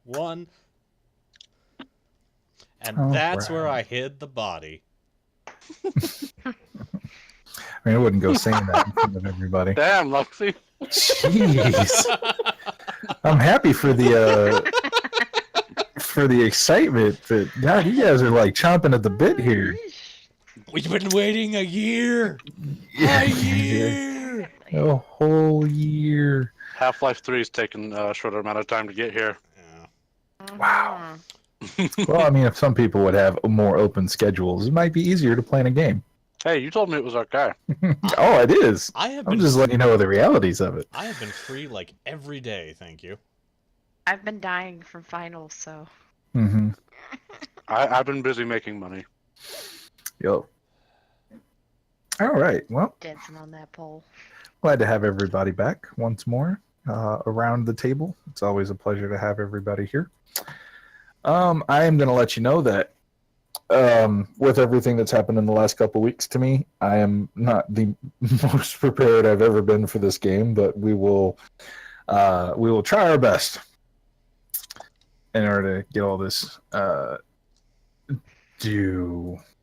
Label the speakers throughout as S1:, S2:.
S1: 1. And that's where I hid the body.
S2: I mean, I wouldn't go saying that in front of everybody.
S3: Damn, Luxie.
S2: Jeez. I'm happy for the excitement, but God, you guys are like chomping at the bit here.
S1: We've been waiting a year.
S2: Yeah,
S1: A year.
S2: a whole year.
S3: Half-Life 3 is taking a shorter amount of time to get here.
S1: Yeah.
S2: Wow. Well, I mean, if some people would have more open schedules, it might be easier to plan a game.
S3: Hey, you told me it was okay.
S2: Oh, it is. I'm just letting you know the realities of it.
S1: I have been free like every day, thank you.
S4: I've been dying from finals, so.
S2: Mm-hmm.
S3: I've been busy making money.
S2: Yo. All right. Well,
S4: Dancing on that pole.
S2: glad to have everybody back once more around the table. It's always a pleasure to have everybody here. I am going to let you know that with everything that's happened in the last couple weeks to me, I am not the most prepared I've ever been for this game, but we will try our best in order to get all this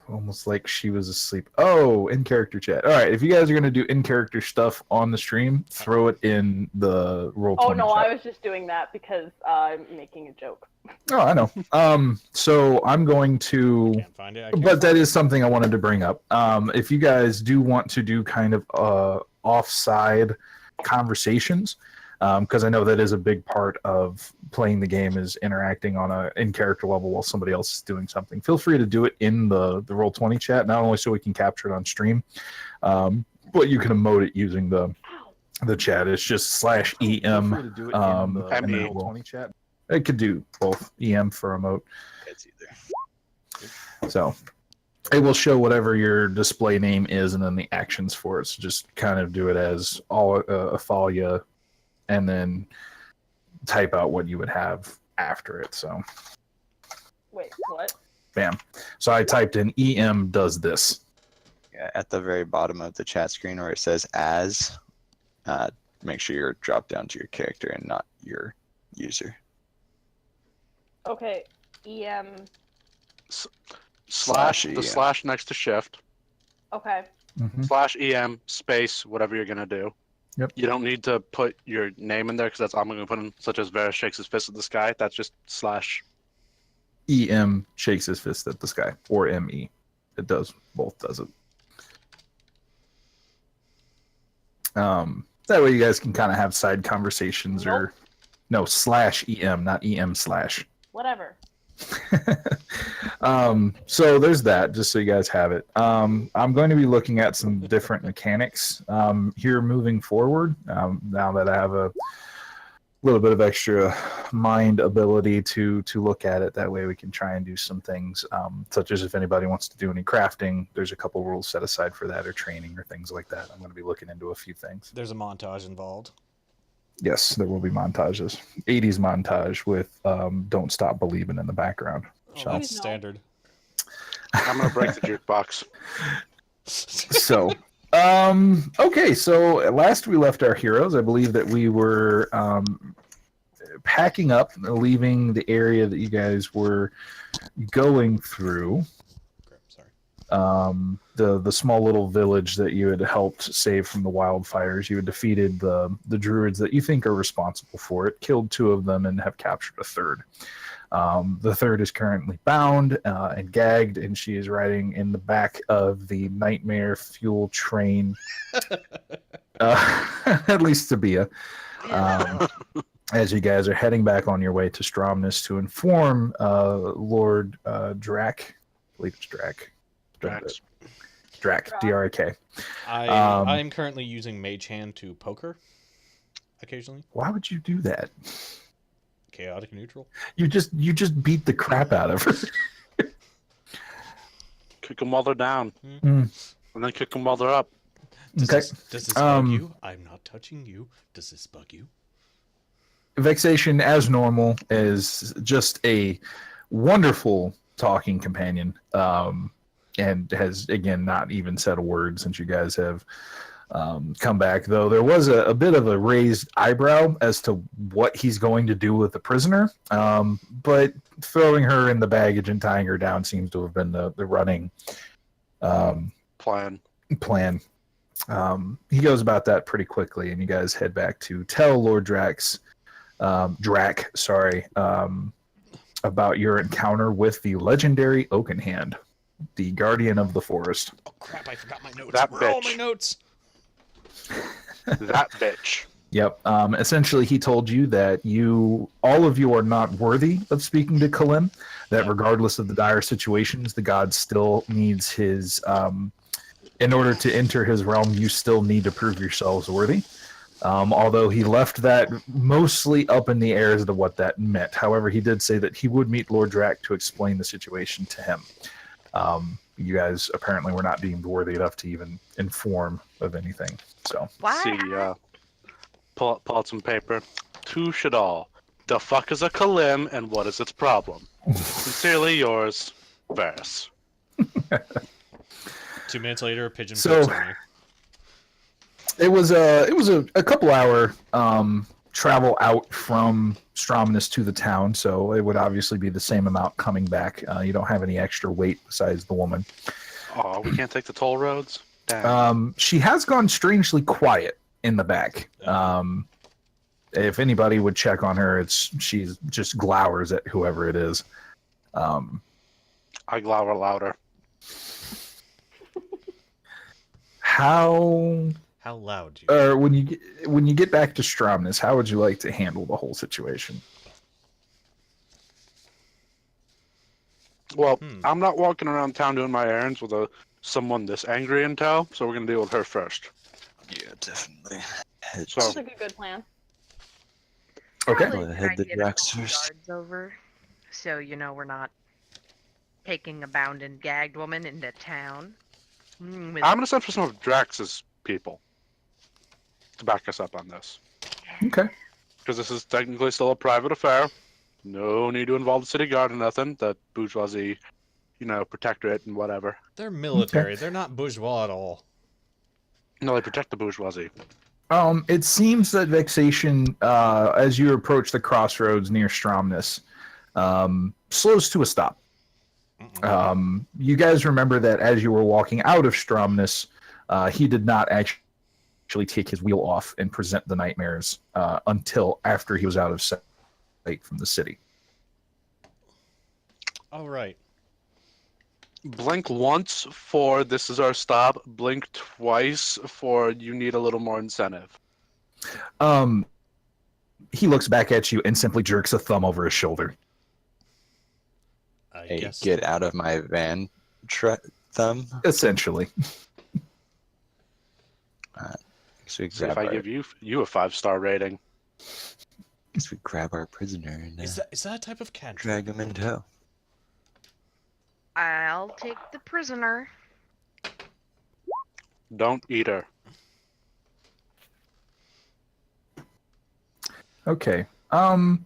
S2: almost like she was asleep. Oh, in character chat. All right, if you guys are going to do in character stuff on the stream, throw it in the Roll20
S5: Oh no,
S2: chat.
S5: I was just doing that because I'm making a joke.
S2: Oh, I know. So I'm going to,
S1: Can't find it.
S2: but that is something I wanted to bring up. If you guys do want to do kind of offside conversations, because I know that is a big part of playing the game is interacting on a in character level while somebody else is doing something. Feel free to do it in the Roll20 chat, not only so we can capture it on stream, but you can emote it using the chat. It's just /EM.
S1: Feel free to do it in the
S2: Roll20 chat. It could do both EM for emote.
S1: It's either.
S2: So it will show whatever your display name is and then the actions for it. So just kind of do it as all Afalia and then type out what you would have after it. So
S5: Wait, what?
S2: bam. So I typed in EM does this.
S6: Yeah, at the very bottom of the chat screen where it says as, make sure you're dropped down to your character and not your user.
S5: Okay, EM.
S3: Slash
S6: EM.
S3: the slash next to shift.
S5: Okay.
S3: /EM space whatever you're gonna do.
S2: Yep.
S3: You don't need to put your name in there because that's all I'm gonna put in, such as Varys shakes his fist at the sky. That's just slash.
S2: EM shakes his fist at the sky, or ME. It does both. Does it? That way you guys can kind of have side conversations or no /EM, not EM/.
S5: Whatever.
S2: So there's that, just so you guys have it. I'm going to be looking at some different mechanics here moving forward. Now that I have a little bit of extra mind ability to look at it, that way we can try and do some things, such as if anybody wants to do any crafting, there's a couple rules set aside for that, or training or things like that. I'm going to be looking into a few things.
S1: There's a montage involved.
S2: Yes, there will be montages. 80s montage with Don't Stop Believing in the background.
S1: Oh, that's standard.
S3: I'm gonna break the jukebox.
S2: So, okay, so last we left our heroes, I believe that we were packing up, leaving the area that you guys were going through.
S1: Sorry.
S2: The small little village that you had helped save from the wildfires. You had defeated the druids that you think are responsible for it, killed 2 of them, and have captured a 3rd. The 3rd is currently bound and gagged, and she is riding in the back of the nightmare fuel train, at least Sabia, as you guys are heading back on your way to Stromness to inform Lord Drac. I believe it's Drac. Drac, D-R-A-K.
S1: I am currently using Mage Hand to poke her occasionally.
S2: Why would you do that?
S1: Chaotic neutral.
S2: You just beat the crap out of her.
S3: Kick them while they're down,
S2: Mm.
S3: and then kick them while they're up.
S1: Does this bug you? I'm not touching you. Does this bug you?
S2: Vexation, as normal, is just a wonderful talking companion, and has, again, not even said a word since you guys have come back, though there was a bit of a raised eyebrow as to what he's going to do with the prisoner. But throwing her in the baggage and tying her down seems to have been the running
S3: Plan.
S2: He goes about that pretty quickly, and you guys head back to tell Lord Drax, about your encounter with the legendary Oakenhand, the guardian of the forest.
S1: Oh crap! I forgot my notes.
S3: That
S1: Where are all
S3: bitch.
S1: my notes?
S3: That bitch.
S2: Yep. Essentially, he told you that all of you are not worthy of speaking to Kalim, that regardless of the dire situations, the god still needs his, in order to enter his realm, you still need to prove yourselves worthy. Although he left that mostly up in the air as to what that meant. However, he did say that he would meet Lord Drac to explain the situation to him. You guys apparently were not deemed worthy enough to even inform of anything. So
S4: Why?
S3: See, pull out some paper. To Shadal. The fuck is a Kalim and what is its problem? Sincerely yours, Varys.
S1: 2 minutes later, a pigeon
S2: So-
S1: pooped on you.
S2: it was a couple hour travel out from Stromness to the town, so it would obviously be the same amount coming back. You don't have any extra weight besides the woman.
S3: Oh, we can't take the toll roads? Damn.
S2: She has gone strangely quiet in the back. If anybody would check on her, she's just glowers at whoever it is.
S3: I glower louder.
S2: How
S1: loud?
S2: when you get back to Stromness, how would you like to handle the whole situation?
S3: Well, I'm not walking around town doing my errands with someone this angry in tow, so we're gonna deal with her first.
S6: Yeah, definitely.
S3: So-
S5: Sounds like a good plan.
S2: Okay.
S4: Probably
S6: Go
S4: a good
S6: ahead, the
S4: idea to
S6: Drax
S4: call
S6: first.
S4: guards over, so we're not taking a bound and gagged woman into town. With
S3: I'm gonna send for some of Drax's people to back us up on this.
S2: Okay.
S3: Because this is technically still a private affair. No need to involve the city guard or nothing. The bourgeoisie, protectorate and whatever.
S1: They're military. They're not bourgeois at all.
S3: No, they protect the bourgeoisie.
S2: It seems that Vexation, as you approach the crossroads near Stromness, slows to a stop. You guys remember that as you were walking out of Stromness, he did not actually take his wheel off and present the nightmares until after he was out of sight from the city.
S1: Oh, right.
S3: Blink once for this is our stop. Blink twice for you need a little more incentive.
S2: He looks back at you and simply jerks a thumb over his shoulder.
S1: I
S6: Hey,
S1: guess.
S6: get out of my van, thumb.
S2: Essentially.
S6: So we
S3: See if
S6: grab,
S3: I
S6: our,
S3: give you a 5-star rating.
S6: so we grab our prisoner and
S1: Is that a type of cat?
S6: drag him in tow.
S4: I'll take the prisoner.
S3: Don't eat her.
S2: Okay.
S4: I'm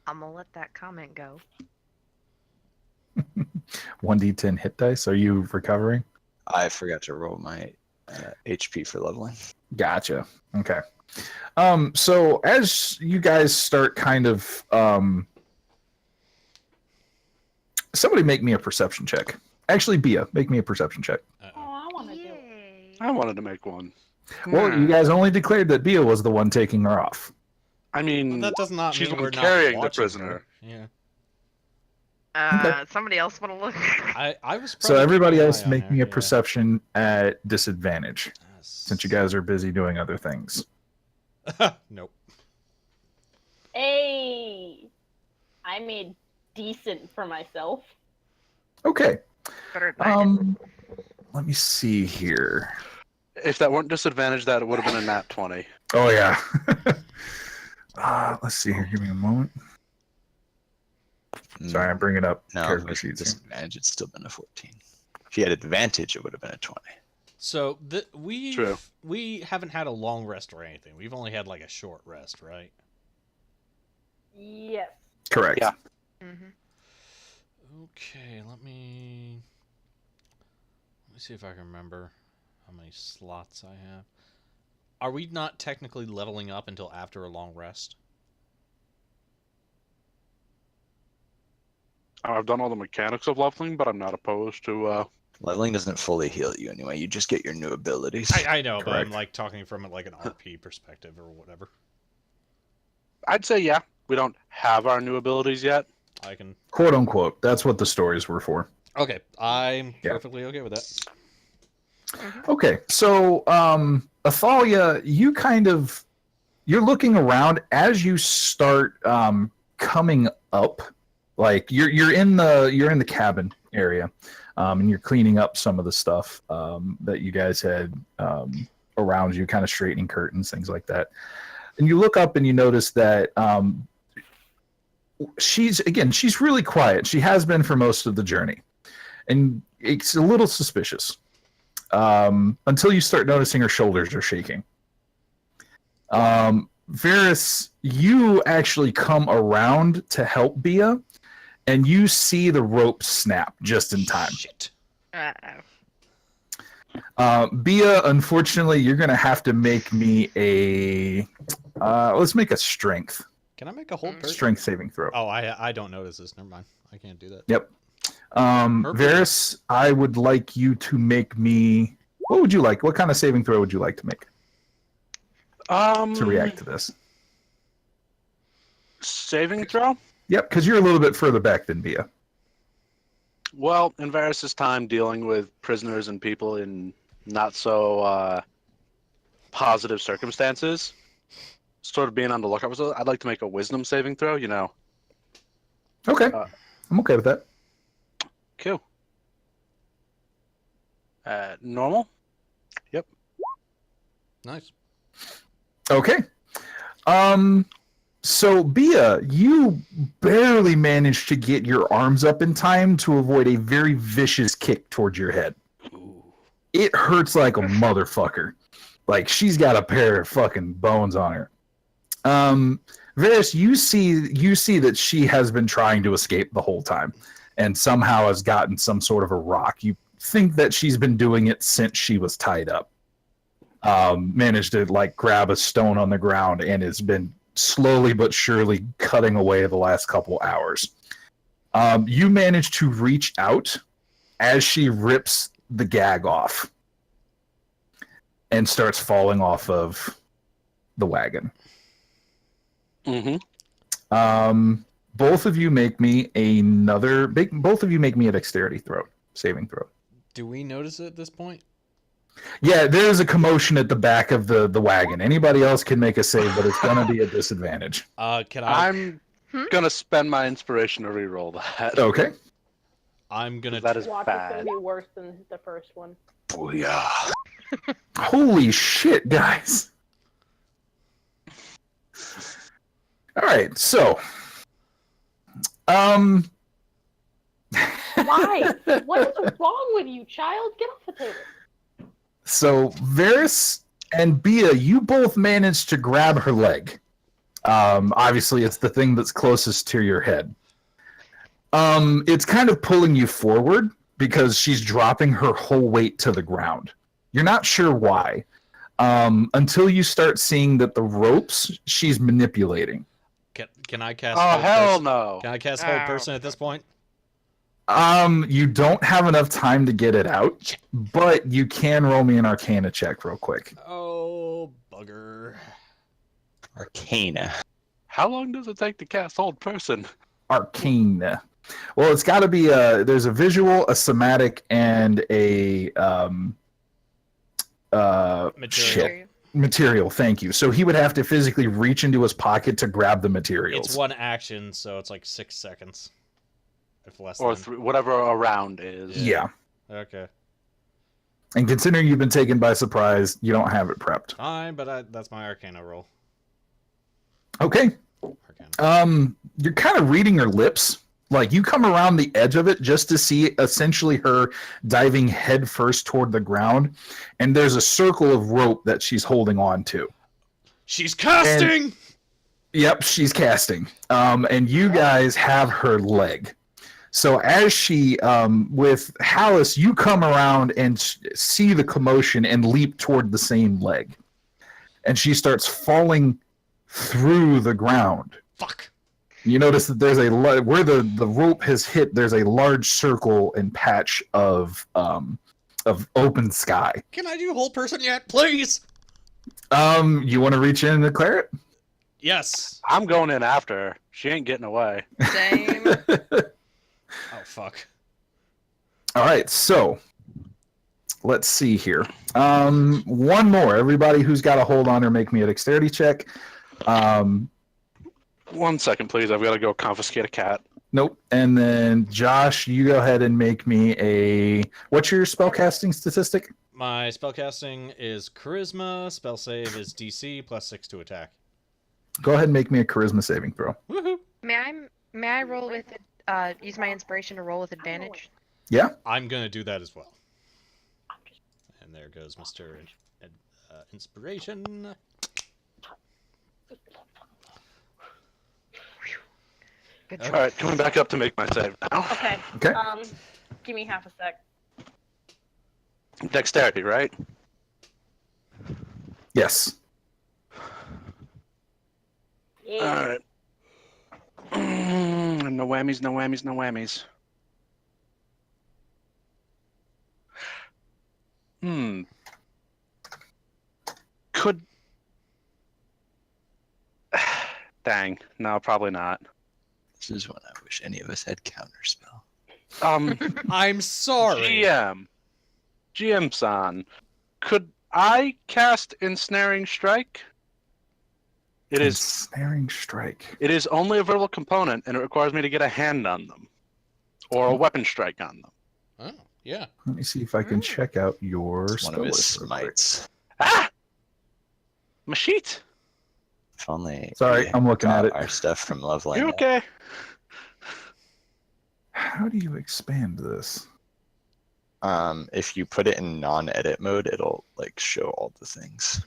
S4: gonna let that comment go.
S2: 1d10 hit dice. Are you recovering?
S6: I forgot to roll my HP for leveling.
S2: Gotcha. Okay. So as you guys start kind of somebody make me a perception check. Actually, Bia, make me a perception check.
S5: Oh, I want to do it.
S4: Yay!
S3: I wanted to make one.
S2: Well, you guys only declared that Bia was the one taking her off.
S3: I mean,
S1: Well, that does not
S3: she's
S1: mean
S3: the one
S1: we're not
S3: carrying the
S1: watching
S3: prisoner.
S1: her. Yeah.
S4: Somebody else want to look?
S1: I was.
S2: So
S1: probably
S2: everybody
S1: keeping an
S2: else
S1: eye on
S2: make
S1: her,
S2: me a
S1: yeah.
S2: perception at disadvantage, since you guys are busy doing other things.
S1: Nope.
S5: Hey, I made decent for myself.
S2: Okay.
S4: Better than I did.
S2: Let me see here.
S3: If that weren't disadvantaged, that would have been a nat 20.
S2: Oh yeah. Let's see here. Give me a moment. Sorry, I'm bringing up
S6: No,
S2: character
S6: with
S2: sheets.
S6: disadvantage, it's still been a 14. If you had advantage, it would have been a 20.
S1: So
S3: True.
S1: we haven't had a long rest or anything. We've only had like a short rest, right?
S5: Yes.
S2: Correct.
S3: Yeah.
S1: Okay, let me see if I can remember. how many slots I have. Are we not technically leveling up until after a long rest?
S3: I've done all the mechanics of leveling, but I'm not opposed to.
S6: Leveling doesn't fully heal you anyway. You just get your new abilities.
S1: I know, but I'm
S2: Correct.
S1: like talking from like an RP perspective or whatever.
S3: I'd say yeah. We don't have our new abilities yet.
S1: I can.
S2: Quote unquote. That's what the stories were for.
S1: Okay, I'm
S2: Yeah.
S1: perfectly okay with that.
S2: Okay, so Athalia, you're looking around as you start coming up. Like you're in the cabin area, and you're cleaning up some of the stuff that you guys had around you, kind of straightening curtains, things like that. And you look up and you notice that she's really quiet. She has been for most of the journey, and it's a little suspicious until you start noticing her shoulders are shaking. Varys, you actually come around to help Bia, and you see the rope snap just in time.
S1: Shit.
S2: Bia, unfortunately, you're going to have to make me a... let's make a strength.
S1: Can I make a whole person?
S2: Strength saving throw.
S1: Oh, I don't notice this. Never mind. I can't do that.
S2: Yep. Varys, I would like you to make me... What would you like? What kind of saving throw would you like to make to react to this?
S3: Saving throw?
S2: Yep, because you're a little bit further back than Bia.
S3: Well, in Varys' time dealing with prisoners and people in not so positive circumstances, sort of being on the lookout, I'd like to make a wisdom saving throw, you know.
S2: Okay. I'm okay with that.
S3: Cool. Normal? Yep.
S1: Nice.
S2: Okay. So Bia, you barely managed to get your arms up in time to avoid a very vicious kick towards your head.
S1: Ooh.
S2: It hurts like a motherfucker. Like she's got a pair of fucking bones on her. Varys, you see that she has been trying to escape the whole time and somehow has gotten some sort of a rock. You think that she's been doing it since she was tied up. Managed to like grab a stone on the ground and has been slowly but surely cutting away the last couple hours. You manage to reach out as she rips the gag off and starts falling off of the wagon.
S3: Mm-hmm.
S2: Both of you make me a dexterity saving throw.
S1: Do we notice it at this point?
S2: Yeah, there's a commotion at the back of the wagon. Anybody else can make a save, but it's going to be a disadvantage.
S1: Can I?
S3: I'm gonna spend my inspiration to reroll that.
S2: Okay.
S1: I'm gonna.
S3: That is
S5: Watch, it's
S3: bad.
S5: gonna be worse than the first one.
S6: Booyah.
S2: Holy shit, guys. All right, so
S5: Why? What is wrong with you, child? Get off the table.
S2: So Varys and Bia, you both managed to grab her leg. Obviously, it's the thing that's closest to your head. It's kind of pulling you forward because she's dropping her whole weight to the ground. You're not sure why, until you start seeing that the ropes she's manipulating.
S1: Can I cast?
S3: Oh
S1: hold
S3: hell
S1: person?
S3: no!
S1: Can I cast hold person at this point?
S2: You don't have enough time to get it out, but you can roll me an Arcana check real quick.
S1: Oh bugger!
S6: Arcana.
S3: How long does it take to cast hold person?
S2: Arcana. Well, it's got to be there's a visual, a somatic, and a
S1: Material.
S2: material. Thank you. So he would have to physically reach into his pocket to grab the materials.
S1: It's one action, so it's like 6 seconds. If less
S3: Or
S1: than.
S3: whatever a round is.
S2: Yeah.
S1: Okay.
S2: And considering you've been taken by surprise, you don't have it prepped.
S1: Fine, but that's my Arcana roll.
S2: Okay.
S1: Arcana.
S2: You're kind of reading her lips. Like you come around the edge of it just to see essentially her diving head first toward the ground, and there's a circle of rope that she's holding on to.
S1: She's casting.
S2: Yep, she's casting. And you guys have her leg. So as she, with Hallis, you come around and see the commotion and leap toward the same leg. And she starts falling through the ground.
S1: Fuck.
S2: You notice that there's where the rope has hit, there's a large circle and patch of open sky.
S1: Can I do whole person yet, please?
S2: You want to reach in and declare it?
S1: Yes.
S3: I'm going in after her. She ain't getting away.
S4: Same.
S1: Oh fuck.
S2: All right, so let's see here. One more. Everybody who's got a hold on her, make me a dexterity check.
S3: 1 second, please. I've got to go confiscate a cat.
S2: Nope. And then Josh, you go ahead and make me a. What's your spellcasting statistic?
S1: My spellcasting is charisma. Spell save is DC +6 to attack.
S2: Go ahead and make me a charisma saving throw.
S1: Woohoo!
S4: May I roll with use my inspiration to roll with advantage?
S2: Yeah.
S1: I'm gonna do that as well. And there goes Mr. Inspiration.
S4: Good
S1: Okay.
S4: job.
S3: All right, coming back up to make my save now.
S5: Okay.
S2: Okay.
S5: Give me half a sec.
S3: Dexterity, right?
S2: Yes.
S5: Yeah.
S3: All right. No whammies, no whammies, no whammies. Could. Dang. No, probably not.
S6: This is when I wish any of us had counterspell.
S1: I'm sorry.
S3: GM-san, could I cast Ensnaring Strike? It is
S2: Ensnaring strike.
S3: It is only a verbal component, and it requires me to get a hand on them, or a weapon strike on them.
S1: Oh, yeah.
S2: Let me see if I can check out your
S6: It's one of his
S2: spell list real quick.
S6: smites.
S3: Ah, my sheet.
S6: If only.
S2: Sorry,
S6: we
S2: I'm looking at
S6: got
S2: it.
S6: Our stuff from leveling.
S3: You
S6: up.
S3: okay?
S2: How do you expand this?
S6: If you put it in non-edit mode, it'll like show all the things.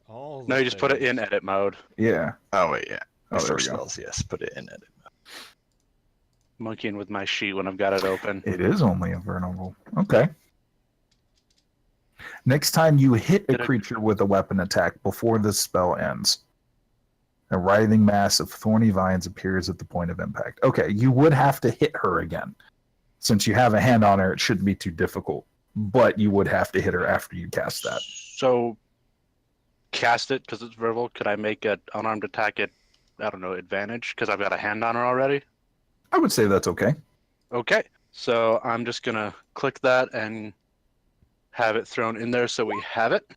S1: All
S3: No,
S1: the
S3: you just put it
S1: things.
S3: in edit mode.
S2: Yeah.
S6: Oh wait, yeah.
S2: Oh, there
S6: For
S2: we go.
S6: spells, yes, put it in edit mode.
S3: Monkeying with my sheet when I've got it open.
S2: It is only a vulnerable. Okay. Next time you hit a
S3: Did it-
S2: creature with a weapon attack before the spell ends, a writhing mass of thorny vines appears at the point of impact. Okay, you would have to hit her again. Since you have a hand on her, it shouldn't be too difficult. But you would have to hit her after you cast that.
S3: So, cast it because it's verbal. Could I make an unarmed attack at, I don't know, advantage because I've got a hand on her already?
S2: I would say that's okay.
S3: Okay, so I'm just gonna click that and have it thrown in there so we have it,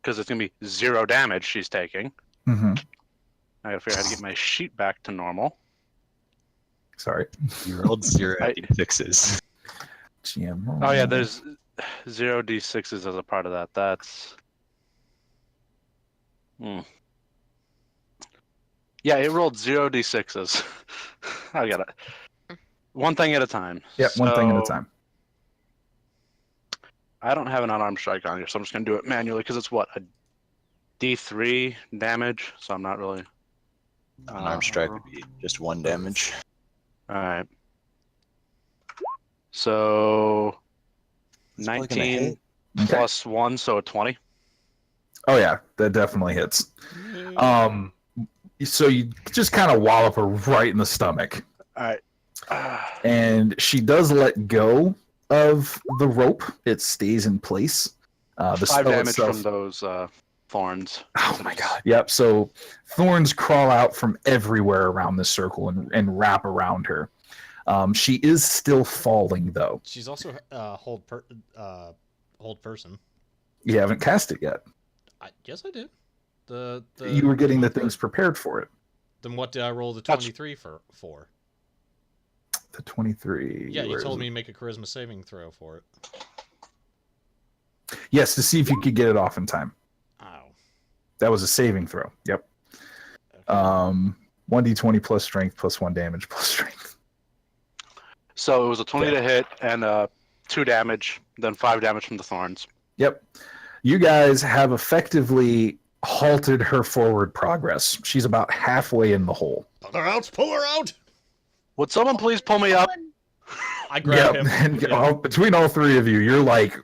S3: because it's gonna be 0 damage she's taking.
S2: Mm-hmm.
S3: I gotta figure out how to get my sheet back to normal.
S2: Sorry.
S6: You rolled 0
S3: I-
S6: d6s.
S2: GM.
S3: Oh yeah, there's 0 d6s as a part of that. That's. Yeah, it rolled 0 d6s. I got it. One thing at a time.
S2: Yep, one thing at a
S3: So,
S2: time.
S3: I don't have an unarmed strike on here, so I'm just gonna do it manually because it's what, a d3 damage. So I'm not really.
S6: Unarmed strike would be just 1 damage.
S3: All right. So
S6: It's probably gonna
S3: 19
S6: hit.
S2: Okay.
S3: plus 1, so a 20.
S2: Oh yeah, that definitely hits. So you just kind of wallop her right in the stomach,
S3: All right.
S2: and she does let go of the rope. It stays in place. The
S3: 5
S2: spell
S3: damage
S2: itself.
S3: from those thorns.
S2: Oh my god. Yep. So thorns crawl out from everywhere around this circle and wrap around her. She is still falling though.
S1: She's also hold person.
S2: You haven't cast it yet.
S1: Yes, I did. The
S2: You were getting the things prepared for it.
S1: Then what did I roll the
S3: That's-
S1: 23 for?
S2: The 23.
S1: Yeah, you
S2: where
S1: told
S2: is
S1: me
S2: it?
S1: to make a charisma saving throw for it.
S2: Yes, to see if you could get it off in time.
S1: Ow.
S2: That was a saving throw. Yep.
S1: Okay.
S2: 1d20 plus strength plus 1 damage plus strength.
S3: So it was a 20
S2: Yeah.
S3: to hit and 2 damage, then 5 damage from the thorns.
S2: Yep. You guys have effectively halted her forward progress. She's about halfway in the hole.
S1: Pull her out! Pull her out!
S3: Would someone please pull me up?
S1: I grab
S2: Yep.
S1: him.
S2: And
S1: Yeah.
S2: between all three of you, you're like,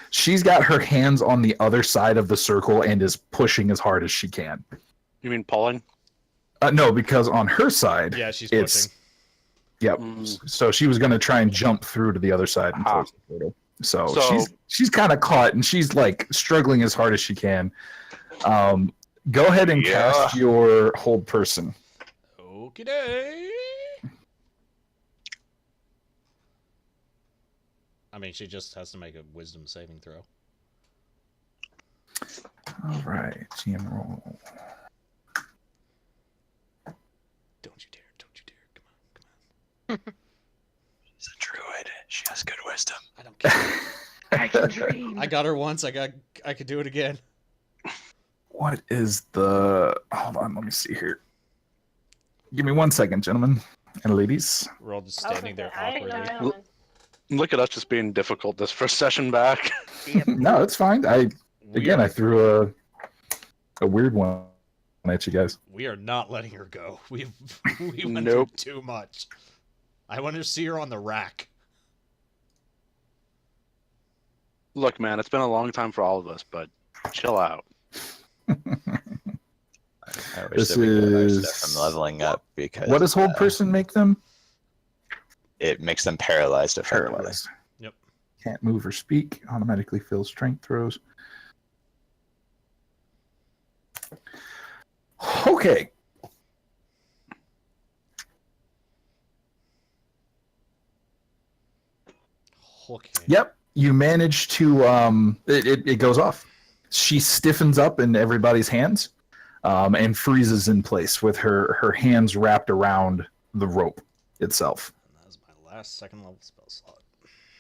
S2: she's got her hands on the other side of the circle and is pushing as hard as she can.
S3: You mean pulling?
S2: No, because on her side,
S1: Yeah, she's
S2: it's
S1: pushing.
S2: yep.
S3: Mm.
S2: So she was going to try and jump through to the other side and
S3: Ah.
S2: close the portal. So,
S3: So-
S2: she's kind of caught and she's like struggling as hard as she can. Go ahead and
S3: Yeah.
S2: cast your hold person.
S1: Okie doke. I mean, she just has to make a wisdom saving throw.
S2: All right, GM roll.
S1: Don't you dare! Don't you dare! Come on!
S6: She's a druid. She has good wisdom.
S1: I don't care.
S4: I can dream.
S1: I got her once. I could do it again.
S2: What is the? Hold on, let me see here. Give me 1 second, gentlemen and ladies.
S1: We're all just
S5: I was
S1: standing
S5: gonna
S1: there
S5: say, I ain't
S1: awkwardly.
S5: no knowing.
S3: Look at us just being difficult this first session back.
S4: Yep.
S2: No, it's fine. I threw a weird one at you guys.
S1: We are not letting her go. We went
S3: Nope.
S1: through too much. I want to see her on the rack.
S3: Look, man, it's been a long time for all of us, but chill out.
S6: I wish
S2: This
S6: that we could have our
S2: is-
S6: stuff from leveling up because
S2: What does hold person make them?
S6: it makes them paralyzed effectively.
S2: Paralyzed.
S1: Yep.
S2: Can't move or speak. Automatically fills strength throws. Okay.
S1: Okay.
S2: Yep. You manage to it goes off. She stiffens up in everybody's hands, and freezes in place with her hands wrapped around the rope itself.
S1: And that is my last second level spell slot.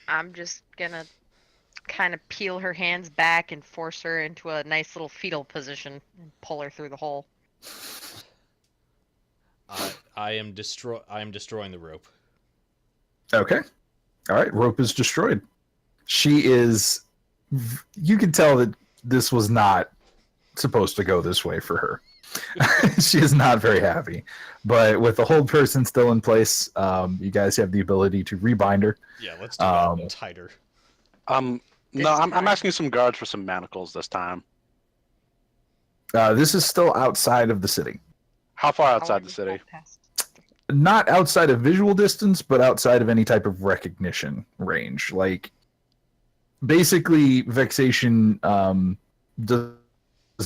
S4: I'm just gonna kind of peel her hands back and force her into a nice little fetal position and pull her through the hole.
S1: I am destroying the rope.
S2: Okay. All right. Rope is destroyed. She is. You can tell that this was not supposed to go this way for her. She is not very happy. But with the hold person still in place, you guys have the ability to rebind her.
S1: Yeah, let's do that tighter.
S3: No,
S4: This
S3: I'm
S4: time.
S3: asking some guards for some manacles this time.
S2: This is still outside of the city.
S3: How far
S4: Oh,
S3: outside
S4: I
S3: the
S4: just
S3: city?
S4: walked past.
S2: Not outside of visual distance, but outside of any type of recognition range. Like, basically, Vexation does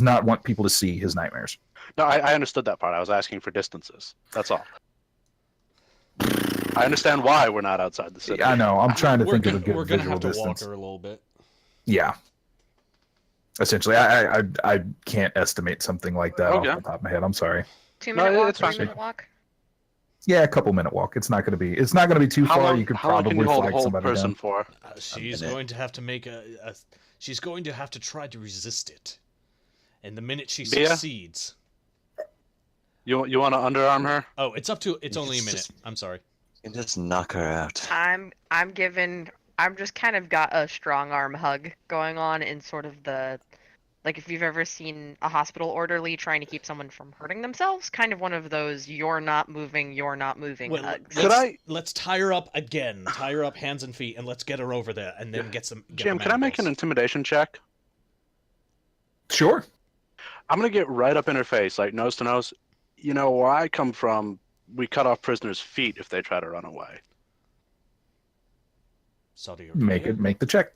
S2: not want people to see his nightmares.
S3: No, I understood that part. I was asking for distances. That's all. I understand why we're not outside the city.
S2: I know. I'm trying to
S1: We're
S2: think
S1: gonna,
S2: of a good
S1: we're gonna
S2: visual
S1: have to
S2: distance.
S1: walk her a little bit.
S2: Yeah. Essentially, I can't estimate something like that
S3: Okay.
S2: off the top of my head. I'm sorry.
S4: 2-minute
S3: No,
S4: walk,
S3: it's fine.
S4: 3-minute walk.
S2: Yeah, a couple minute walk. It's not going to be too
S3: How
S2: far.
S3: long,
S2: You could
S3: how long
S2: probably
S3: can you hold a
S2: flag
S3: whole
S2: somebody
S3: person
S2: down.
S3: for?
S1: She's
S6: minute.
S1: going to have to make she's going to have to try to resist it. And the minute she
S3: Bia?
S1: succeeds,
S3: You want to underarm her?
S1: oh, it's only a minute.
S6: Just-
S1: I'm sorry.
S6: You can just knock her out.
S4: I'm just kind of got a strong arm hug going on in sort of the, like, if you've ever seen a hospital orderly trying to keep someone from hurting themselves, kind of one of those you're not moving
S1: Wait,
S4: hugs.
S3: Could I-
S1: let's tie her up again. Tie her up hands and feet, and let's get her over there, and then get
S3: Jim,
S1: the
S3: can I make an
S1: manacles.
S3: intimidation check?
S2: Sure.
S3: I'm gonna get right up in her face, like nose to nose. You know, where I come from, we cut off prisoners' feet if they try to run away.
S1: Saudi
S2: Make
S1: Arabia?
S2: the check.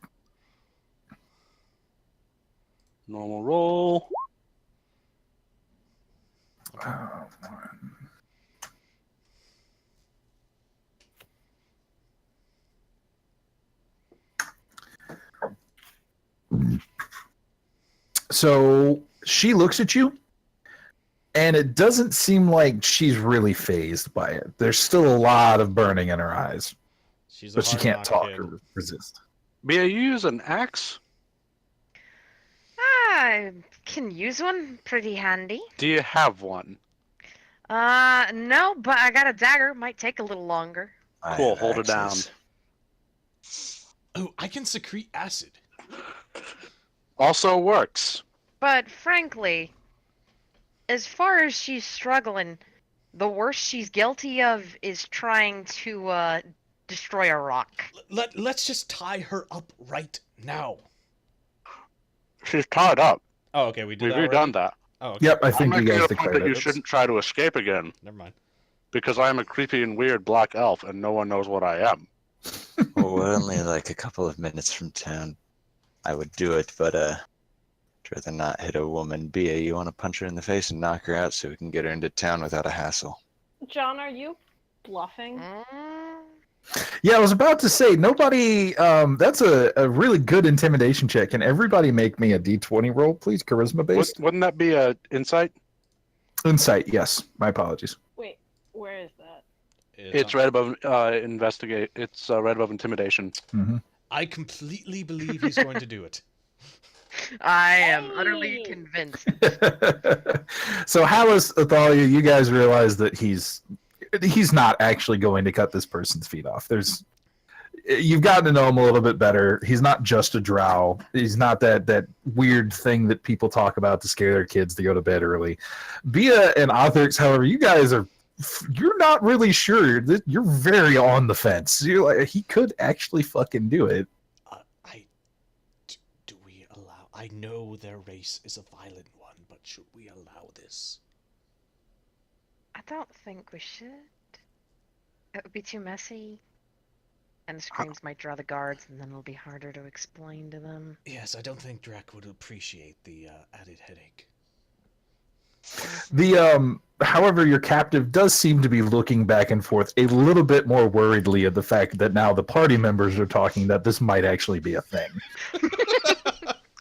S3: Normal roll.
S2: So she looks at you, and it doesn't seem like she's really phased by it. There's still a lot of burning in her eyes,
S1: She's a
S2: but she
S1: hard
S2: can't
S1: knock
S2: talk
S1: kid.
S2: or resist.
S3: Mia, you use an axe?
S4: I can use one, pretty handy.
S3: Do you have one?
S4: No, but I got a dagger. Might take a little longer.
S6: I
S3: Cool,
S6: have
S3: hold her down.
S6: axes.
S1: Oh, I can secrete acid.
S3: Also works.
S4: But frankly, as far as she's struggling, The worst she's guilty of is trying to destroy a rock.
S1: Let's just tie her up right now.
S3: She's tied up.
S1: Oh, okay, we did
S3: We've
S1: that already?
S3: redone that.
S1: Oh, okay.
S2: Yep, I
S3: I'm
S2: think you
S3: making
S2: guys
S3: a point
S2: declared
S3: that you
S2: it.
S3: shouldn't try to escape again,
S1: Never mind.
S3: because I am a creepy and weird black elf, and no one knows what I am.
S6: Well, we're only like a couple of minutes from town. I would do it, but I'd rather not hit a woman. Bia, you want to punch her in the face and knock her out so we can get her into town without a hassle?
S5: John, are you bluffing?
S2: Yeah, I was about to say, nobody, that's a really good intimidation check. Can everybody make me a D20 roll, please? Charisma based?
S3: Wouldn't that be a insight?
S2: Insight, yes. My apologies.
S5: Wait, where is that?
S3: It's right above investigate. It's right above intimidation.
S2: Mm-hmm.
S1: I completely believe he's going to do it.
S4: I am utterly
S5: Hey!
S4: convinced.
S2: So how is Athalia, you guys realize that he's not actually going to cut this person's feet off. You've gotten to know him a little bit better. He's not just a drow. He's not that weird thing that people talk about to scare their kids to go to bed early. Bia and Othrix, however, you're not really sure. You're very on the fence. You're like, he could actually fucking do it.
S1: Do we allow? I know their race is a violent one, but should we allow this?
S4: I don't think we should. It would be too messy. And the screams might draw the guards, and then it'll be harder to explain to them.
S1: Yes, I don't think Drac would appreciate the added headache.
S2: However, your captive does seem to be looking back and forth a little bit more worriedly at the fact that now the party members are talking that this might actually be a thing.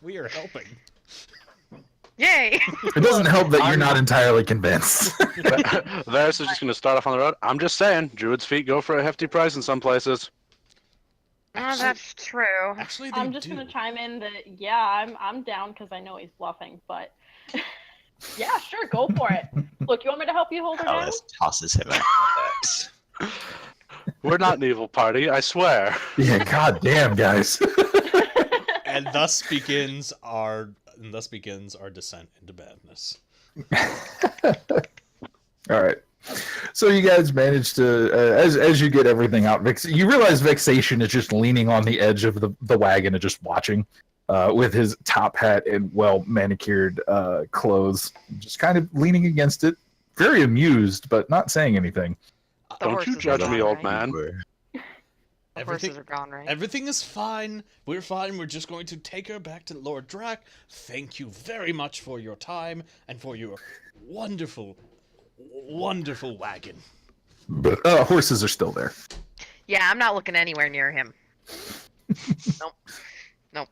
S1: We are helping.
S4: Yay!
S2: It doesn't help that you're not entirely convinced.
S3: Varys is just going to start off on the road. I'm just saying, Druid's feet go for a hefty price in some places.
S4: Oh, that's true.
S1: Actually, they
S5: I'm just
S1: do.
S5: gonna chime in that yeah, I'm down because I know he's bluffing, but yeah, sure, go for it. Look, you want me to help you hold her down?
S6: Alice tosses him out the decks.
S3: We're not an evil party, I swear.
S2: Yeah, goddamn, guys.
S1: And thus begins our descent into madness.
S2: All right. So you guys managed to, as you get everything out, you realize Vexation is just leaning on the edge of the wagon and just watching with his top hat and well-manicured clothes, just kind of leaning against it, very amused, but not saying anything.
S4: The
S3: Don't you
S4: horses are
S3: judge me,
S4: gone,
S3: old
S4: right?
S3: man.
S4: The horses are gone, right?
S1: Everything is fine. We're fine. We're just going to take her back to Lord Drac. Thank you very much for your time and for your wonderful, wonderful wagon.
S2: But horses are still there.
S4: Yeah, I'm not looking anywhere near him. Nope.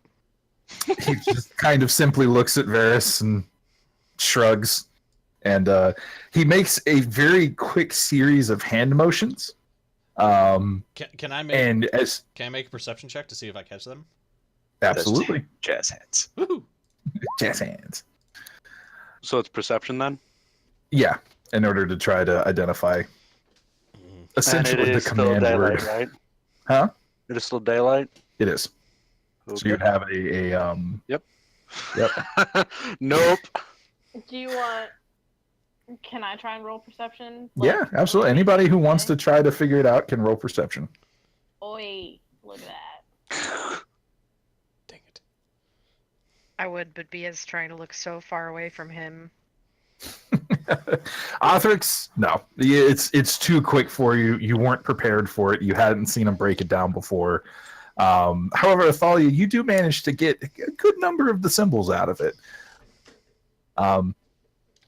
S2: He just kind of simply looks at Varys and shrugs, and he makes a very quick series of hand motions.
S1: Can I make
S2: And
S1: can I make a perception check to see if I catch them?
S2: absolutely,
S6: Jazz hands.
S1: Woohoo!
S2: jazz hands.
S3: So it's perception then?
S2: Yeah, in order to try to identify essentially
S3: And it
S2: the
S3: is still
S2: command
S3: daylight,
S2: word.
S3: right?
S2: Huh?
S3: It is still daylight?
S2: It is. So
S3: Okay.
S2: you'd have a
S3: Yep.
S2: Yep.
S3: Nope.
S5: Do you want? Can I try and roll perception?
S2: Yeah, absolutely. Anybody who wants to try to figure it out can roll perception.
S5: Oi, look at that.
S1: Dang it.
S4: I would, but Bia's trying to look so far away from him.
S2: Othrix, no. It's too quick for you. You weren't prepared for it. You hadn't seen him break it down before. However, Athalia, you do manage to get a good number of the symbols out of it.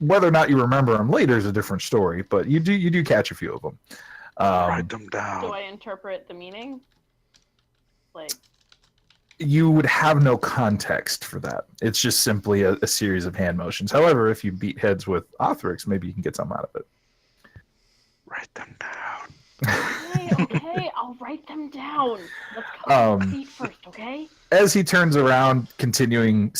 S2: Whether or not you remember them later is a different story, but you do catch a few of them.
S3: Write them
S5: Do
S3: down.
S5: I interpret the meaning? Like,
S2: You would have no context for that. It's just simply a series of hand motions. However, if you beat heads with Othrix, maybe you can get something out of it.
S3: Write them down.
S5: okay, I'll write them down. Let's cover the feet first, okay?
S2: As he turns around, continuing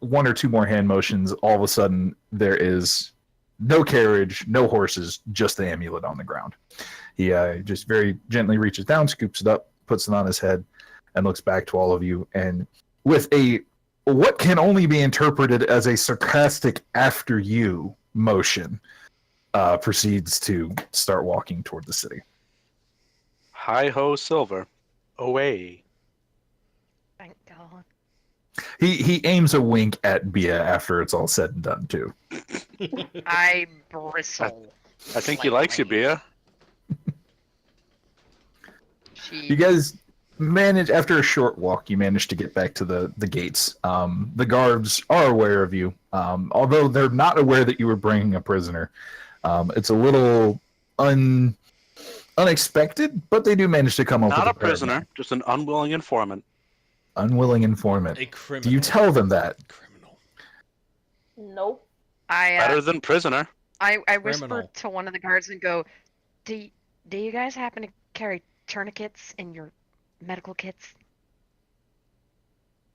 S2: one or two more hand motions, all of a sudden there is no carriage, no horses, just the amulet on the ground. He just very gently reaches down, scoops it up, puts it on his head, and looks back to all of you. And with what can only be interpreted as a sarcastic after you motion, proceeds to start walking toward the city.
S3: Hi ho, Silver. Away.
S4: Thank God.
S2: He aims a wink at Bia after it's all said and done too.
S4: I bristle.
S3: I think he likes you,
S4: slightly.
S3: Bia.
S2: You guys manage, after a short walk, you manage to get back to the gates. The guards are aware of you, although they're not aware that you were bringing a prisoner. It's a little unexpected, but they do manage to come up
S3: Not
S2: with
S3: a prisoner, just an unwilling informant.
S2: Unwilling informant.
S1: A criminal.
S2: Do you tell them that?
S1: Criminal.
S5: Nope.
S3: Better than prisoner.
S4: I whisper
S1: Criminal.
S4: to one of the guards and go, do you guys happen to carry tourniquets in your medical kits?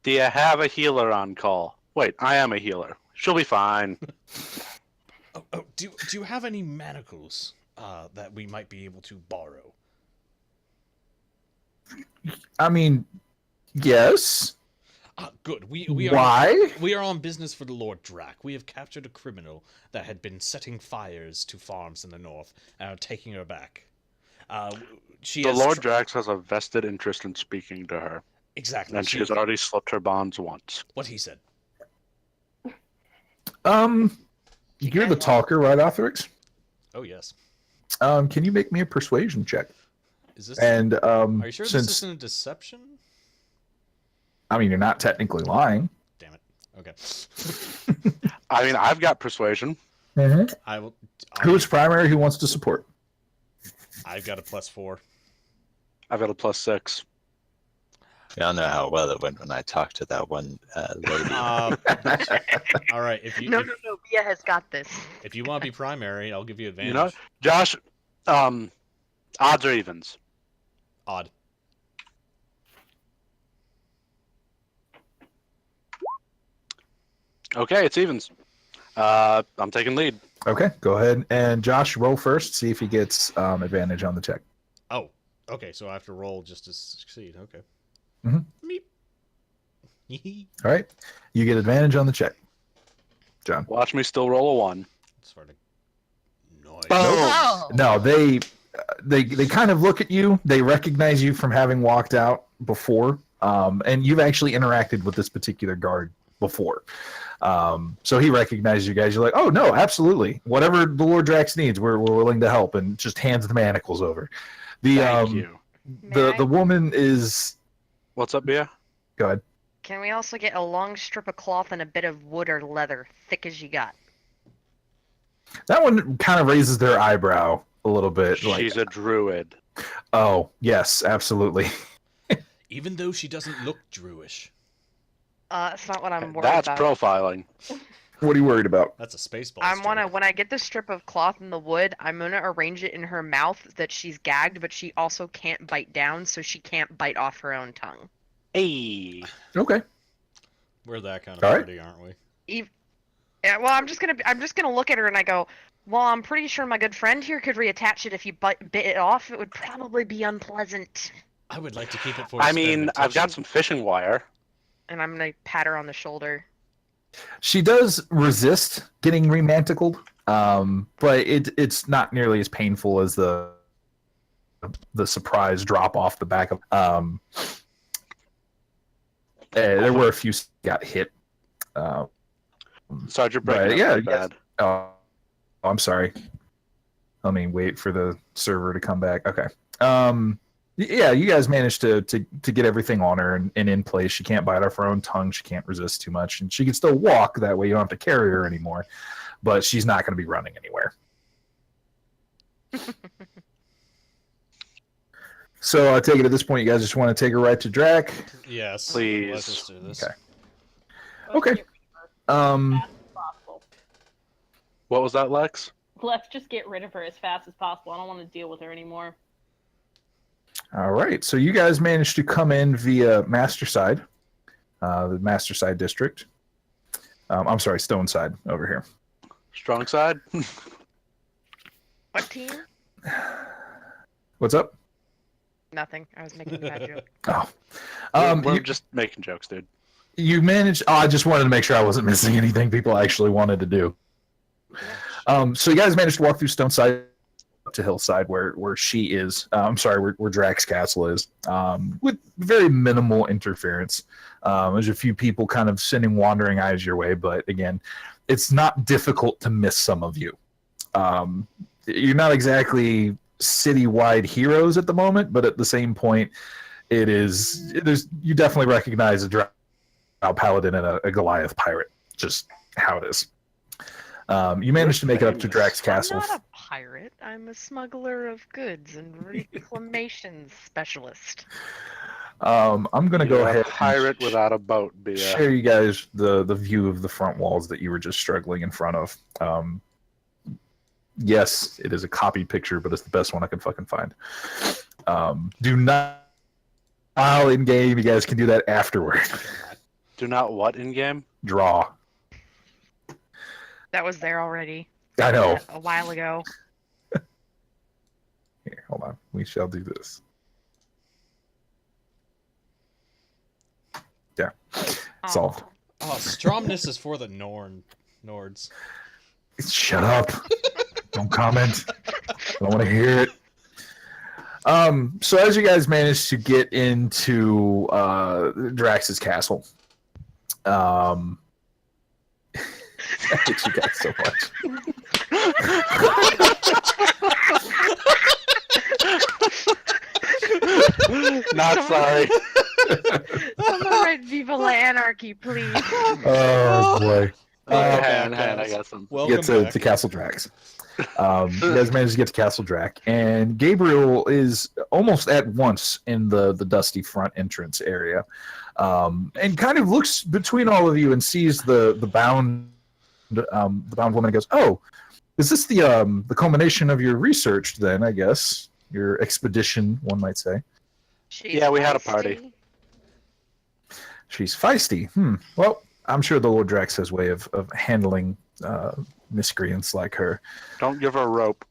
S3: Do you have a healer on call? Wait, I am a healer. She'll be fine.
S1: Do you have any manacles that we might be able to borrow?
S2: I mean, yes.
S1: Good. We are.
S2: Why?
S1: We are on business for the Lord Drac. We have captured a criminal that had been setting fires to farms in the north and are taking her back.
S3: The Lord Drax has a vested interest in speaking to her,
S1: Exactly.
S3: and she has already slipped her bonds once.
S1: What he said.
S2: You're the talker, right, Arthurix?
S1: Oh yes.
S2: Can you make me a persuasion check?
S1: Is this?
S2: And
S1: Are you sure
S2: since
S1: this isn't a deception?
S2: I mean, you're not technically lying.
S1: Damn it. Okay.
S3: I mean, I've got persuasion.
S1: I will.
S2: Who's primary? Who wants to support?
S1: I've got a +4.
S3: I've got a +6.
S6: Y'all know how well it went when I talked to that one lady.
S1: All right. If you
S4: No, Bia has got this.
S1: if you want to be primary, I'll give you advantage.
S3: You know, Josh, odds or evens?
S1: Odd.
S3: Okay, it's evens. I'm taking lead.
S2: Okay, go ahead. And Josh, roll first. See if he gets advantage on the check.
S1: Oh. Okay. So I have to roll just to succeed. Okay.
S2: Mhm.
S1: Meep.
S2: All right. You get advantage on the check. John.
S3: Watch me still roll a 1.
S1: Sort of noise.
S4: Oh.
S2: No, they kind of look at you. They recognize you from having walked out before. And you've actually interacted with this particular guard before. So he recognizes you guys. You're like, oh no, absolutely. Whatever the Lord Drax needs, we're willing to help, and just hands the manacles over.
S3: Thank you.
S2: The woman is.
S3: What's up, Bia?
S2: Go ahead.
S4: Can we also get a long strip of cloth and a bit of wood or leather, thick as you got?
S2: That one kind of raises their eyebrow a little bit.
S3: She's a druid.
S2: Oh yes, absolutely.
S1: Even though she doesn't look Druish.
S4: That's not what I'm worried
S3: That's
S4: about.
S3: profiling.
S2: What are you worried about?
S1: That's a Spaceballs.
S4: When I get the strip of cloth and the wood, I'm gonna arrange it in her mouth that she's gagged, but she also can't bite down, so she can't bite off her own tongue.
S3: Hey.
S2: Okay.
S1: We're that kind of
S2: All right.
S1: party, aren't we?
S4: Yeah, well, I'm just gonna look at her and I go, well, I'm pretty sure my good friend here could reattach it if you bit it off. It would probably be unpleasant.
S1: I would like to keep it for.
S3: I mean, I've got
S1: experimentation.
S3: some fishing wire.
S4: And I'm gonna pat her on the shoulder.
S2: She does resist getting remanticled, but it's not nearly as painful as the surprise drop off the back of. There were a few got hit.
S3: Sergeant breaking
S2: Right,
S3: up
S2: yeah,
S3: pretty bad.
S2: Oh, I'm sorry. Let me wait for the server to come back. Okay. Yeah, you guys managed to get everything on her and in place. She can't bite off her own tongue. She can't resist too much, and she can still walk. That way, you don't have to carry her anymore. But she's not going to be running anywhere. So I take it at this point, you guys just want to take her right to Drac.
S1: Yes.
S3: Please.
S1: Let's just do this.
S2: Okay.
S5: Let's
S2: Okay.
S5: get rid of her
S2: Um,
S5: as fast as possible.
S3: What was that, Lex?
S5: Let's just get rid of her as fast as possible. I don't want to deal with her anymore.
S2: All right. So you guys managed to come in via Masterside, the Masterside district. I'm sorry, Stoneside over here.
S3: Strong side?
S4: What team?
S2: What's up?
S4: Nothing. I was making a bad joke.
S2: Oh.
S3: We're just making jokes, dude.
S2: You managed. Oh, I just wanted to make sure I wasn't missing anything people actually wanted to do. So you guys managed to walk through Stoneside to Hillside, where she is. I'm sorry, where Drax Castle is, with very minimal interference. There's a few people kind of sending wandering eyes your way, but again, it's not difficult to miss some of you. You're not exactly citywide heroes at the moment, but at the same point, you definitely recognize a Drow paladin and a Goliath pirate. Just how it is. You managed to make it up to Drax Castle.
S4: I'm not a pirate. I'm a smuggler of goods and reclamation specialist.
S2: I'm gonna go ahead.
S3: A pirate without a boat.
S2: Share you guys the view of the front walls that you were just struggling in front of. Yes, it is a copied picture, but it's the best one I can fucking find. Do not file in game. You guys can do that afterward.
S3: Do not what in game?
S2: Draw.
S4: That was there already.
S2: I know.
S4: A while ago.
S2: Here, hold on. We shall do this. Yeah. Solved.
S1: Oh, Stromness is for the Nords.
S2: Shut up. Don't comment. Don't want to hear it. So as you guys manage to get into Drax's castle, I hate you guys so much.
S3: Not sorry.
S4: Alright, Viva la Anarchy, please.
S2: Oh boy.
S3: I got some.
S1: Welcome
S2: Get to
S1: back.
S2: Castle Drax. You guys managed to get to Castle Drac, and Gabriel is almost at once in the dusty front entrance area, and kind of looks between all of you and sees the bound woman and goes, "Oh, is this the culmination of your research? Then I guess your expedition, one might say."
S3: Yeah, we had a party.
S2: She's feisty. Well, I'm sure the Lord Drax has a way of handling miscreants like her.
S3: Don't give her a rope.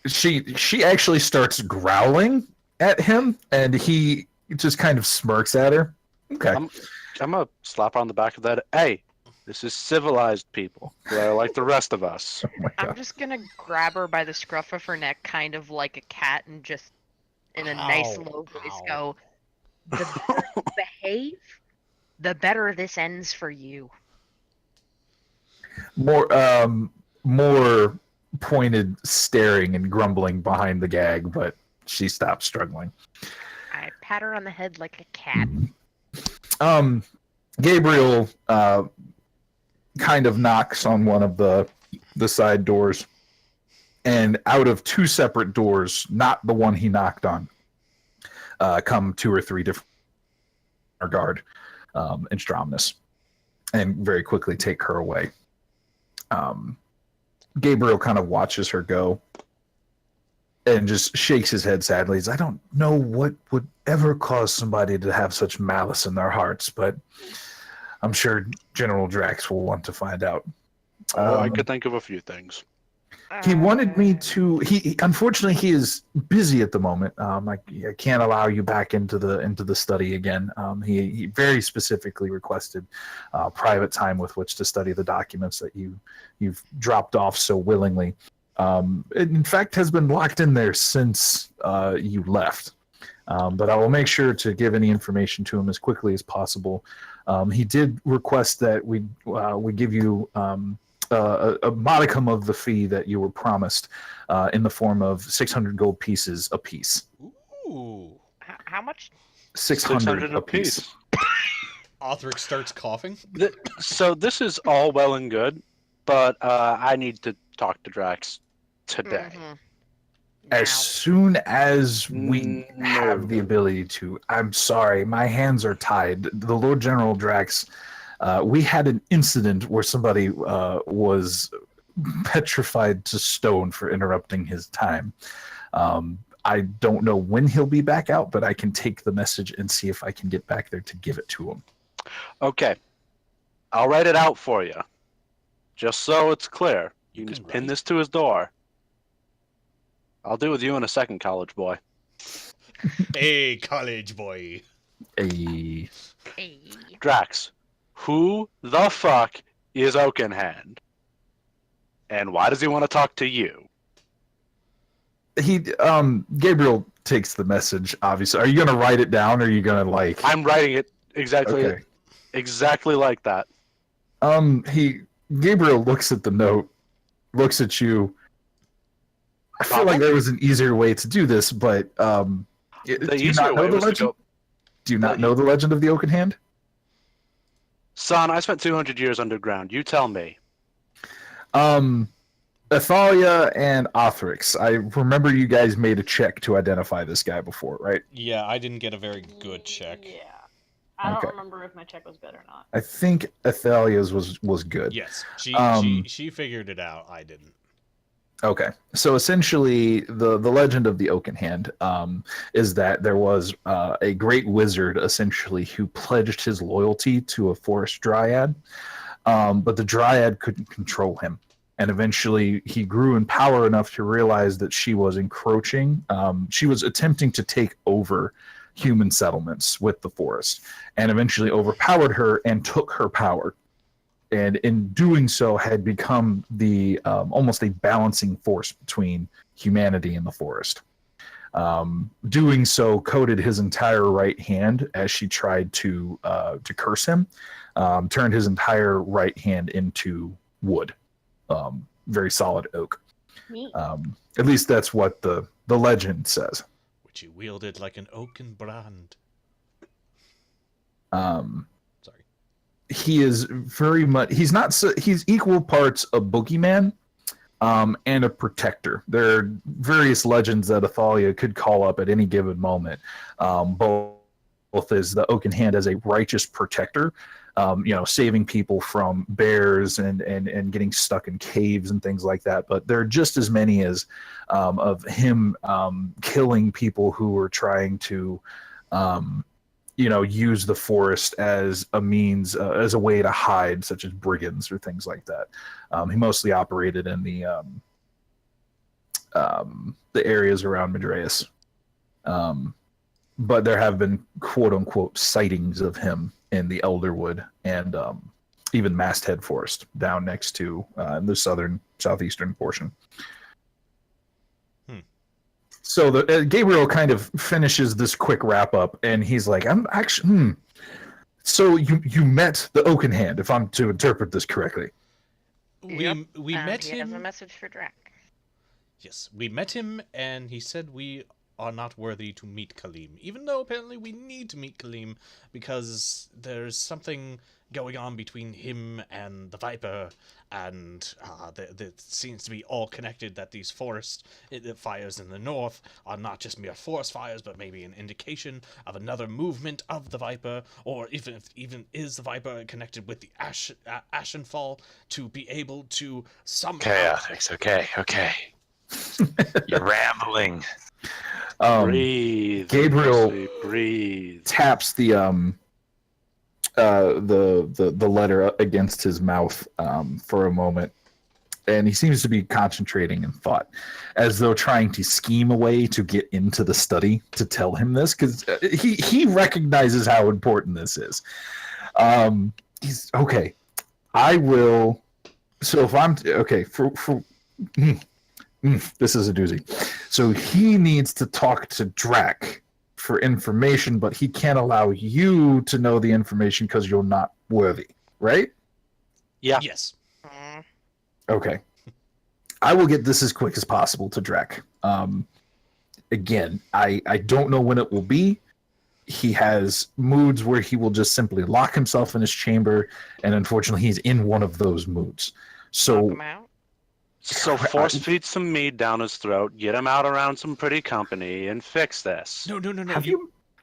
S2: She actually starts growling at him, and he just kind of smirks at her. Okay.
S3: I'm gonna slap her on the back of that. Hey, this is civilized people. They're like the rest of us.
S2: Oh my
S4: I'm
S2: God.
S4: just gonna grab her by the scruff of her neck, kind of like a cat, and just in a nice
S1: Ow,
S4: low voice
S1: ow.
S4: go, "The better you behave, the better this ends for you."
S2: More pointed staring and grumbling behind the gag, but she stops struggling.
S4: I pat her on the head like a cat.
S2: Gabriel kind of knocks on one of the side doors, and out of two separate doors, not the one he knocked on, come two or three different guard in Stromness, and very quickly take her away. Gabriel kind of watches her go and just shakes his head sadly. I don't know what would ever cause somebody to have such malice in their hearts, but I'm sure General Drax will want to find out.
S3: I could think of a few things.
S2: He wanted me to. Unfortunately, he is busy at the moment. I can't allow you back into the study again. He very specifically requested private time with which to study the documents that you've dropped off so willingly. It, in fact, has been locked in there since you left. But I will make sure to give any information to him as quickly as possible. He did request that we give you. A modicum of the fee that you were promised in the form of 600 gold pieces apiece.
S1: Ooh.
S4: How much?
S2: 600 apiece.
S1: Othric starts coughing.
S3: So this is all well and good, but I need to talk to Drax today.
S4: Mhm.
S2: As
S4: Now.
S2: soon as we
S3: No.
S2: have the ability to. I'm sorry, my hands are tied. The Lord General Drax, we had an incident where somebody was petrified to stone for interrupting his time. I don't know when he'll be back out, but I can take the message and see if I can get back there to give it to him.
S3: Okay. I'll write it out for you. Just so it's clear. You
S1: You
S3: can just
S1: can
S3: pin
S1: write?
S3: this to his door. I'll do with you in a second, college boy.
S1: Hey, college boy.
S2: A
S4: Hey.
S3: Drax, who the fuck is Oakenhand? And why does he want to talk to you?
S2: Gabriel takes the message, obviously. Are you going to write it down, or are you going to, like...
S3: I'm writing it exactly like that.
S2: Gabriel looks at the note, looks at you. I feel like there was an easier way to do this, but do you not know the legend? Do you not know the legend of the Oaken Hand?
S3: Son, I spent 200 years underground. You tell me.
S2: Athalia and Othrix. I remember you guys made a check to identify this guy before, right?
S1: Yeah, I didn't get a very good check.
S5: Yeah. I don't remember if my check was good or not.
S2: I think Athalia's was good.
S1: Yes, she figured it out. I didn't.
S2: Okay, so essentially, the legend of the Oaken Hand is that there was a great wizard, essentially, who pledged his loyalty to a forest dryad, but the dryad couldn't control him. And eventually he grew in power enough to realize that she was encroaching. She was attempting to take over human settlements with the forest, and eventually overpowered her and took her power. And in doing so had become the almost a balancing force between humanity and the forest. Doing so coated his entire right hand as she tried to curse him, turned his entire right hand into wood. Very solid oak. At least that's what the legend says.
S1: Which he wielded like an oaken brand. Sorry.
S2: He is very much. He's equal parts a boogeyman, and a protector. There are various legends that Athalia could call up at any given moment. Both as the Oaken Hand as a righteous protector. Saving people from bears and getting stuck in caves and things like that. But there are just as many as of him killing people who were trying to, use the forest as a means, as a way to hide, such as brigands or things like that. He mostly operated in the areas around Madreus. But there have been quote-unquote sightings of him in the Elderwood and even Masthead Forest down next to the southeastern portion. So Gabriel kind of finishes this quick wrap-up, and he's like, I'm actually... So you met the Oaken Hand, if I'm to interpret this correctly.
S1: We met him...
S4: He has a message for Drac.
S1: Yes, we met him, and he said we are not worthy to meet Kaleem, even though apparently we need to meet Kaleem because there's something going on between him and the Viper, and that seems to be all connected, that these forest fires in the north are not just mere forest fires, but maybe an indication of another movement of the Viper, or even is the Viper connected with the Ashenfall to be able to somehow...
S6: Okay. You're rambling.
S3: Breathe.
S2: Gabriel
S3: breathe.
S2: taps the letter against his mouth for a moment, and he seems to be concentrating in thought, as though trying to scheme a way to get into the study to tell him this, because he recognizes how important this is. He's okay. I will. So if I'm okay for. This is a doozy. So he needs to talk to Drac for information, but he can't allow you to know the information because you're not worthy, right?
S3: Yeah.
S1: Yes.
S2: Okay. I will get this as quick as possible to Drac. Again, I don't know when it will be. He has moods where he will just simply lock himself in his chamber, and unfortunately he's in one of those moods. So...
S4: Knock him out.
S3: So force feed some mead down his throat, get him out around some pretty company, and fix this.
S1: No.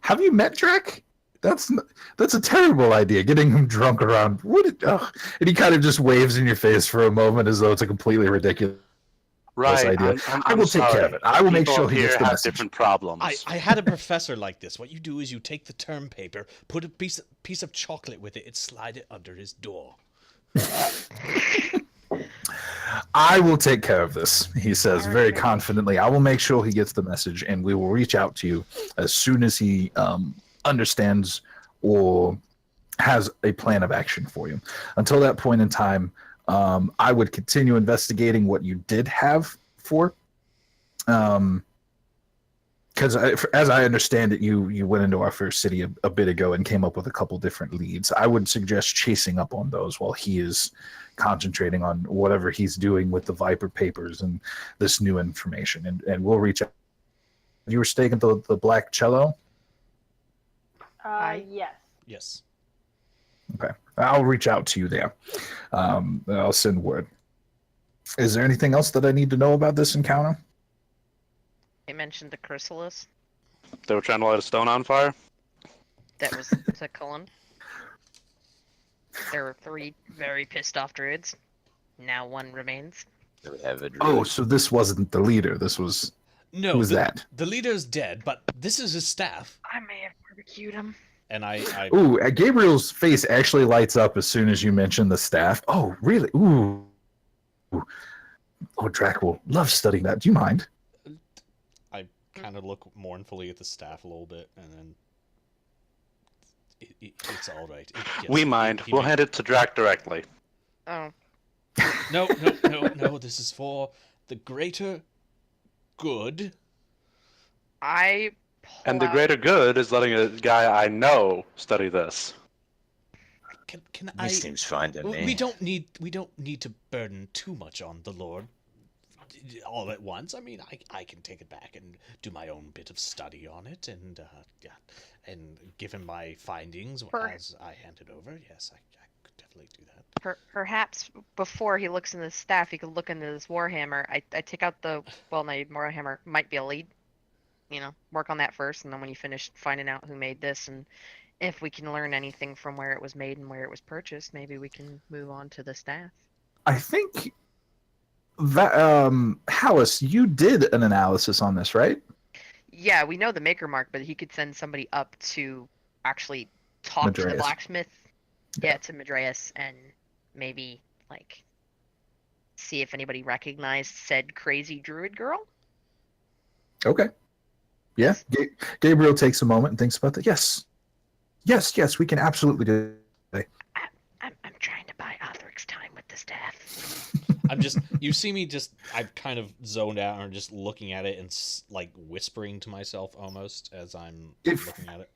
S2: Have you met Drac? That's a terrible idea. Getting him drunk around. And he kind of just waves in your face for a moment as though it's a completely ridiculous idea. I will take care of it. I will make sure he gets the message.
S3: Different problems.
S1: I had a professor like this. What you do is you take the term paper, put a piece of chocolate with it, and slide it under his door.
S2: I will take care of this, he says very confidently. I will make sure he gets the message, and we will reach out to you as soon as he understands or has a plan of action for you. Until that point in time, I would continue investigating what you did have for. Because as I understand it, you went into our first city a bit ago and came up with a couple different leads. I would suggest chasing up on those while he is concentrating on whatever he's doing with the Viper papers and this new information. And we'll reach out. You were staying at the Black Cello?
S5: Yes.
S1: Yes.
S2: Okay. I'll reach out to you there. I'll send word. Is there anything else that I need to know about this encounter?
S4: They mentioned the chrysalis.
S3: They were trying to light a stone on fire.
S4: That was to Cullen. There were 3 very pissed off druids. Now 1 remains.
S6: Do we have a
S2: Oh,
S6: druid?
S2: so this wasn't the leader. This was...
S1: No,
S2: Who was that?
S1: The leader's dead, but this is his staff.
S4: I may have barbecued him.
S1: And I
S2: Ooh, Gabriel's face actually lights up as soon as you mention the staff. Oh, really? Ooh. Oh, Drac will love studying that. Do you mind?
S1: kind of look mournfully at the staff a little bit, and then it's all right.
S3: We mind. We'll hand it to Drac directly.
S4: Oh.
S1: No. This is for the greater good.
S3: And the greater good is letting a guy I know study this.
S6: He seems fine to me.
S1: We don't need to burden too much on the Lord all at once. I mean, I can take it back and do my own bit of study on it, and and give him my findings as I hand it over. Yes, I could definitely do that.
S4: Perhaps before he looks into the staff, he could look into this warhammer. I take out the well-made warhammer. Might be a lead. Work on that first, and then when you finish finding out who made this, and if we can learn anything from where it was made and where it was purchased, maybe we can move on to the staff.
S2: I think that Hallis, you did an analysis on this, right?
S4: Yeah, we know the maker mark, but he could send somebody up to actually talk to the blacksmith. Yeah, to Madreus, and maybe see if anybody recognized said crazy druid girl.
S2: Okay. Yeah, Gabriel takes a moment and thinks about that. Yes, we can absolutely do that.
S4: I'm trying to buy Othric's time with the staff.
S1: You see me I've kind of zoned out and just looking at it and whispering to myself almost as I'm looking at it.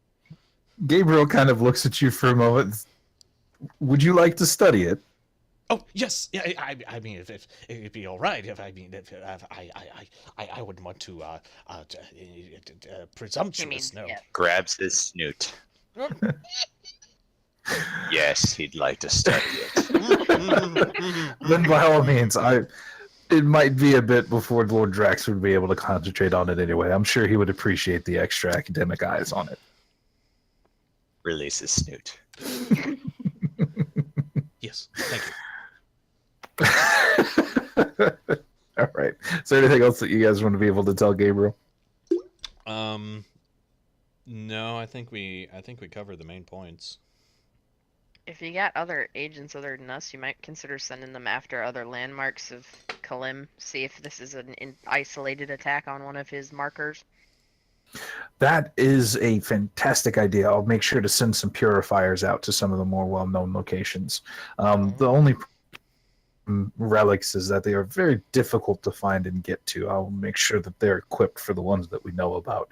S2: Gabriel kind of looks at you for a moment. Would you like to study it?
S1: Oh yes, yeah. I mean, if it'd be all right. I wouldn't want to presumptuous. No.
S4: Yeah.
S6: Grabs his snoot. Yes, he'd like to study it.
S2: Then by all means, it might be a bit before Lord Drax would be able to concentrate on it anyway. I'm sure he would appreciate the extra academic eyes on it.
S6: Release his snoot.
S1: Yes, thank you.
S2: All right. Is there anything else that you guys want to be able to tell Gabriel?
S1: No, I think we covered the main points.
S4: If you got other agents other than us, you might consider sending them after other landmarks of Kalim. See if this is an isolated attack on one of his markers.
S2: That is a fantastic idea. I'll make sure to send some purifiers out to some of the more well-known locations. The only relics is that they are very difficult to find and get to. I'll make sure that they're equipped for the ones that we know about.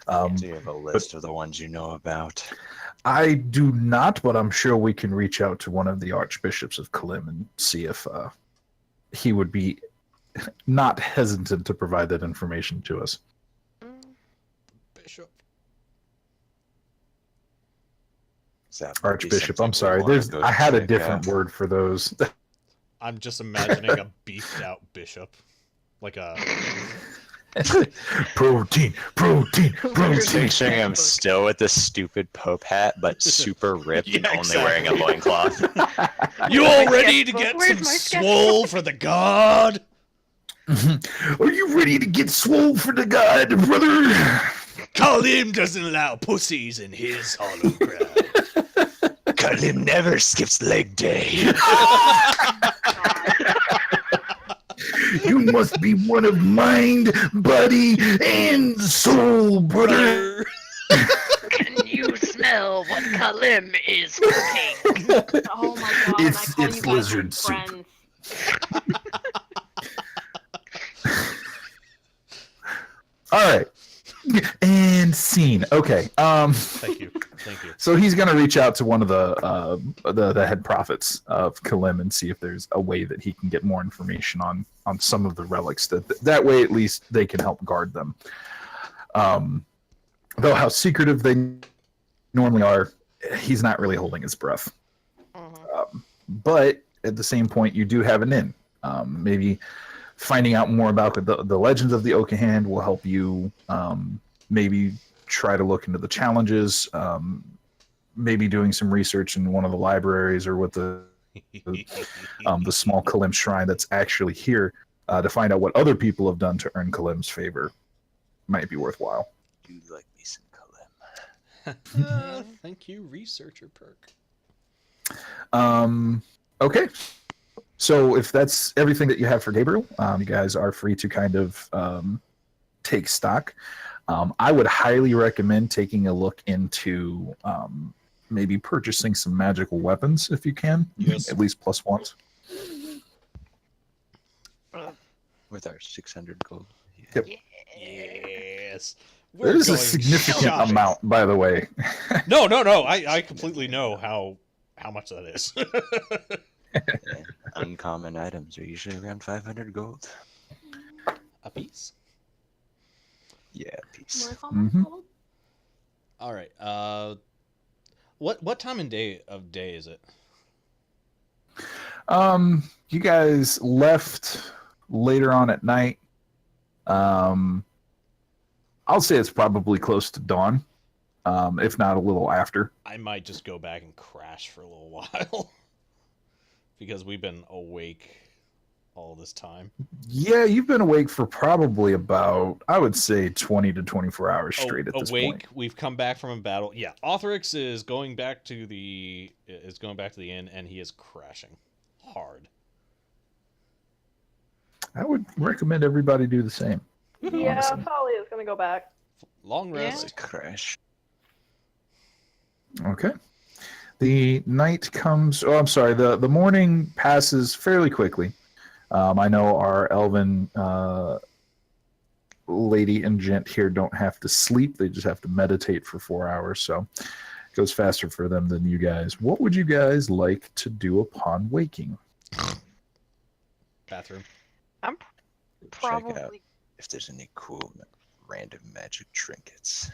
S6: Do you have a list of the ones you know about?
S2: I do not, but I'm sure we can reach out to one of the archbishops of Kalim and see if he would be not hesitant to provide that information to us.
S1: Bishop.
S2: Archbishop, I'm sorry. I had a different word for those.
S1: I'm just imagining a beefed out bishop. Like a
S2: protein.
S6: Picturing him still with the stupid Pope hat, but super ripped and only wearing a loincloth.
S1: You all ready to get some swole for the god?
S2: Are you ready to get swole for the god, brother?
S1: Kalim doesn't allow pussies in his hollow ground.
S6: Kalim never skips leg day.
S2: You must be one of mind, body, and soul, brother.
S4: Can you smell what Kalim is cooking?
S5: Oh my god!
S2: It's lizard soup.
S5: Friends.
S2: All right. And scene. Okay.
S1: Thank you.
S2: So he's going to reach out to one of the head prophets of Kalim and see if there's a way that he can get more information on some of the relics. That way, at least, they can help guard them. Though how secretive they normally are, he's not really holding his breath. But at the same point, you do have an in. Maybe finding out more about the legends of the Okahand will help you. Maybe try to look into the challenges. Maybe doing some research in one of the libraries or with the small Kalim shrine that's actually here to find out what other people have done to earn Kalim's favor might be worthwhile.
S6: You like me some Kalim.
S1: Thank you, researcher perk.
S2: Okay. So if that's everything that you have for Gabriel, you guys are free to kind of take stock. I would highly recommend taking a look into maybe purchasing some magical weapons if you can.
S1: Yes.
S2: At least +1s.
S6: With our 600 gold.
S2: Yep.
S1: Yes.
S2: That is a
S1: going
S2: significant
S1: shopping.
S2: amount, by the way.
S1: No. I completely know how much that is.
S6: Yeah. Uncommon items are usually around 500 gold.
S1: A piece.
S6: Yeah, peace.
S5: More common gold?
S1: All right. What time of day is it?
S2: You guys left later on at night. I'll say it's probably close to dawn, if not a little after.
S1: I might just go back and crash for a little while because we've been awake all this time.
S2: Yeah, you've been awake for probably about, I would say, 20 to 24 hours straight at this
S1: awake.
S2: point.
S1: We've come back from a battle. Yeah, Othrix is going back to the inn, and he is crashing hard.
S2: I would recommend everybody do the same.
S5: Yeah,
S2: Honestly.
S5: Folly is gonna go back.
S1: Long rest.
S6: Let's crash.
S2: Okay. The night comes. Oh, I'm sorry. The morning passes fairly quickly. I know our elven lady and gent here don't have to sleep. They just have to meditate for 4 hours. So it goes faster for them than you guys. What would you guys like to do upon waking?
S1: Bathroom.
S4: I'm
S6: Check out
S4: probably
S6: if there's any cool random magic trinkets.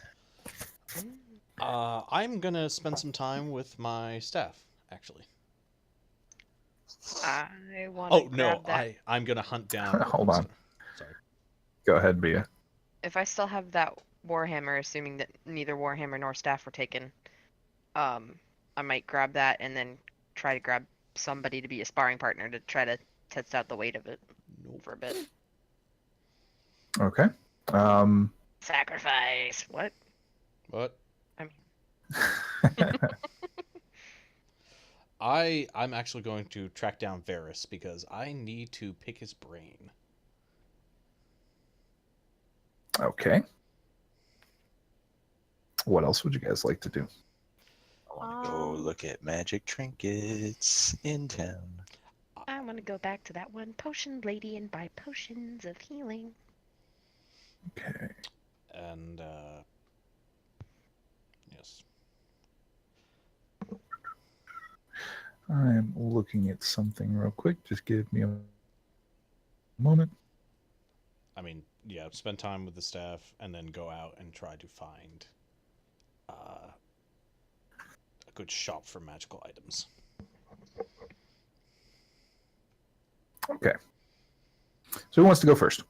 S1: I'm gonna spend some time with my staff, actually.
S4: I want
S1: Oh
S4: to
S1: no,
S4: grab that.
S1: I'm gonna hunt down.
S2: Hold on.
S1: Sorry.
S2: Go ahead, Bia.
S4: If I still have that warhammer, assuming that neither warhammer nor staff were taken, I might grab that and then try to grab somebody to be a sparring partner to try to test out the weight of it for a bit.
S2: Okay.
S4: Sacrifice. What?
S1: What?
S4: I mean,
S1: I'm actually going to track down Varys because I need to pick his brain.
S2: Okay. What else would you guys like to do?
S6: I want to go look at magic trinkets in town.
S4: I want to go back to that one potion lady and buy potions of healing.
S2: Okay.
S1: And yes.
S2: I'm looking at something real quick. Just give me a moment.
S1: I mean, yeah, spend time with the staff and then go out and try to find a good shop for magical items.
S2: Okay. So who wants to go first?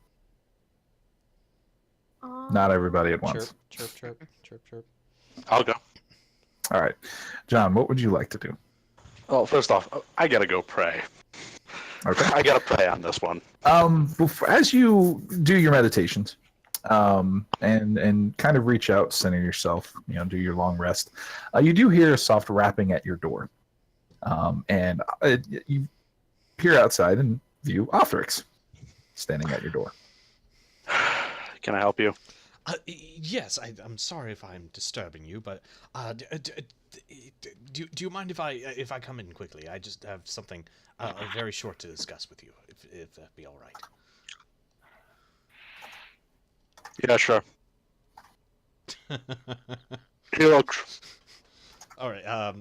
S2: Not everybody at once.
S1: Chirp, chirp, chirp, chirp, chirp.
S3: I'll go.
S2: All right. John, what would you like to do?
S3: Well, first off, I gotta go pray.
S2: Okay.
S3: I gotta pray on this one.
S2: As you do your meditations, and kind of reach out, center yourself, do your long rest, you do hear a soft rapping at your door, and you peer outside and view Othrix standing at your door.
S3: Can I help you?
S1: Yes, I'm sorry if I'm disturbing you, but do you mind if I come in quickly? I just have something very short to discuss with you, if that'd be all right.
S3: Yeah, sure. He looks.
S1: All right.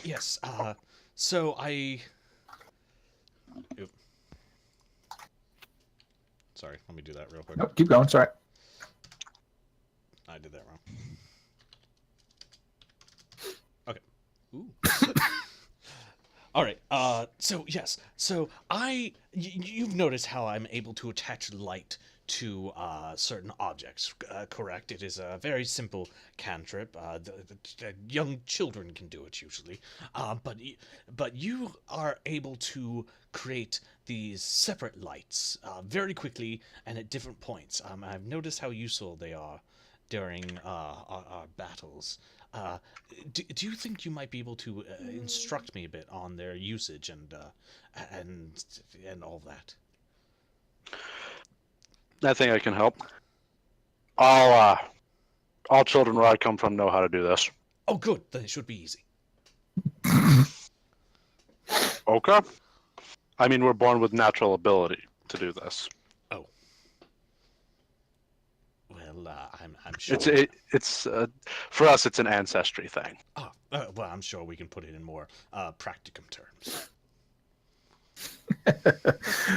S1: Yes. So I. Oop. Sorry. Let me do that real quick.
S2: Nope, keep going. Sorry.
S1: I did that wrong. Okay. Ooh. All right. So yes. So you've noticed how I'm able to attach light to certain objects. Correct. It is a very simple cantrip. The young children can do it usually. But you are able to create these separate lights very quickly and at different points. I've noticed how useful they are during our battles. Do you think you might be able to instruct me a bit on their usage and all that?
S3: I think I can help. All children where I come from know how to do this.
S1: Oh, good. Then it should be easy.
S3: Okay. I mean, we're born with natural ability to do this.
S1: Oh. Well, I'm sure.
S3: It's for us. It's an ancestry thing.
S1: Oh, well, I'm sure we can put it in more practicum terms.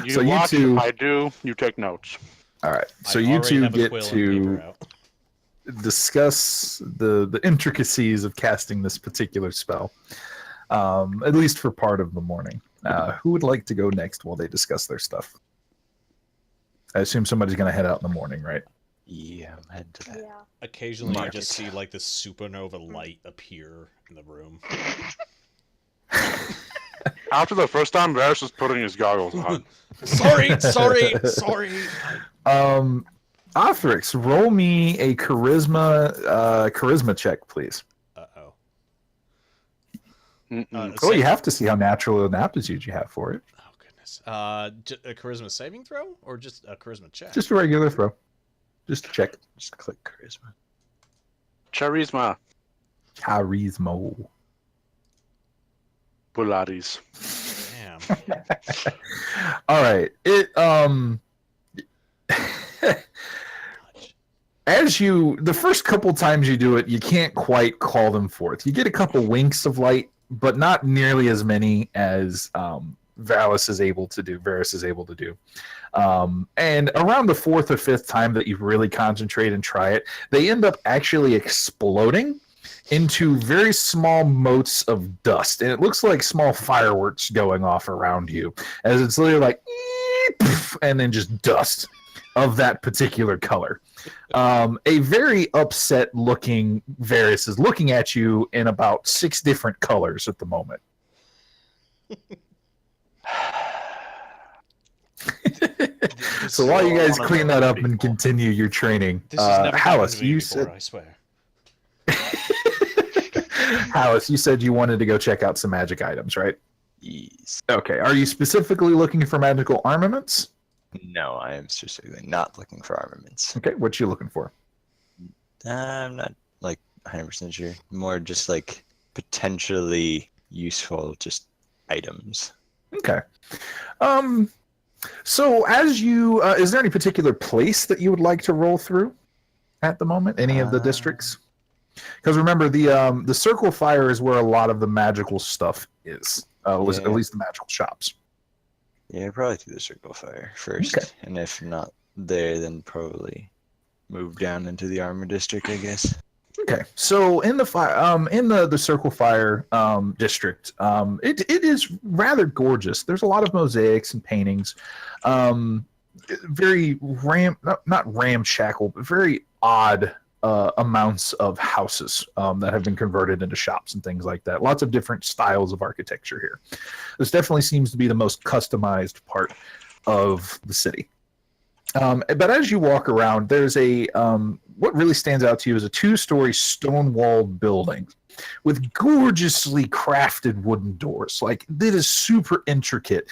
S3: You watch.
S2: two.
S3: I do. You take notes.
S2: All right. So
S1: I
S2: you
S1: already
S2: two
S1: have a
S2: get
S1: quill and
S2: to
S1: paper out.
S2: discuss the intricacies of casting this particular spell, at least for part of the morning. Who would like to go next while they discuss their stuff? I assume somebody's going to head out in the morning, right?
S6: Yeah, I'm heading to that.
S5: Yeah.
S1: Occasionally, you
S2: Market.
S1: just see like this supernova light appear in the room.
S3: After the first time, Varys was putting his goggles on.
S1: sorry.
S2: Othrix, roll me a charisma check, please.
S1: Uh-oh.
S2: Oh, you have to see how natural an aptitude you have for it.
S1: Oh goodness. A charisma saving throw or just a charisma check?
S2: Just a regular throw. Just check.
S6: Just click charisma.
S3: Charisma.
S2: Charisma.
S3: Pilates.
S1: Damn.
S2: All right. As the first couple times you do it, you can't quite call them forth. You get a couple winks of light, but not nearly as many as Varys is able to do. And around the fourth or fifth time that you really concentrate and try it, they end up actually exploding into very small motes of dust, and it looks like small fireworks going off around you, as it's literally like, and then just dust of that particular color. A very upset looking Varys is looking at you in about 6 different colors at the moment. So while you guys clean that up and continue your training,
S1: This has never happened
S2: Hallis,
S1: to me
S2: you
S1: before,
S2: said
S1: I swear.
S2: Hallis, you said you wanted to go check out some magic items, right?
S6: Yes.
S2: Okay. Are you specifically looking for magical armaments?
S6: No, I am specifically not looking for armaments.
S2: Okay, what you looking for?
S6: I'm not like 100% sure. More just like potentially useful just items.
S2: Okay. So as you, is there any particular place that you would like to roll through at the moment? Any of the districts? Because remember, the circle fire is where a lot of the magical stuff is. At least the magical shops.
S6: Yeah, probably through the circle fire first.
S2: Okay.
S6: And if not there, then probably move down into the armor district, I guess.
S2: Okay, so in the fire, in the Circle Fire district, it is rather gorgeous. There's a lot of mosaics and paintings, very not ramshackle, but very odd amounts of houses that have been converted into shops and things like that. Lots of different styles of architecture here. This definitely seems to be the most customized part of the city. But as you walk around, there's what really stands out to you is a 2-story stone-walled building with gorgeously crafted wooden doors. Like it is super intricate,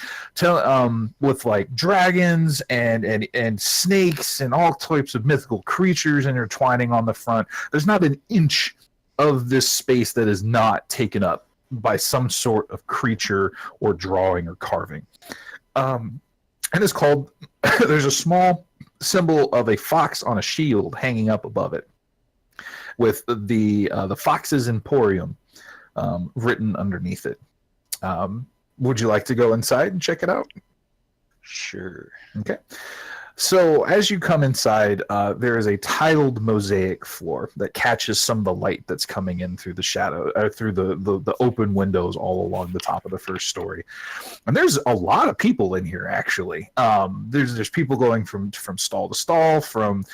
S2: with like dragons and snakes and all types of mythical creatures intertwining on the front. There's not an inch of this space that is not taken up by some sort of creature or drawing or carving. And it's called, there's a small symbol of a fox on a shield hanging up above it with the Fox's Emporium written underneath it. Would you like to go inside and check it out?
S6: Sure.
S2: Okay. So as you come inside, there is a tiled mosaic floor that catches some of the light that's coming in through the shadow, through the open windows all along the top of the first story. And there's a lot of people in here, actually. There's people going from stall to stall, from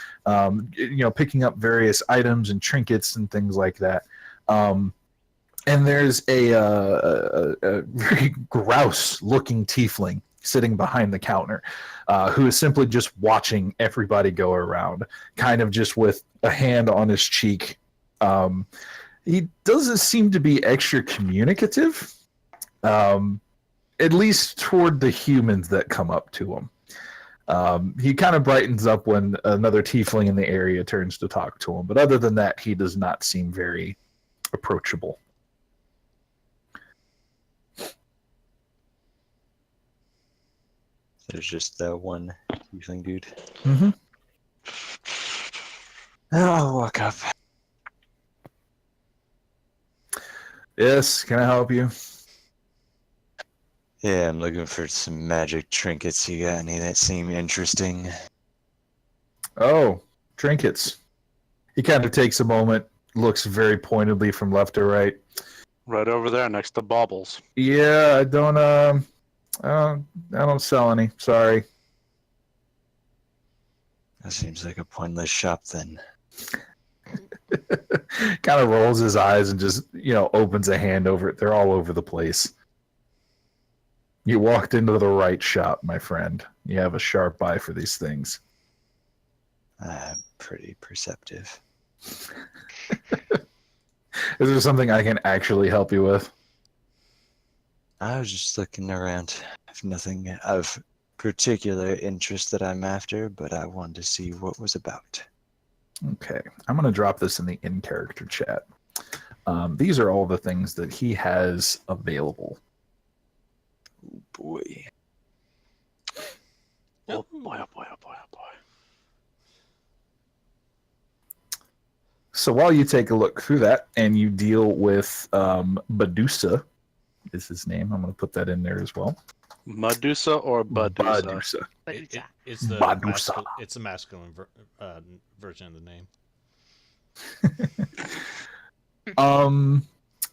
S2: picking up various items and trinkets and things like that. And there's a very grouse-looking tiefling sitting behind the counter, who is simply just watching everybody go around, kind of just with a hand on his cheek. He doesn't seem to be extra communicative, at least toward the humans that come up to him. He kind of brightens up when another tiefling in the area turns to talk to him, but other than that, he does not seem very approachable.
S6: There's just that one tiefling dude.
S2: Mm-hmm.
S6: I'll walk up.
S2: Yes, can I help you?
S6: Yeah, I'm looking for some magic trinkets. You got any that seem interesting?
S2: Oh, trinkets. He kind of takes a moment, looks very pointedly from left to right.
S3: Right over there next to Baubles.
S2: Yeah, I don't sell any. Sorry.
S6: That seems like a pointless shop then.
S2: Kind of rolls his eyes and just, opens a hand over it. They're all over the place. You walked into the right shop, my friend. You have a sharp eye for these things.
S6: I'm pretty perceptive.
S2: Is there something I can actually help you with?
S6: I was just looking around. I've nothing of particular interest that I'm after, but I wanted to see what was about.
S2: Okay. I'm going to drop this in the in-character chat. These are all the things that he has available.
S6: Oh boy.
S3: Oh boy, oh boy, oh boy, oh boy.
S2: So while you take a look through that and you deal with Medusa, is his name. I'm going to put that in there as well.
S3: Medusa or Badusa?
S2: Badusa.
S4: But
S1: It's the
S2: Badusa.
S1: it's a masculine version of the name.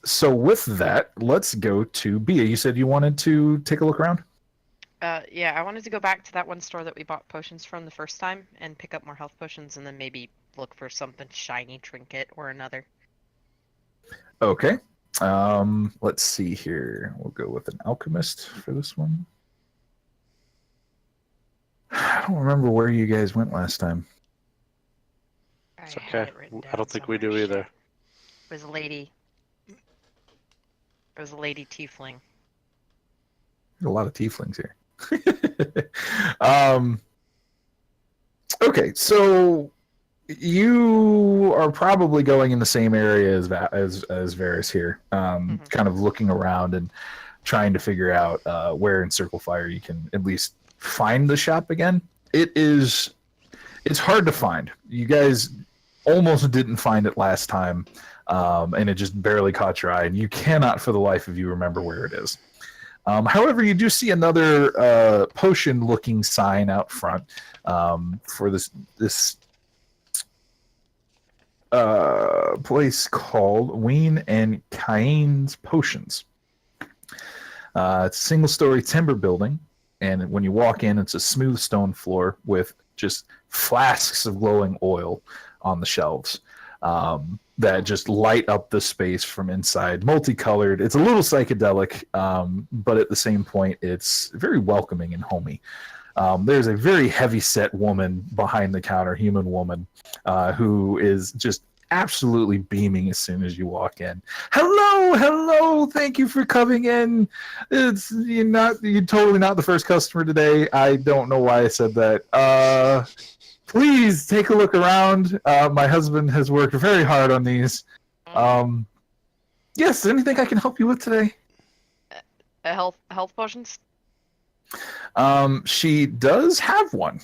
S2: So with that, let's go to Bia. You said you wanted to take a look around?
S4: Yeah, I wanted to go back to that one store that we bought potions from the first time and pick up more health potions and then maybe look for something shiny, trinket, or another.
S2: Okay. Let's see here. We'll go with an alchemist for this one. I don't remember where you guys went last time.
S3: It's
S4: I had
S3: okay.
S4: it written
S3: I
S4: down
S3: don't think we
S4: somewhere.
S3: do either.
S4: It was a lady. It was a lady tiefling.
S2: There's a lot of tieflings here. Okay, so you are probably going in the same area as Varys here, kind of looking around and trying to figure out where in Circle Fire you can at least find the shop again. It's hard to find. You guys almost didn't find it last time, and it just barely caught your eye, and you cannot for the life of you remember where it is. However, you do see another potion-looking sign out front for this place called Ween and Cain's Potions. It's a single-story timber building, and when you walk in, it's a smooth stone floor with just flasks of glowing oil on the shelves that just light up the space from inside. Multicolored. It's a little psychedelic, but at the same point, it's very welcoming and homey. There's a very heavy-set woman behind the counter, human woman, who is just absolutely beaming as soon as you walk in. Hello, thank you for coming in. You're totally not the first customer today. I don't know why I said that. Please take a look around. My husband has worked very hard on these. Yes, anything I can help you with today?
S4: Health potions.
S2: She does have one.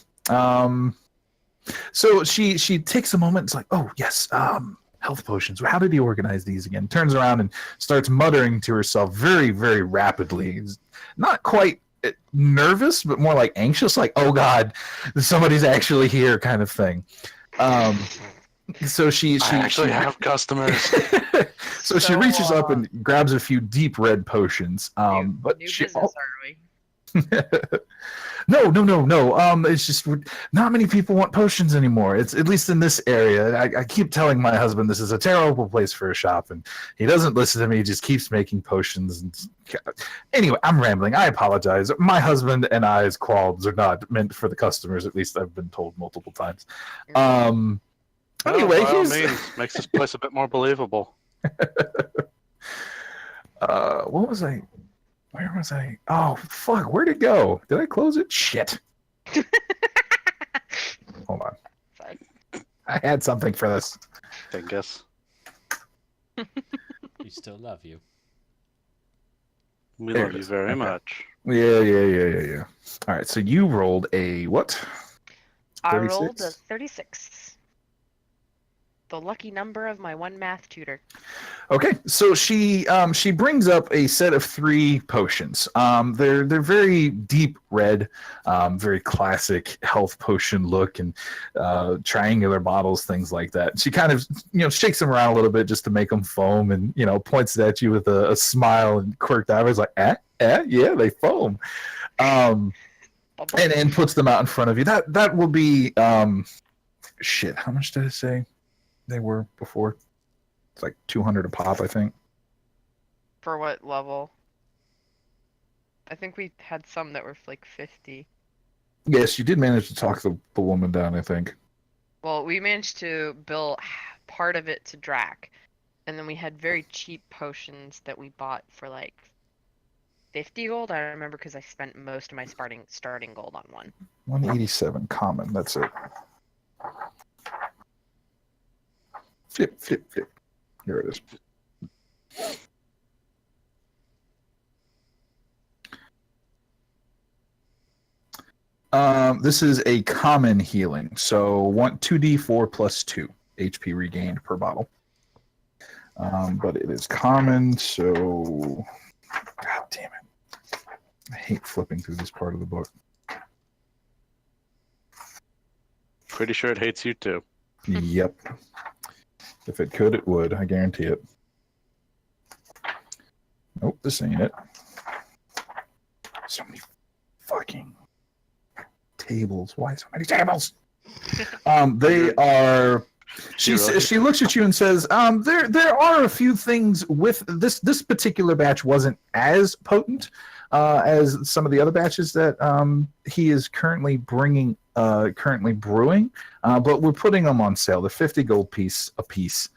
S2: So she takes a moment. It's like, oh yes, health potions. How did he organize these again? Turns around and starts muttering to herself very, very rapidly. Not quite nervous, but more like anxious. Like, oh god, somebody's actually here, kind of thing. So she
S3: I actually have customers.
S2: so she reaches up and grabs a few deep red potions. But
S4: new
S2: she
S4: business, are we?
S2: No. It's just not many people want potions anymore. It's at least in this area. I keep telling my husband this is a terrible place for a shop, and he doesn't listen to me. He just keeps making potions. And anyway, I'm rambling. I apologize. My husband and I's qualms are not meant for the customers. At least I've been told multiple times. Anyway,
S3: by all means, makes this place a bit more believable.
S2: What was I? Where was I? Oh, fuck. Where'd it go? Did I close it? Shit. Hold on.
S4: Sorry.
S2: I had something for this.
S3: I guess.
S1: We still love you.
S3: We
S2: There
S3: love
S2: it
S3: you
S2: is.
S3: very
S2: Okay.
S3: much.
S2: Yeah. All right, so you rolled a what?
S4: I rolled a
S2: 36?
S4: 36. The lucky number of my one math tutor.
S2: Okay, so she brings up a set of 3 potions. They're very deep red, very classic health potion look, and triangular bottles, things like that. She kind of shakes them around a little bit just to make them foam, and points it at you with a smile and quirked eyebrows, like yeah, they foam. And puts them out in front of you. That will be shit. How much did I say they were before? It's like 200 a pop, I think.
S4: For what level? I think we had some that were like 50.
S2: Yes, you did manage to talk the woman down, I think.
S4: Well, we managed to bill part of it to Drac, and then we had very cheap potions that we bought for like 50 gold. I remember because I spent most of my starting gold on one.
S2: 187 common, that's it. Flip. Here it is. This is a common healing, so 2d4 plus 2 HP regained per bottle. But it is common, so god damn it. I hate flipping through this part of the book.
S3: Pretty sure it hates you too.
S2: Yep. If it could, it would. I guarantee it. Nope, this ain't it. So many fucking tables. Why so many tables? They are. She looks at you and says, "There are a few things with this particular batch wasn't as potent as some of the other batches that he is currently brewing, but we're putting them on sale. They're 50 gold a piece.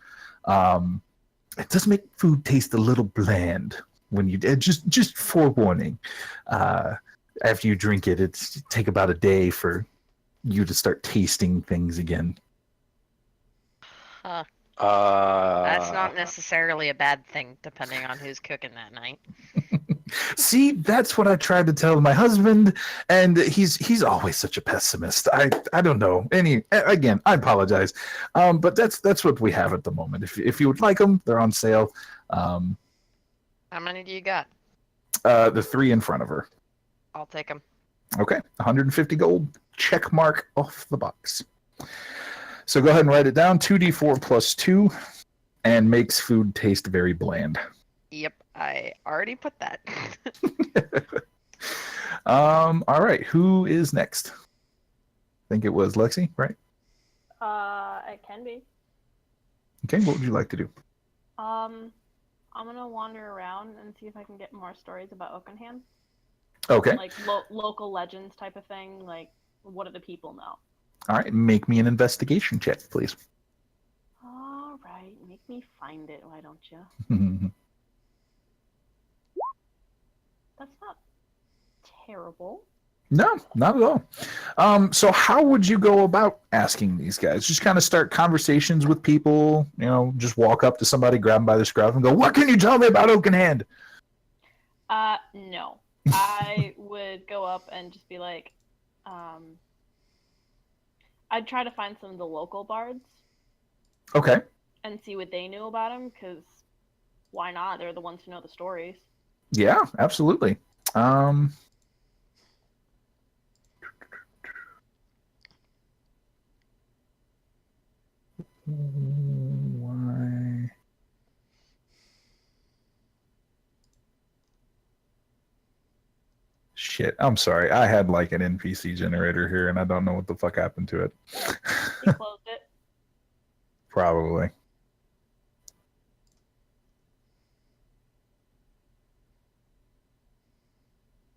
S2: It does make food taste a little bland when you just forewarning. After you drink it, it's take about a day for you to start tasting things again."
S4: Huh.
S3: Uh,
S4: That's not necessarily a bad thing, depending on who's cooking that night.
S2: See, that's what I tried to tell my husband, and he's always such a pessimist. I don't know. Again, I apologize, but that's what we have at the moment. If you would like them, they're on sale.
S4: How many do you got?
S2: The 3 in front of her.
S4: I'll take them.
S2: Okay, 150 gold. Check mark off the box. So go ahead and write it down. 2d4 plus 2, and makes food taste very bland.
S4: Yep, I already put that.
S2: All right, who is next? I think it was Lexi, right?
S5: It can be.
S2: Okay, what would you like to do?
S5: I'm gonna wander around and see if I can get more stories about Oakenham.
S2: Okay.
S5: Like local legends type of thing. Like, what do the people know?
S2: All right, make me an investigation check, please.
S5: All Make me find it, why don't you? That's not terrible.
S2: No, not at all. So how would you go about asking these guys? Just kind of start conversations with people, just walk up to somebody, grab them by the scruff and go, what can you tell me about Oakenhand?
S5: No. I would go up and just be like, I'd try to find some of the local bards.
S2: Okay.
S5: And see what they knew about him, because why not? They're the ones who know the stories.
S2: Yeah, absolutely. Why? Shit, I'm sorry. I had like an NPC generator here, and I don't know what the fuck happened to it.
S5: You closed it.
S2: Probably.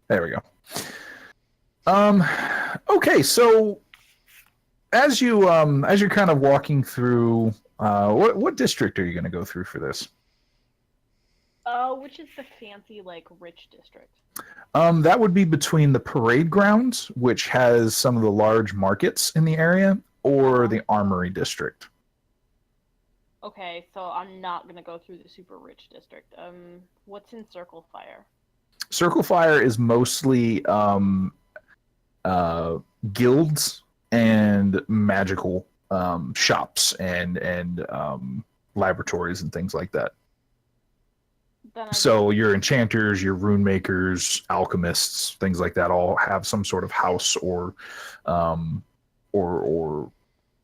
S2: There we go. Okay, so as you're kind of walking through, what district are you going to go through for this?
S5: Which is the fancy, like, rich district?
S2: That would be between the parade grounds, which has some of the large markets in the area, or the armory district.
S5: Okay, so I'm not gonna go through the super rich district. What's in Circle Fire?
S2: Circle Fire is mostly guilds and magical shops and laboratories and things like that. So your enchanters, your rune makers, alchemists, things like that all have some sort of house or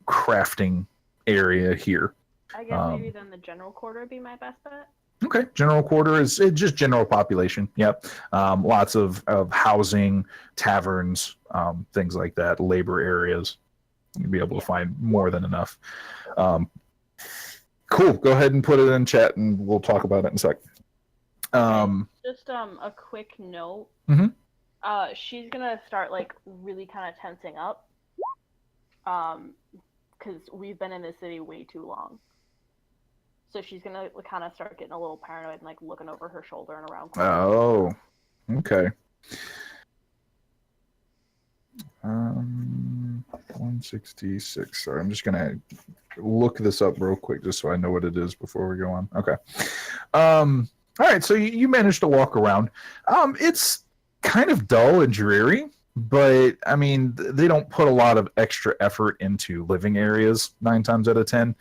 S2: crafting area here.
S5: I guess maybe then the general quarter would be my best bet.
S2: Okay, general quarter is just general population. Yep, lots of housing, taverns, things like that, labor areas. You'll be able to find more than enough. Cool. Go ahead and put it in chat, and we'll talk about it in a sec.
S5: Just a quick note.
S2: Mhm.
S5: She's gonna start like really kind of tensing up, because we've been in the city way too long. So she's gonna kind of start getting a little paranoid and like looking over her shoulder and around corners.
S2: Oh, okay. 166. Sorry, I'm just gonna look this up real quick just so I know what it is before we go on. Okay. All right, so you managed to walk around. It's kind of dull and dreary, but I mean, they don't put a lot of extra effort into living areas 9 times out of 10.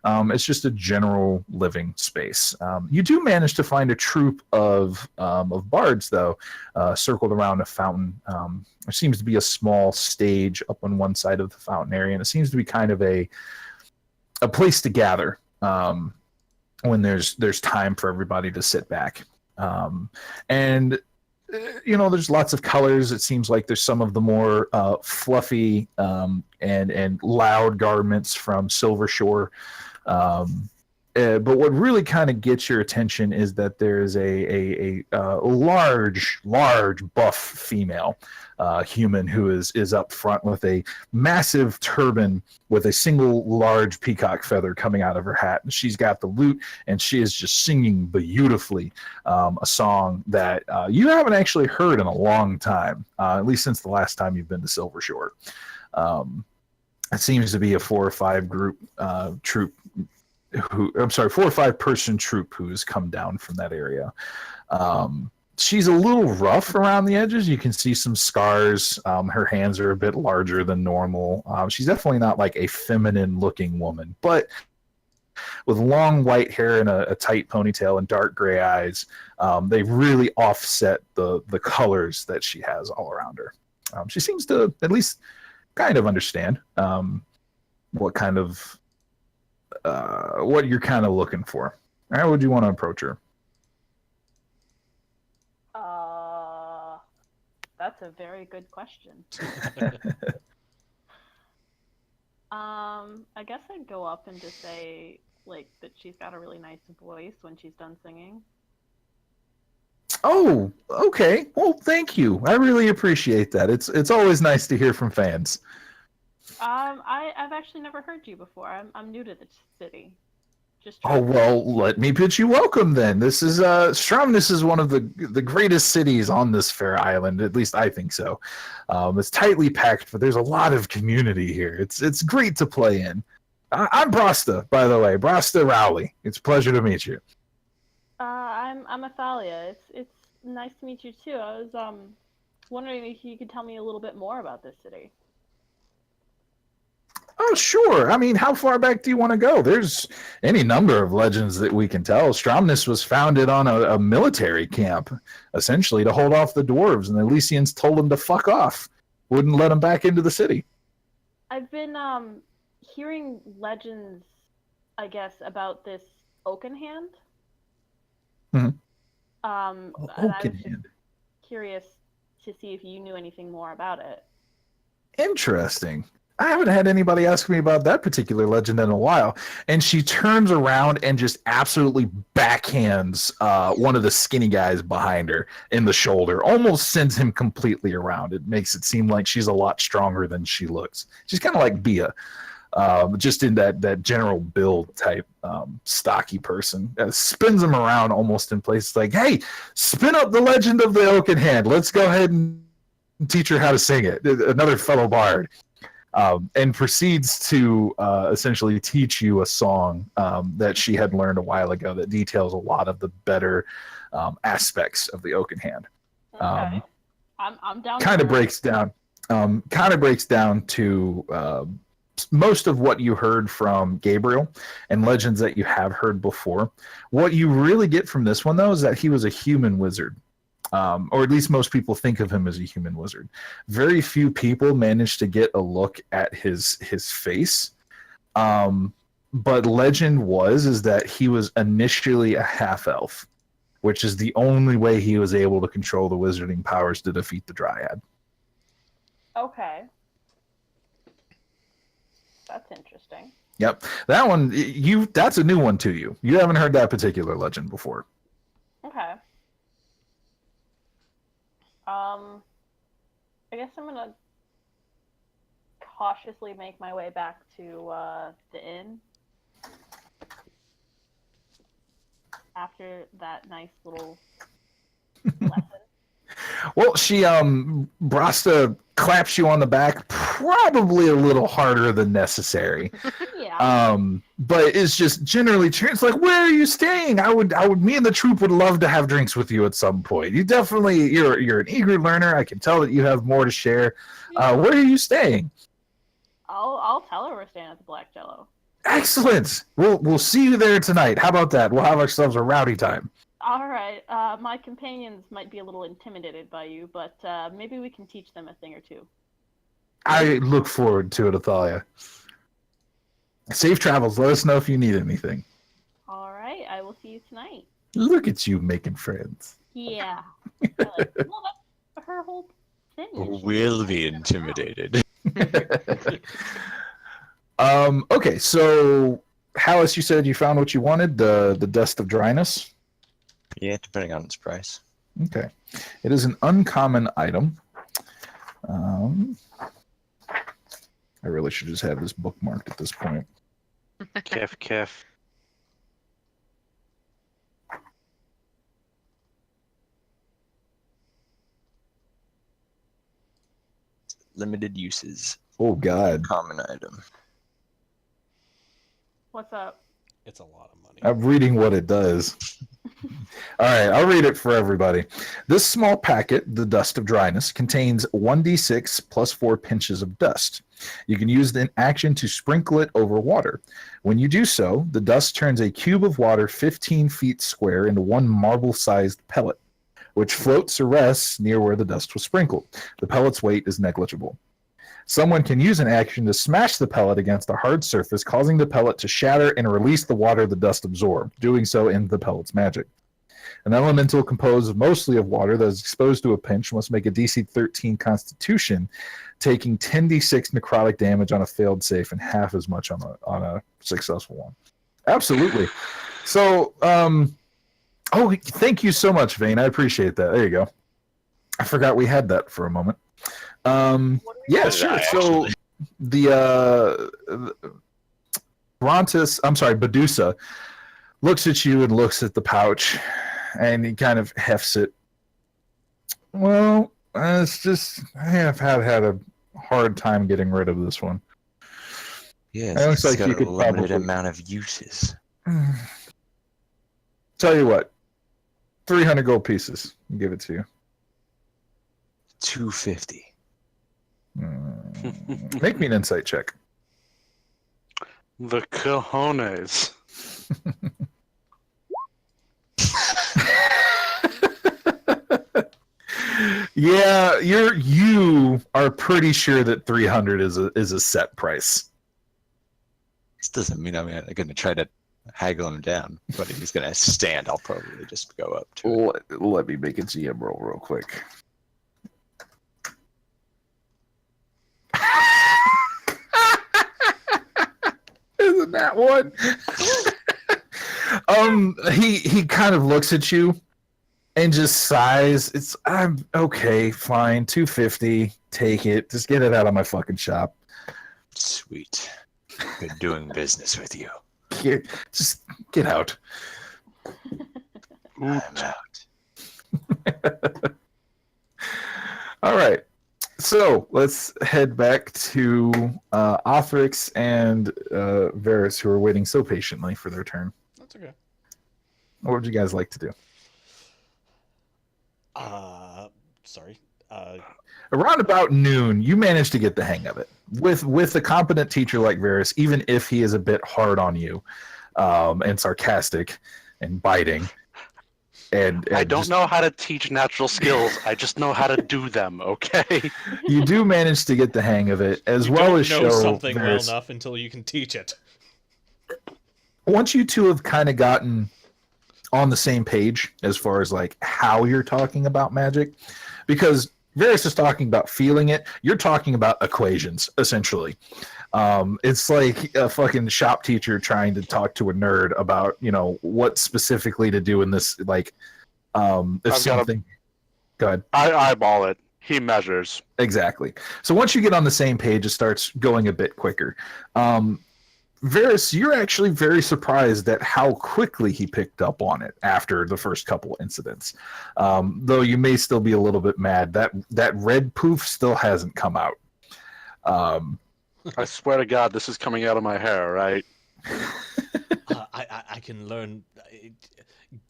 S2: It's just a general living space. You do manage to find a troop of bards, though, circled around a fountain. There seems to be a small stage up on one side of the fountain area, and it seems to be kind of a place to gather when there's time for everybody to sit back. And there's lots of colors. It seems like there's some of the more fluffy and loud garments from Silver Shore. But what really kind of gets your attention is that there's a large buff female human who is up front with a massive turban with a single large peacock feather coming out of her hat. And she's got the lute, and she is just singing beautifully a song that you haven't actually heard in a long time, at least since the last time you've been to Silver Shore. It seems to be a 4 or 5 troop. 4 or 5 person troop who has come down from that area. She's a little rough around the edges. You can see some scars. Her hands are a bit larger than normal. She's definitely not like a feminine looking woman, but with long white hair and a tight ponytail and dark gray eyes, they really offset the colors that she has all around her. She seems to at least kind of understand what you're kind of looking for. How would you want to approach her?
S5: That's a very good question. I guess I'd go up and just say like that she's got a really nice voice when she's done singing.
S2: Oh, okay. Well, thank you. I really appreciate that. It's always nice to hear from fans.
S5: I've actually never heard you before. I'm new to the city. Just
S2: Oh,
S5: trying.
S2: well, let me bid you welcome then. This is Stromness is one of the greatest cities on this fair island. At least I think so. It's tightly packed, but there's a lot of community here. It's great to play in. I'm Brasta, by the way, Brasta Rowley. It's a pleasure to meet you.
S5: I'm Athalia. It's nice to meet you too. I was wondering if you could tell me a little bit more about this city.
S2: Oh, sure. I mean, how far back do you want to go? There's any number of legends that we can tell. Stromness was founded on a military camp, essentially, to hold off the dwarves, and the Elysians told them to fuck off. Wouldn't let them back into the city.
S5: I've been hearing legends, I guess, about this Oaken Hand.
S2: Mhm.
S5: And I was just curious to see if you knew anything more about it.
S2: Interesting. I haven't had anybody ask me about that particular legend in a while. And she turns around and just absolutely backhands one of the skinny guys behind her in the shoulder, almost sends him completely around. It makes it seem like she's a lot stronger than she looks. She's kind of like Bia, just in that general build type, stocky person. Spins him around almost in place. Like, hey, spin up the legend of the Oaken Hand. Let's go ahead and teach her how to sing it. Another fellow bard. And proceeds to essentially teach you a song that she had learned a while ago that details a lot of the better aspects of the Oaken Hand.
S5: Okay. I'm down.
S2: Kind of breaks down to most of what you heard from Gabriel and legends that you have heard before. What you really get from this one, though, is that he was a human wizard. Or at least most people think of him as a human wizard. Very few people manage to get a look at his face. But legend is that he was initially a half-elf, which is the only way he was able to control the wizarding powers to defeat the Dryad.
S5: Okay. That's interesting.
S2: Yep. That one, that's a new one to you. You haven't heard that particular legend before.
S5: Okay. I guess I'm gonna cautiously make my way back to the inn after that nice little lesson.
S2: Well, she Brasta claps you on the back, probably a little harder than necessary.
S5: Yeah.
S2: But it's just generally it's like, where are you staying? I would me and the troop would love to have drinks with you at some point. You're an eager learner. I can tell that you have more to share. Where are you staying?
S5: I'll tell her we're staying at the Black Jello.
S2: Excellent. We'll see you there tonight. How about that? We'll have ourselves a rowdy time.
S5: All right. My companions might be a little intimidated by you, but maybe we can teach them a thing or two.
S2: I look forward to it, Athalia. Safe travels. Let us know if you need anything.
S5: All right. I will see you tonight.
S2: Look at you making friends.
S5: Yeah. Well, that's her whole thing.
S6: We'll be intimidated.
S2: Okay, so Hallis, you said you found what you wanted, the Dust of Dryness.
S6: Yeah, depending on its price.
S2: Okay. It is an uncommon item. I really should just have this bookmarked at this point.
S3: Kef.
S6: Limited uses.
S2: Oh, God.
S6: Common item.
S5: What's up?
S1: It's a lot of money.
S2: I'm reading what it does. All right, I'll read it for everybody. This small packet, the Dust of Dryness, contains 1d6 plus 4 pinches of dust. You can use the action to sprinkle it over water. When you do so, the dust turns a cube of water 15 feet square into one marble-sized pellet, which floats or rests near where the dust was sprinkled. The pellet's weight is negligible. Someone can use an action to smash the pellet against a hard surface, causing the pellet to shatter and release the water the dust absorbed, doing so ends the pellet's magic. An elemental composed mostly of water that is exposed to a pinch must make a DC 13 Constitution, taking 10d6 necrotic damage on a failed save and half as much on a successful one. Absolutely. So, thank you so much, Vane. I appreciate that. There you go. I forgot we had that for a moment. Yeah, sure. So the Medusa looks at you and looks at the pouch, and he kind of hefts it. Well, it's just I have had a hard time getting rid of this one.
S6: Yes,
S2: It looks
S6: it's
S2: like
S6: got
S2: you
S6: a
S2: could
S6: limited
S2: probably
S6: amount of uses.
S2: Tell you what, 300 gold pieces. I'll give it to you.
S6: 250.
S2: Make me an insight check.
S3: The cojones.
S2: Yeah, you are pretty sure that 300 is a set price.
S6: This doesn't mean I'm going to try to haggle him down, but if he's going to stand, I'll probably just go up to it.
S2: Let me make a GM roll real quick. Isn't that one? He kind of looks at you and just sighs. I'm okay, fine, 250. Take it. Just get it out of my fucking shop.
S6: Sweet. Good doing business with you.
S2: Just get out.
S6: I'm out.
S2: All right. So let's head back to Othrix and Varys, who are waiting so patiently for their turn.
S1: That's okay.
S2: What would you guys like to do?
S1: Sorry.
S2: Around about noon, you manage to get the hang of it. With a competent teacher like Varys, even if he is a bit hard on you, and sarcastic and biting. And
S3: I don't know how to teach natural skills. I just know how to do them, okay?
S2: You do manage to get the hang of it, as well as
S1: know
S2: show
S1: something well
S2: Varys.
S1: enough until you can teach it.
S2: Once you two have kind of gotten on the same page as far as like how you're talking about magic, because Varys is talking about feeling it, you're talking about equations, essentially. It's like a fucking shop teacher trying to talk to a nerd about, what specifically to do in this, like, if something... Go ahead.
S3: I eyeball it. He measures.
S2: Exactly. So once you get on the same page, it starts going a bit quicker. Varys, you're actually very surprised at how quickly he picked up on it after the first couple incidents. Though you may still be a little bit mad. That red poof still hasn't come out.
S3: I swear to God, this is coming out of my hair, right?
S1: I can learn.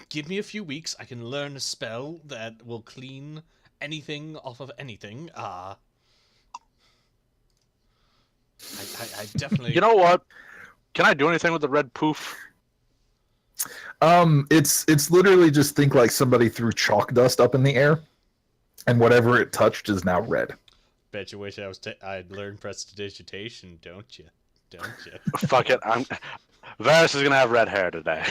S1: Give me a few weeks. I can learn a spell that will clean anything off of anything. I definitely.
S3: You know what? Can I do anything with the red poof?
S2: It's literally just think like somebody threw chalk dust up in the air, and whatever it touched is now red.
S1: Bet you wish I'd learned prestidigitation, don't you? Don't you?
S3: Fuck it. Varys is gonna have red hair today.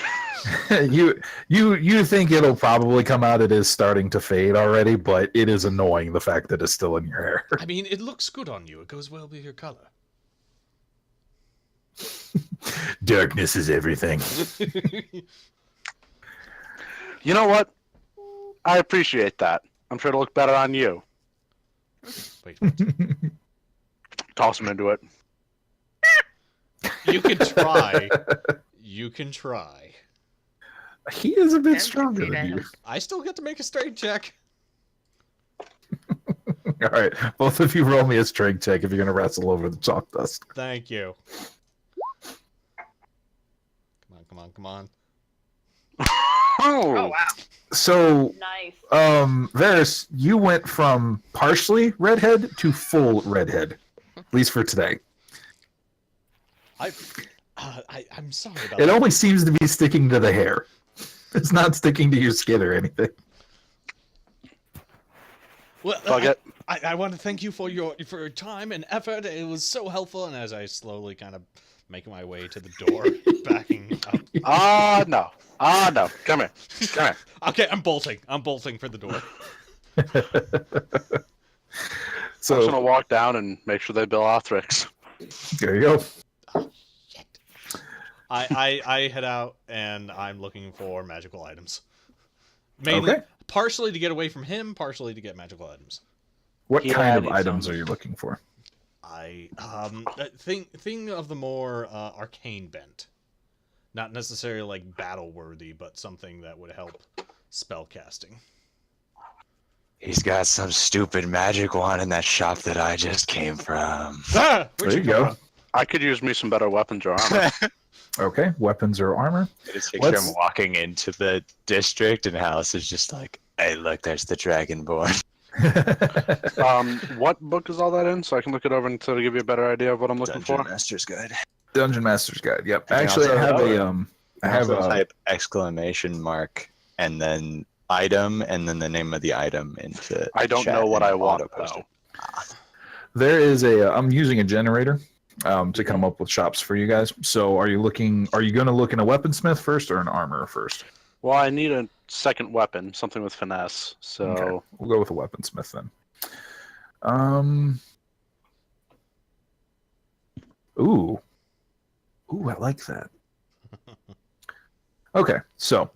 S2: You think it'll probably come out? It is starting to fade already, but it is annoying the fact that it's still in your hair.
S1: I mean, it looks good on you. It goes well with your color.
S2: Darkness is everything.
S3: You know what? I appreciate that. I'm sure it'll look better on you.
S1: Wait.
S3: Toss him into it.
S1: You can try. You can try.
S2: He is a bit
S4: And
S2: stronger
S4: succeed
S2: than
S4: at
S2: you.
S4: him.
S1: I still get to make a strength check.
S2: All right, both of you roll me a strength check if you're going to wrestle over the chalk dust.
S1: Thank you. Come on, come on.
S3: Oh,
S4: Oh wow.
S2: So,
S5: Nice.
S2: Varys, you went from partially redhead to full redhead, at least for today.
S1: I'm sorry about
S2: It
S1: that.
S2: only seems to be sticking to the hair. It's not sticking to your skin or anything.
S1: Well,
S3: Fuck it.
S1: I want to thank you for your time and effort. It was so helpful. And as I slowly kind of make my way to the door, backing up.
S3: No. No. Come here. Come here.
S1: Okay, I'm bolting. I'm bolting for the door.
S3: I'm just gonna
S2: So,
S3: walk down and make sure they bill Othrix.
S2: there you go.
S1: Shit. I head out and I'm looking for magical items. Mainly,
S2: Okay.
S1: partially to get away from him, partially to get magical items.
S2: What
S3: Yeah,
S2: kind
S3: I
S2: of
S3: need
S2: items
S3: some.
S2: are you looking for?
S1: Thing of the more arcane bent. Not necessarily like battle worthy, but something that would help spell casting.
S6: He's got some stupid magic wand in that shop that I just came from.
S1: Ah!
S2: There you go.
S3: I could use me some better weapons or armor.
S2: Okay, weapons or armor.
S6: I just picture
S2: Let's-
S6: him walking into the district, and House is just like, "Hey, look, there's the Dragonborn."
S3: What book is all that in? So I can look it over and sort of give you a better idea of what I'm looking
S6: Dungeon
S3: for.
S6: Master's Guide.
S2: Dungeon Master's Guide. Yep.
S6: I can
S2: Actually, I
S6: also-
S2: have a I have
S6: Also
S2: a
S6: type exclamation mark and then item and then the name of the item into.
S3: I don't
S6: chat
S3: know what
S6: and
S3: I want
S6: auto-post it.
S3: though.
S2: There is a. I'm using a generator to come up with shops for you guys. So, are you looking? Are you going to look in a weaponsmith first or an armorer first?
S3: Well, I need a second weapon, something with finesse. So
S2: Okay, we'll go with a weaponsmith then. Ooh, I like that. Okay, so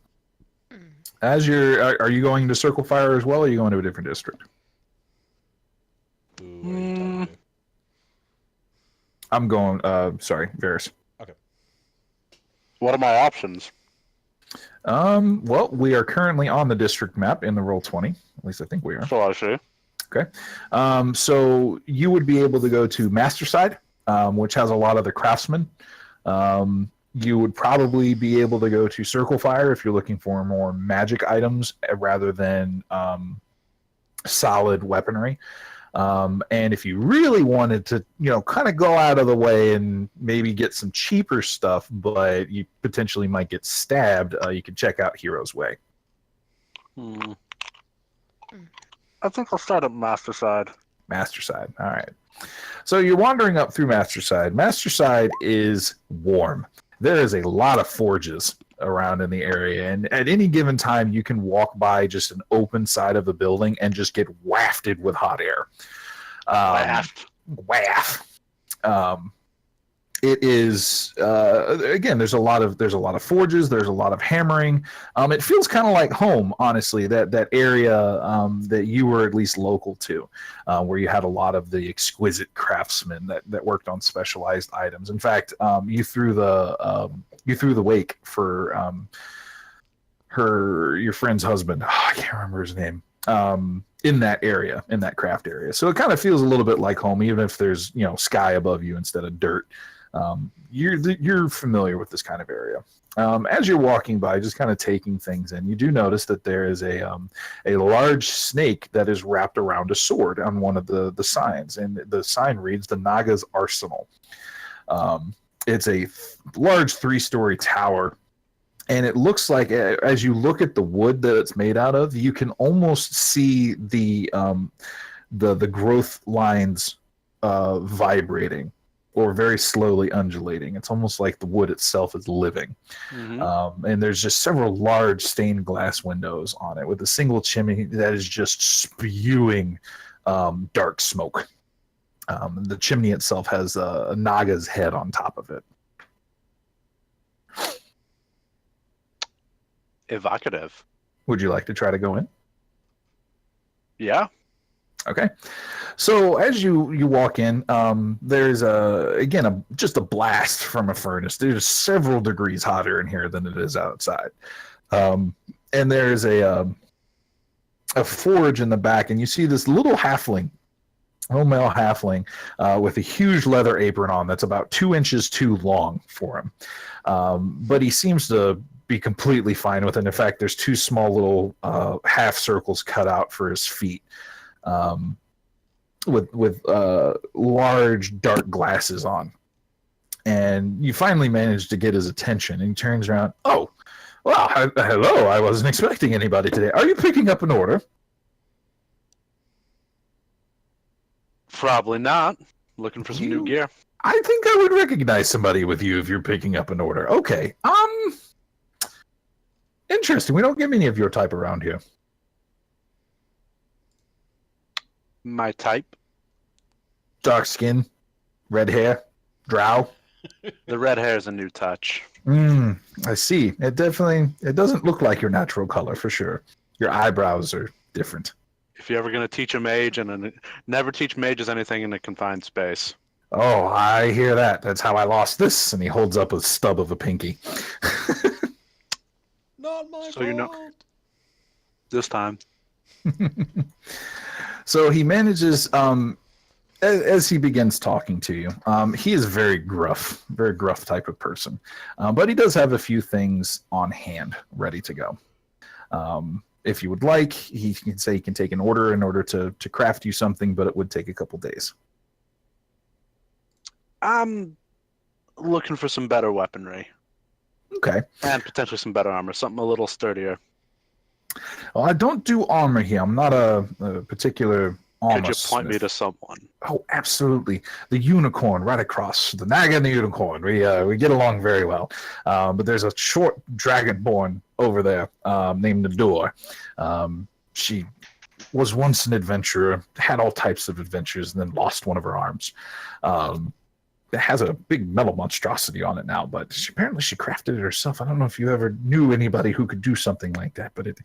S2: as are you going to Circle Fire as well, or are you going to a different district?
S1: Ooh, what are you talking to?
S2: I'm going. Sorry, Varys.
S3: what are my options?
S2: Well, we are currently on the district map in the Roll20. At least I think we are.
S3: So I see.
S2: So you would be able to go to Masterside, which has a lot of the craftsmen. You would probably be able to go to Circle Fire if you're looking for more magic items rather than solid weaponry. And if you really wanted to, kind of go out of the way and maybe get some cheaper stuff, but you potentially might get stabbed, you can check out Hero's Way.
S3: I think I'll start at Masterside.
S2: Masterside. All right. So you're wandering up through Masterside. Masterside is warm. There is a lot of forges around in the area, and at any given time you can walk by just an open side of the building and just get wafted with hot air. Waft. It is again. There's a lot of forges. There's a lot of hammering. It feels kind of like home, honestly. That area that you were at least local to, where you had a lot of the exquisite craftsmen that worked on specialized items. In fact, you threw the wake for your friend's husband. Oh, I can't remember his name. In that area, in that craft area. So it kind of feels a little bit like home, even if there's sky above you instead of dirt. You're familiar with this kind of area. As you're walking by, just kind of taking things in, you do notice that there is a large snake that is wrapped around a sword on one of the signs, and the sign reads the Naga's Arsenal. It's a large 3-story tower, and it looks like, as you look at the wood that it's made out of, you can almost see the growth lines vibrating or very slowly undulating. It's almost like the wood itself is living.
S3: Mm-hmm.
S2: And there's just several large stained glass windows on it with a single chimney that is just spewing dark smoke. The chimney itself has a Naga's head on top of it.
S3: Evocative.
S2: Would you like to try to go in?
S3: Yeah.
S2: Okay. So as you walk in, there's just a blast from a furnace. There's several degrees hotter in here than it is outside. And there's a forge in the back, and you see this little halfling, little male halfling, with a huge leather apron on that's about 2 inches too long for him. But he seems to be completely fine with it. In fact, there's 2 small little half circles cut out for his feet. With large dark glasses on, and you finally manage to get his attention, and he turns around. Oh, well, hello, I wasn't expecting anybody today. Are you picking up an order?
S3: Probably not. Looking for some new gear.
S2: I think I would recognize somebody with you if you're picking up an order. Okay, interesting. We don't get many of your type around here.
S3: My type.
S2: Dark skin, red hair, drow.
S3: The red hair is a new touch.
S2: I see. It doesn't look like your natural color for sure. Your eyebrows are different.
S3: If you're ever going to teach a mage, never teach mages anything in a confined space.
S2: Oh, I hear that. That's how I lost this. And he holds up a stub of a pinky.
S1: Not my
S3: So
S1: fault.
S3: you know- This time.
S2: So he manages, as he begins talking to you, he is very gruff type of person. But he does have a few things on hand ready to go. If you would like, he can say he can take an order in order to craft you something, but it would take a couple days.
S3: I'm looking for some better weaponry.
S2: Okay.
S3: And potentially some better armor. Something a little sturdier.
S2: Well, I don't do armor here. I'm not a particular armor
S3: Could you point me
S2: smith.
S3: to someone?
S2: Oh, absolutely. The unicorn right across. The Naga and the unicorn. We get along very well. But there's a short dragonborn over there named Nador. She was once an adventurer, had all types of adventures, and then lost one of her arms. It has a big metal monstrosity on it now, but apparently she crafted it herself. I don't know if you ever knew anybody who could do something like that, but it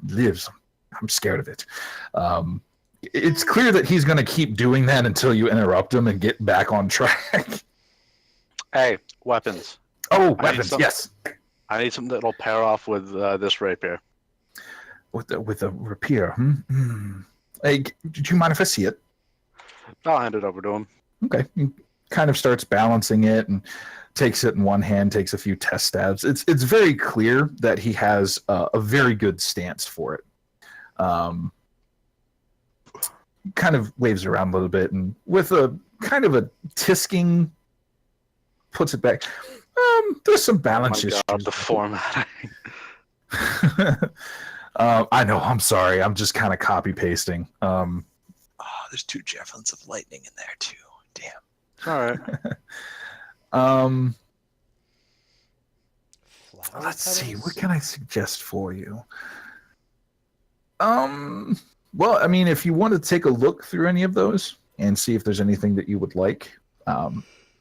S2: lives. I'm scared of it. It's clear that he's going to keep doing that until you interrupt him and get back on track.
S3: Hey, weapons.
S2: Oh, weapons, yes.
S3: I need something that'll pair off with this rapier.
S2: With a rapier. Hey, do you mind if I see it?
S3: I'll hand it over to him.
S2: Okay. He kind of starts balancing it and takes it in one hand, takes a few test stabs. It's very clear that he has a very good stance for it. Kind of waves around a little bit and with a kind of a tisking puts it back. There's some balance issues.
S3: God, the formatting.
S2: I know, I'm sorry. I'm just kind of copy pasting.
S6: Oh, there's 2 javelins of lightning in there too. Damn.
S3: All right.
S1: Flower
S2: Let's see.
S1: petals?
S2: What can I suggest for you? Well, I mean, if you want to take a look through any of those and see if there's anything that you would like,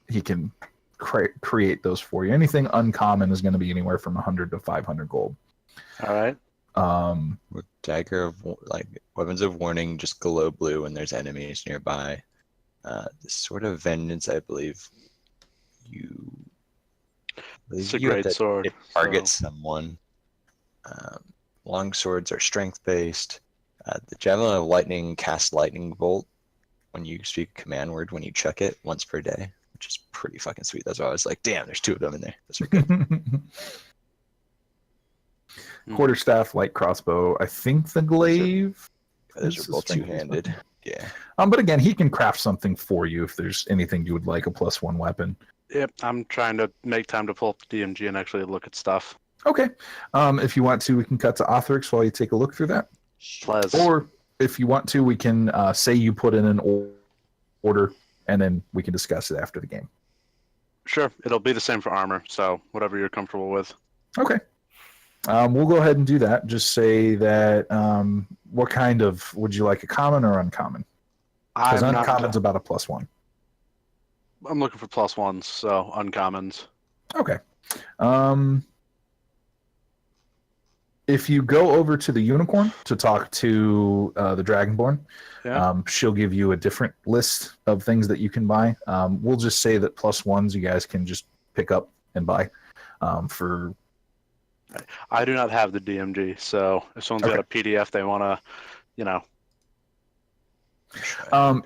S2: he can create those for you. Anything uncommon is going to be anywhere from 100 to 500 gold.
S3: All right.
S6: With dagger of weapons of warning, just glow blue when there's enemies nearby. This sort of vengeance, I believe
S3: It's a
S6: you have
S3: great
S6: to
S3: sword.
S6: target
S3: so-
S6: someone. Long swords are strength based. The javelin of lightning casts lightning bolt when you speak a command word when you chuck it once per day, which is pretty fucking sweet. That's why I was like, damn, there's 2 of them in there. Those are good.
S2: Quarterstaff, light crossbow. I think the glaive.
S6: Those
S2: is
S6: are both
S2: strength
S6: two-handed. Yeah.
S2: But again, he can craft something for you if there's anything you would like, a +1 weapon.
S3: Yep, I'm trying to make time to pull up the DMG and actually look at stuff.
S2: Okay. If you want to, we can cut to Othrix while you take a look through that.
S3: Please.
S2: Or if you want to, we can say you put in an order, and then we can discuss it after the game.
S3: Sure, it'll be the same for armor, so whatever you're comfortable with.
S2: Okay. We'll go ahead and do that. Just say that what kind of, would you like a common or uncommon? Because uncommon's about a +1.
S3: I'm looking for +1s, so uncommons.
S2: Okay. If you go over to the unicorn to talk to the Dragonborn,
S3: Yeah.
S2: she'll give you a different list of things that you can buy. We'll just say that +1s you guys can just pick up and buy for.
S3: I do not have the DMG, so if someone's got a PDF they want to,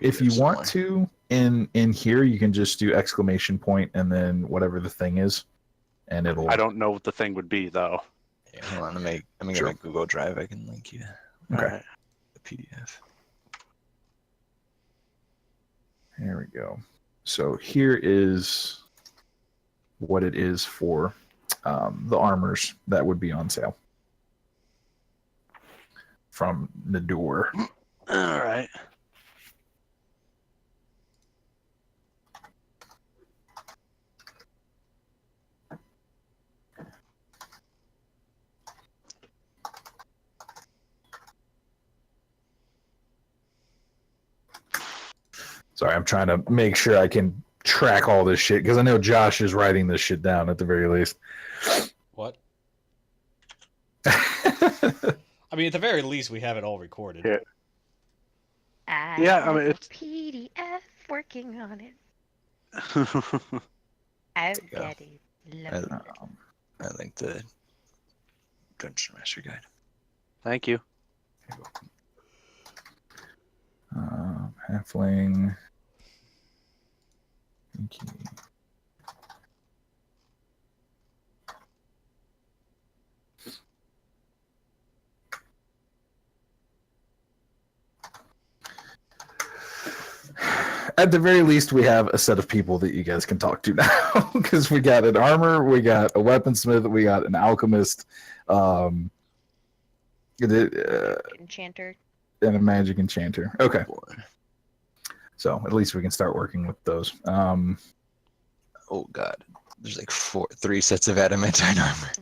S2: If you want to, in here you can just do exclamation point and then whatever the thing is, and it'll.
S3: I don't know what the thing would be though.
S6: Yeah, hold on, let me get
S2: Sure.
S6: my Google Drive. I can link you
S2: Okay.
S3: All right.
S6: the PDF.
S2: There we go. So here is what it is for the armors that would be on sale from Nador.
S3: All right.
S2: Sorry, I'm trying to make sure I can track all this shit because I know Josh is writing this shit down at the very least.
S1: What? I mean, at the very least, we have it all recorded.
S3: Here. Yeah, I
S4: have
S3: mean,
S4: a
S3: it's-
S4: PDF working on it.
S3: All
S4: I've
S6: you go.
S4: got it. Love it.
S6: I linked the Dungeon Master Guide.
S3: Thank you.
S2: Halfling. Thank you. At the very least, we have a set of people that you guys can talk to now, because we got an armor, we got a weaponsmith, we got an alchemist, and
S4: Enchanter.
S2: a magic enchanter. Okay,
S6: Boy.
S2: so at least we can start working with those.
S6: Oh god. There's like 3 sets of adamantine armor.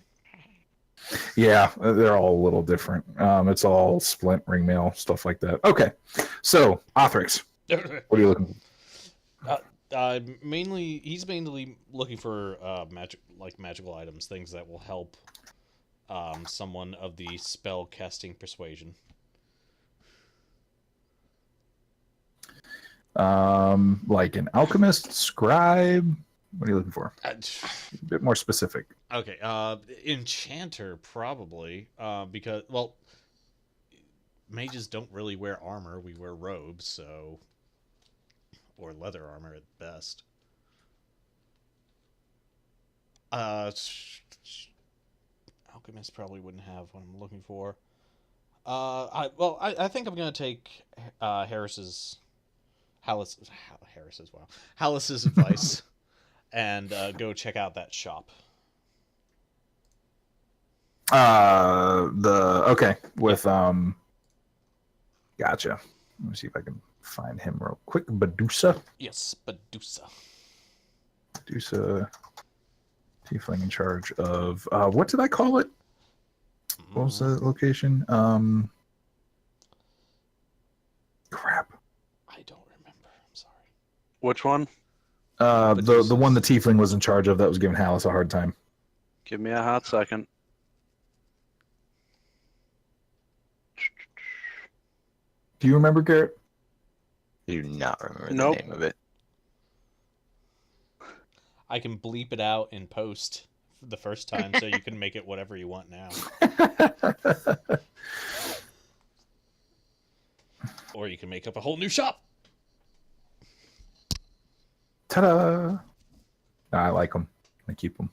S2: Yeah, they're all a little different. It's all splint, ringmail, stuff like that. Okay, so Othrix, what are you looking for?
S1: He's mainly looking for magical items, things that will help someone of the spell casting persuasion.
S2: Like an alchemist, scribe. What are you looking for? A bit more specific.
S1: Okay, enchanter probably, because mages don't really wear armor. We wear robes, so or leather armor at best. Alchemist probably wouldn't have what I'm looking for. I think I'm gonna take Harris's advice and go check out that shop.
S2: Gotcha. Let me see if I can find him real quick. Badusa.
S1: Yes, Badusa.
S2: Badusa, tiefling in charge of what did I call it? What was the location? Crap.
S1: I don't remember. I'm sorry.
S3: Which one?
S2: The one the tiefling was in charge of that was giving Hallis a hard time.
S3: Give me a hot second.
S2: Do you remember, Garrett?
S6: I do not remember
S3: Nope.
S6: the name of it.
S1: I can bleep it out in post the first time, so you can make it whatever you want now. Or you can make up a whole new shop.
S2: Ta-da! I like them. I keep them.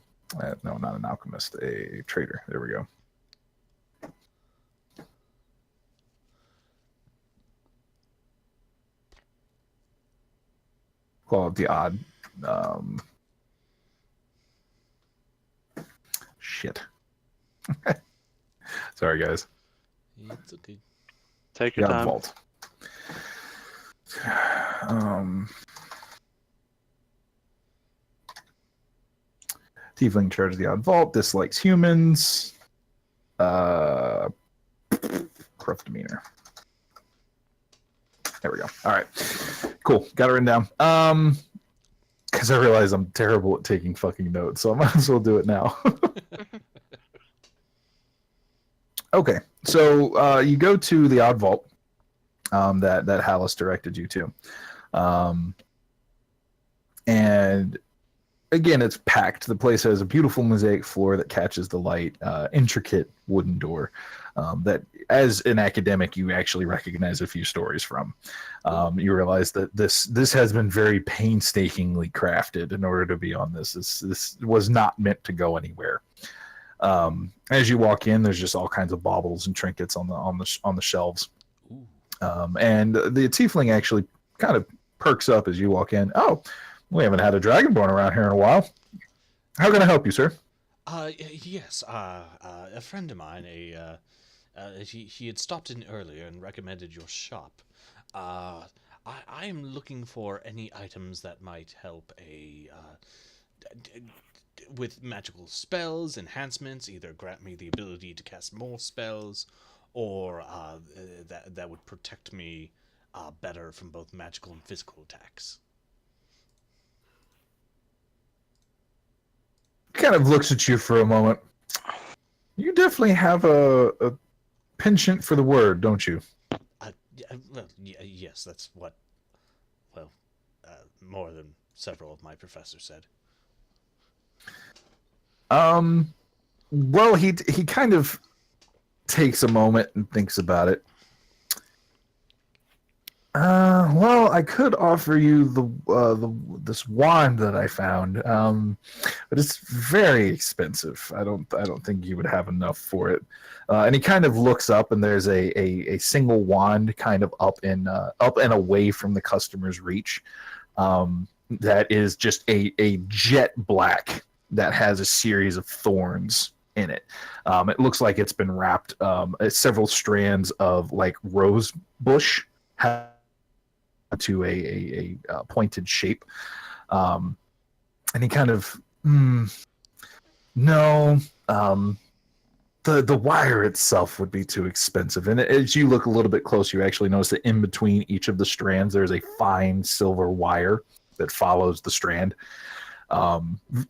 S2: No, not an alchemist. A trader. There we go. Quality odd. Shit. Sorry, guys.
S1: It's okay.
S3: Take your
S2: Yeah,
S3: time.
S2: vault. Tiefling in charge of the odd vault. Dislikes humans. Corrupt demeanor. There we go. All right. Cool. Got it written down. Because I realize I'm terrible at taking fucking notes, so I might as well do it now. Okay. So you go to the odd vault that Hallis directed you to. And again, it's packed. The place has a beautiful mosaic floor that catches the light, intricate wooden door that, as an academic, you actually recognize a few stories from. You realize that this has been very painstakingly crafted in order to be on this. This was not meant to go anywhere. As you walk in, there's just all kinds of baubles and trinkets on the shelves. And the tiefling actually kind of perks up as you walk in. Oh, we haven't had a dragonborn around here in a while. How can I help you, sir?
S1: Yes. A friend of mine, he had stopped in earlier and recommended your shop. I am looking for any items that might help with magical spells, enhancements, either grant me the ability to cast more spells, or that would protect me better from both magical and physical attacks.
S2: Kind of looks at you for a moment. You definitely have a penchant for the word, don't you?
S1: Yes, that's what. Well, more than several of my professors said.
S2: Well, he kind of takes a moment and thinks about it. Well, I could offer you this wand that I found, but it's very expensive. I don't think you would have enough for it. And he kind of looks up, and there's a single wand kind of up and away from the customer's reach. That is just a jet black that has a series of thorns in it. It looks like it's been wrapped several strands of like rose bush to a pointed shape, and he kind of no, the wire itself would be too expensive. And as you look a little bit closer, you actually notice that in between each of the strands, there's a fine silver wire that follows the strand.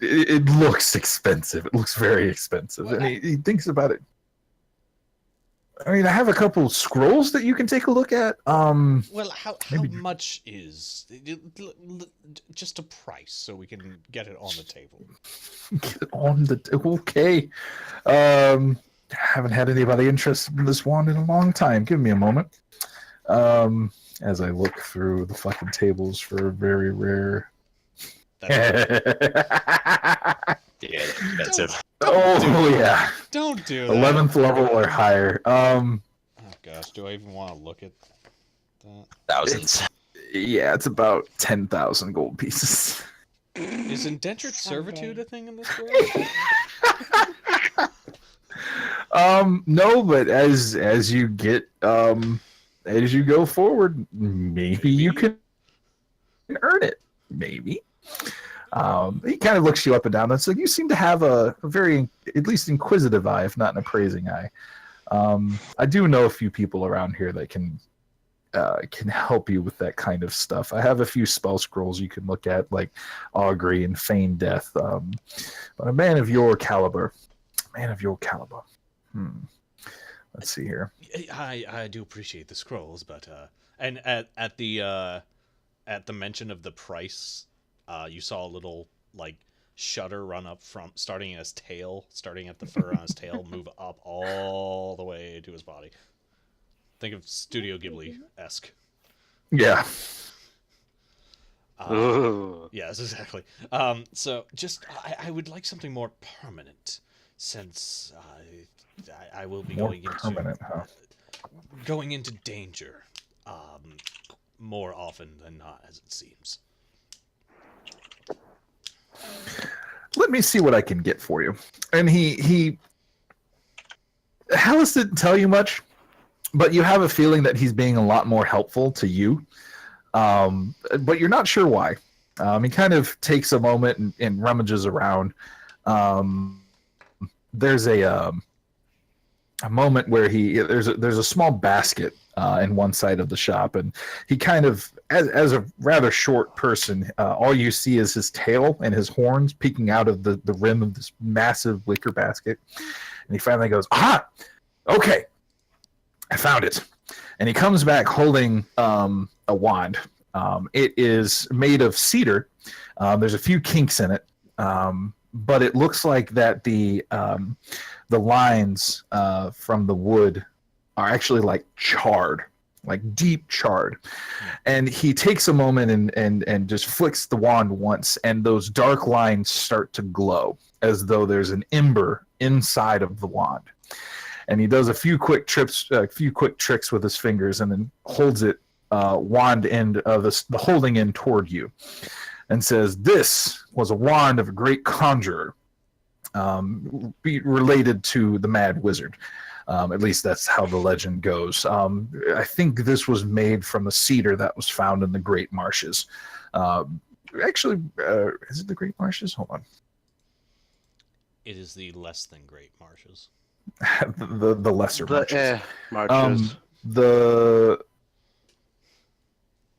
S2: It looks expensive. It looks very expensive, and he thinks about it. I mean, I have a couple scrolls that you can take a look at.
S1: Well, how
S2: maybe-
S1: much is just a price so we can get it on the table?
S2: Get on the okay. Haven't had anybody interested in this wand in a long time. Give me a moment. As I look through the fucking tables for very rare.
S1: That's
S6: Yeah, expensive.
S2: Oh yeah,
S1: Don't do that.
S2: 11th level or higher.
S1: Oh gosh, do I even want to look at that?
S6: Thousands.
S2: Yeah, it's about 10,000 gold pieces.
S1: Is indentured
S5: Someday.
S1: servitude a thing in this world?
S2: No, but as you get as you go forward, maybe you can earn it. Maybe. He kind of looks you up and down. It's like you seem to have a very, at least inquisitive eye, if not an appraising eye. I do know a few people around here that can help you with that kind of stuff. I have a few spell scrolls you can look at, like augury and feign death. But a man of your caliber, Let's see here.
S1: I do appreciate the scrolls, but and at the mention of the price, you saw a little like shudder run up from starting at the fur on his tail, move up all the way to his body. Think of Studio Ghibli-esque.
S2: Yeah.
S3: Ugh.
S1: Yes, exactly. So just I would like something more permanent, since I will be
S2: More permanent, huh?
S1: going into danger, more often than not, as it seems.
S2: Let me see what I can get for you. And Hellas didn't tell you much, but you have a feeling that he's being a lot more helpful to you. But you're not sure why. He kind of takes a moment and rummages around. There's a moment where there's a small basket in one side of the shop, and he kind of, as a rather short person, all you see is his tail and his horns peeking out of the rim of this massive wicker basket. And he finally goes, "Ah, okay, I found it." And he comes back holding a wand. It is made of cedar. There's a few kinks in it, but it looks like that the lines from the wood are actually like charred, like deep charred. And he takes a moment and just flicks the wand once, and those dark lines start to glow as though there's an ember inside of the wand. And he does a few quick tricks with his fingers, and then holds it wand end of the holding end toward you, and says, "This was a wand of a great conjurer, be related to the Mad Wizard. At least that's how the legend goes. I think this was made from a cedar that was found in the Great Marshes. Actually, is it the Great Marshes? Hold on.
S1: It is the less than great marshes.
S2: the lesser marshes.
S3: Marches.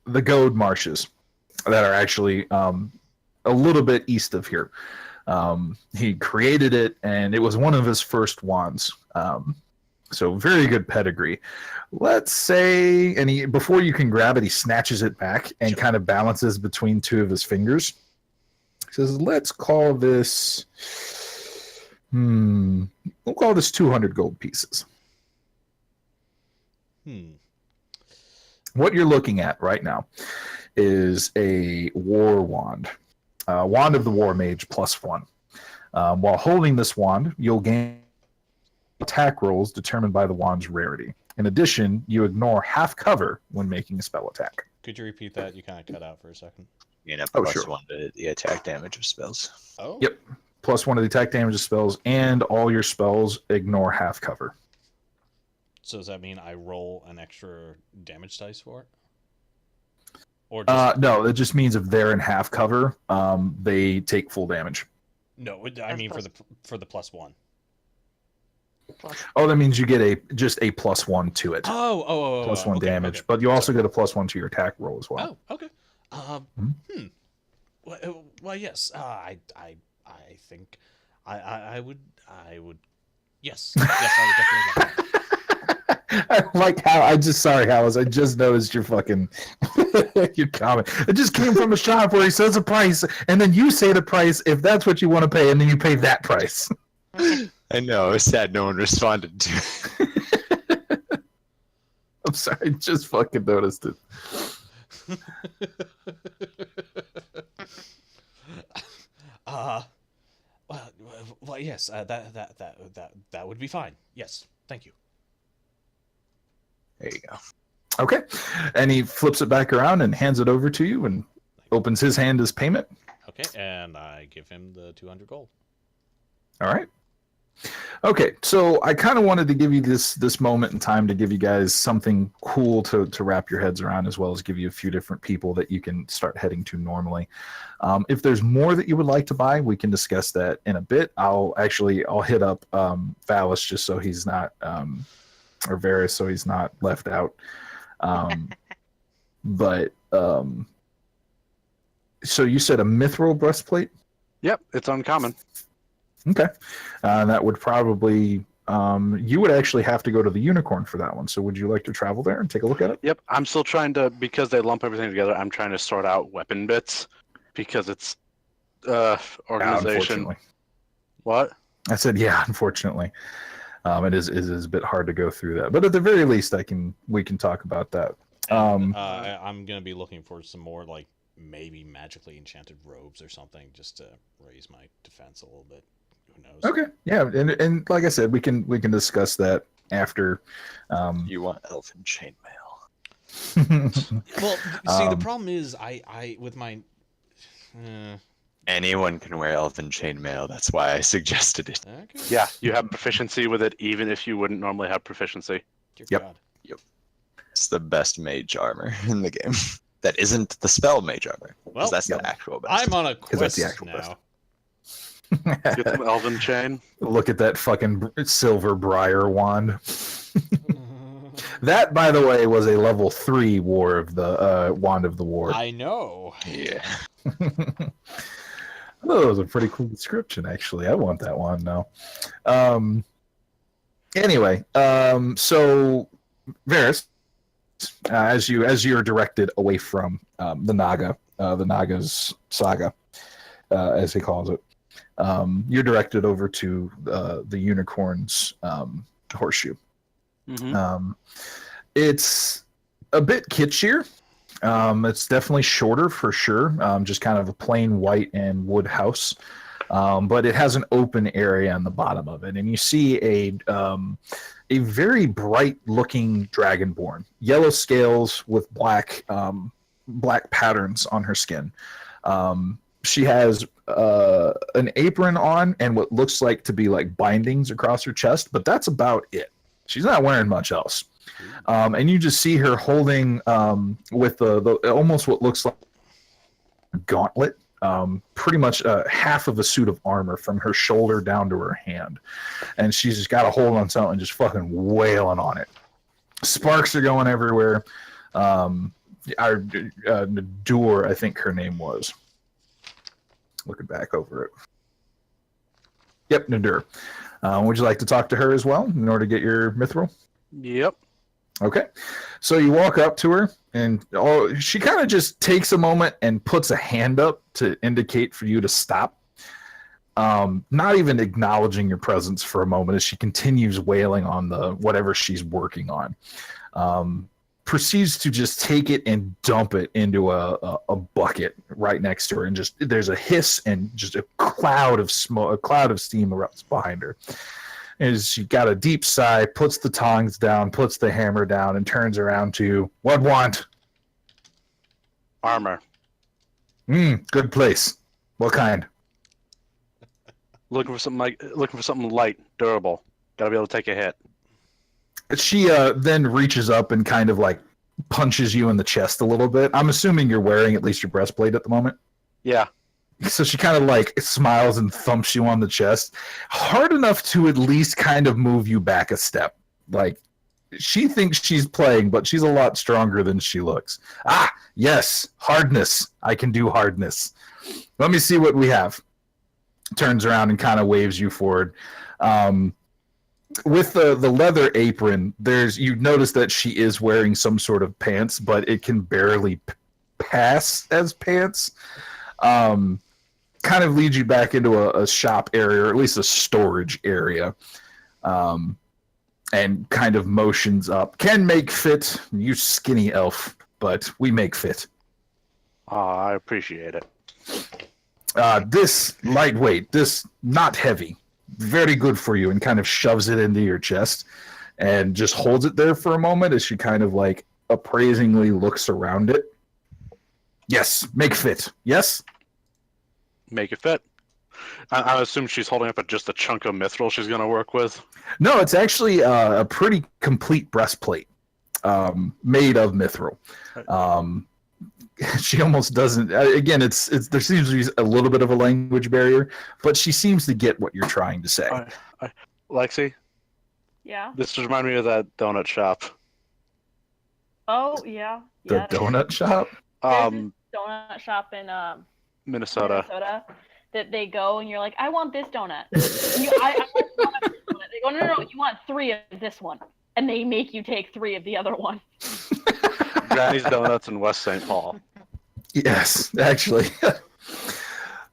S2: The Goad Marshes that are actually a little bit east of here. He created it, and it was one of his first wands. So very good pedigree. Let's say, and before you can grab it, he snatches it back and kind of balances between two of his fingers. He says, let's call this, we'll call this 200 gold pieces. What you're looking at right now is a war wand. Wand of the War Mage +1. While holding this wand, you'll gain attack rolls determined by the wand's rarity. In addition, you ignore half cover when making a spell attack.
S1: Could you repeat that? You kind of cut out for a second.
S6: You know,
S2: Oh,
S6: plus
S2: sure.
S6: 1 to the attack damage of spells.
S1: Oh.
S2: Yep. +1 to the attack damage of spells, and all your spells ignore half cover.
S1: So does that mean I roll an extra damage dice for it? Or just...
S2: No, that just means if they're in half cover, they take full damage.
S1: No, I mean for the +1.
S2: Oh, that means you get just a +1 to it.
S1: Oh.
S2: +1
S1: okay,
S2: damage,
S1: okay.
S2: but you also get a +1 to your attack roll as well.
S1: Oh, okay. Well, yes. I think I would. Yes. Yes, I would definitely.
S2: I like how Hallis. I just noticed your fucking your comment. It just came from a shop where he says a price, and then you say the price if that's what you want to pay, and then you pay that price.
S6: I know. It was sad no one responded to it.
S2: I'm sorry, just fucking noticed it.
S1: Well, yes. That would be fine. Yes, thank you.
S6: There you go.
S2: Okay, and he flips it back around and hands it over to you, and opens his hand as payment.
S1: Okay, and I give him the 200 gold.
S2: All right. Okay, so I kind of wanted to give you this moment in time to give you guys something cool to wrap your heads around, as well as give you a few different people that you can start heading to normally. If there's more that you would like to buy, we can discuss that in a bit. I'll hit up Valis just so he's not, or Varys so he's not left out. So you said a mithril breastplate?
S3: Yep, it's uncommon.
S2: Okay. That would probably, you would actually have to go to the Unicorn for that one. So would you like to travel there and take a look at it?
S3: Yep, I'm still trying to, because they lump everything together, I'm trying to sort out weapon bits because it's organization.
S2: Unfortunately.
S3: What?
S2: I said, yeah, unfortunately. It is a bit hard to go through that. But at the very least, we can talk about that.
S1: I'm going to be looking for some more, like, maybe magically enchanted robes or something just to raise my defense a little bit. Who knows?
S2: Okay, yeah, and like I said, we can discuss that after.
S6: You want elven chainmail?
S1: Well, see, the problem is, I with my.
S6: Anyone can wear elven chainmail. That's why I suggested it.
S1: Okay.
S3: Yeah, you have proficiency with it even if you wouldn't normally have proficiency.
S1: Dear
S2: Yep.
S1: God.
S6: It's the best mage armor in the game. That isn't the spell mage armor.
S1: Well,
S6: That's the actual best.
S1: I'm on a
S2: that's the
S1: quest
S2: actual
S1: now.
S3: Get some elven chain.
S2: Look at that fucking silver briar wand. That, by the way, was a level 3 War of the Wand of the War.
S1: I know.
S6: Yeah.
S2: Oh, that was a pretty cool description, actually. I want that one now. Anyway, so Varys, as you're directed away from the Naga's saga, as he calls it, you're directed over to the Unicorn's horseshoe.
S3: Mm-hmm.
S2: It's a bit kitschier. It's definitely shorter for sure. Just kind of a plain white and wood house. But it has an open area on the bottom of it, and you see a very bright looking dragonborn, yellow scales with black patterns on her skin. She has an apron on and what looks like to be like bindings across her chest, but that's about it. She's not wearing much else. And you just see her holding with the almost what looks like a gauntlet, pretty much half of a suit of armor from her shoulder down to her hand. And she's just got a hold on something, just fucking wailing on it. Sparks are going everywhere. Nadur, I think her name was. Looking back over it. Yep, Nadur. Would you like to talk to her as well in order to get your mithril?
S3: Yep.
S2: Okay. So you walk up to her, and she kind of just takes a moment and puts a hand up to indicate for you to stop. Not even acknowledging your presence for a moment as she continues wailing on the whatever she's working on. Proceeds to just take it and dump it into a bucket right next to her, and just there's a hiss and just a cloud of smoke, a cloud of steam erupts behind her. As she got a deep sigh, puts the tongs down, puts the hammer down, and turns around to what want?
S3: Armor.
S2: Good place. What kind?
S3: Looking for something light, durable. Gotta be able to take a hit.
S2: She then reaches up and kind of like punches you in the chest a little bit. I'm assuming you're wearing at least your breastplate at the moment.
S3: Yeah.
S2: So she kind of like smiles and thumps you on the chest, hard enough to at least kind of move you back a step. Like, she thinks she's playing, but she's a lot stronger than she looks. Ah, yes, hardness. I can do hardness. Let me see what we have. Turns around and kind of waves you forward. With the leather apron, you notice that she is wearing some sort of pants, but it can barely pass as pants. Kind of leads you back into a shop area, or at least a storage area, and kind of motions up. Can make fit, you skinny elf, but we make fit.
S3: I appreciate it.
S2: This lightweight, this not heavy. Very good for you, and kind of shoves it into your chest and just holds it there for a moment as she kind of like appraisingly looks around it. Yes, make fit. Yes?
S3: Make it fit. I assume she's holding up just a chunk of mithril she's going to work with.
S2: No, it's actually a pretty complete breastplate made of mithril. She almost doesn't. Again, there seems to be a little bit of a language barrier, but she seems to get what you're trying to say.
S3: Lexi,
S5: Yeah.
S3: this reminds me of that donut shop.
S5: Oh yeah.
S2: The
S5: Yeah.
S2: donut shop?
S5: There's this donut shop in
S3: Minnesota.
S5: That they go and you're like, I want this donut. I want this donut. They go, no, you want 3 of this one, and they make you take 3 of the other one.
S3: Granny's Donuts in West St. Paul.
S2: Yes, actually.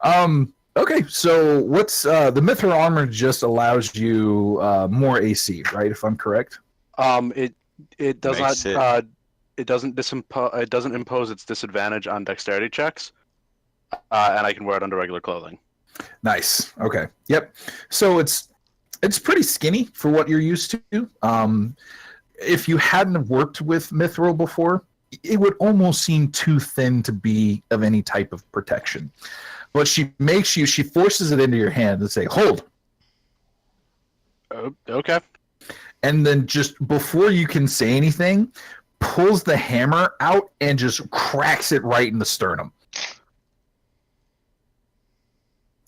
S2: Okay, so what's the mithril armor just allows you more AC, right? If I'm correct.
S3: It does
S6: Makes
S3: not. It doesn't impose its disadvantage on dexterity checks, and I can wear it under regular clothing.
S2: Nice. Okay. Yep. So it's pretty skinny for what you're used to. If you hadn't worked with mithril before, it would almost seem too thin to be of any type of protection. But she forces it into your hand and say, hold.
S3: Okay.
S2: And then just before you can say anything, pulls the hammer out and just cracks it right in the sternum.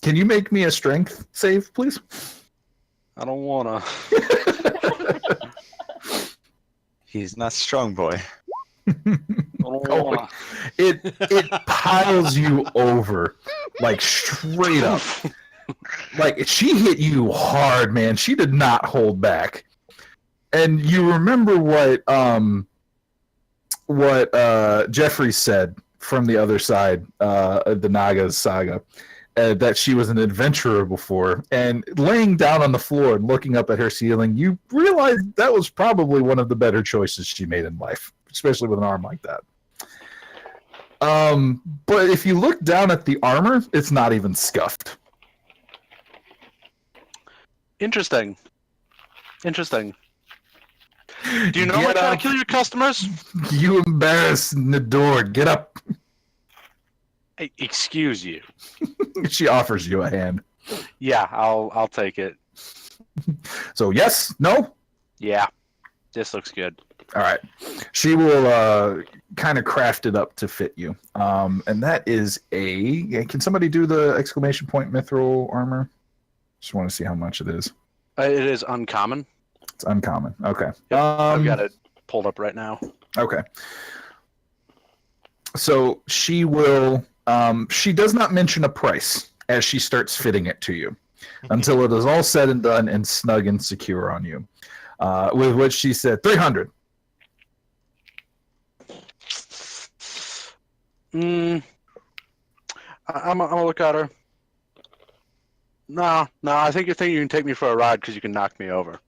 S2: Can you make me a strength save, please?
S3: I don't wanna.
S6: He's not strong, boy.
S2: It piles you over, like straight up. Like, she hit you hard, man. She did not hold back. And you remember what Jeffrey said from the other side of the Naga saga, that she was an adventurer before. And laying down on the floor and looking up at her ceiling, you realize that was probably one of the better choices she made in life, especially with an arm like that. But if you look down at the armor, it's not even scuffed.
S3: Interesting. Do you normally try to kill your customers?
S2: You embarrass Nador. Get up.
S3: Excuse you.
S2: She offers you a hand.
S3: Yeah, I'll take it.
S2: So yes, no?
S3: Yeah, this looks good.
S2: All right. She will kind of craft it up to fit you. And that is can somebody do the exclamation point mithril armor? Just want to see how much it is.
S3: It is uncommon.
S2: It's uncommon. Okay.
S3: Yep, I've got it pulled up right now.
S2: Okay. So she will. She does not mention a price as she starts fitting it to you. until it is all said and done and snug and secure on you. With which she said 300.
S3: I'm gonna look at her. No, I think you can take me for a ride because you can knock me over.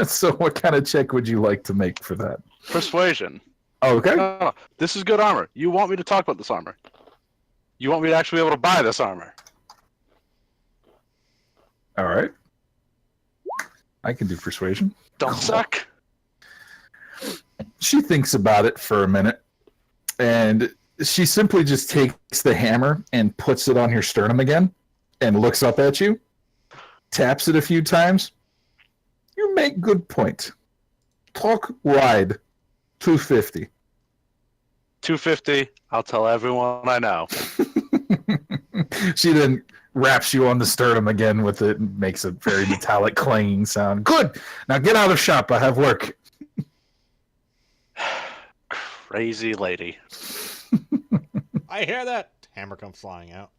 S2: So what kind of check would you like to make for that?
S3: Persuasion.
S2: Okay.
S3: No, this is good armor. You want me to talk about this armor? You want me to actually be able to buy this armor?
S2: All right. I can do persuasion.
S3: Don't suck.
S2: She thinks about it for a minute, and she simply just takes the hammer and puts it on your sternum again and looks up at you, taps it a few times. You make good point. Talk wide. 250.
S3: 250. I'll tell everyone I know.
S2: She then wraps you on the sternum again with it and makes a very metallic clanging sound. Good. Now get out of shop. I have work.
S3: Crazy lady.
S1: I hear that. Hammer comes flying out.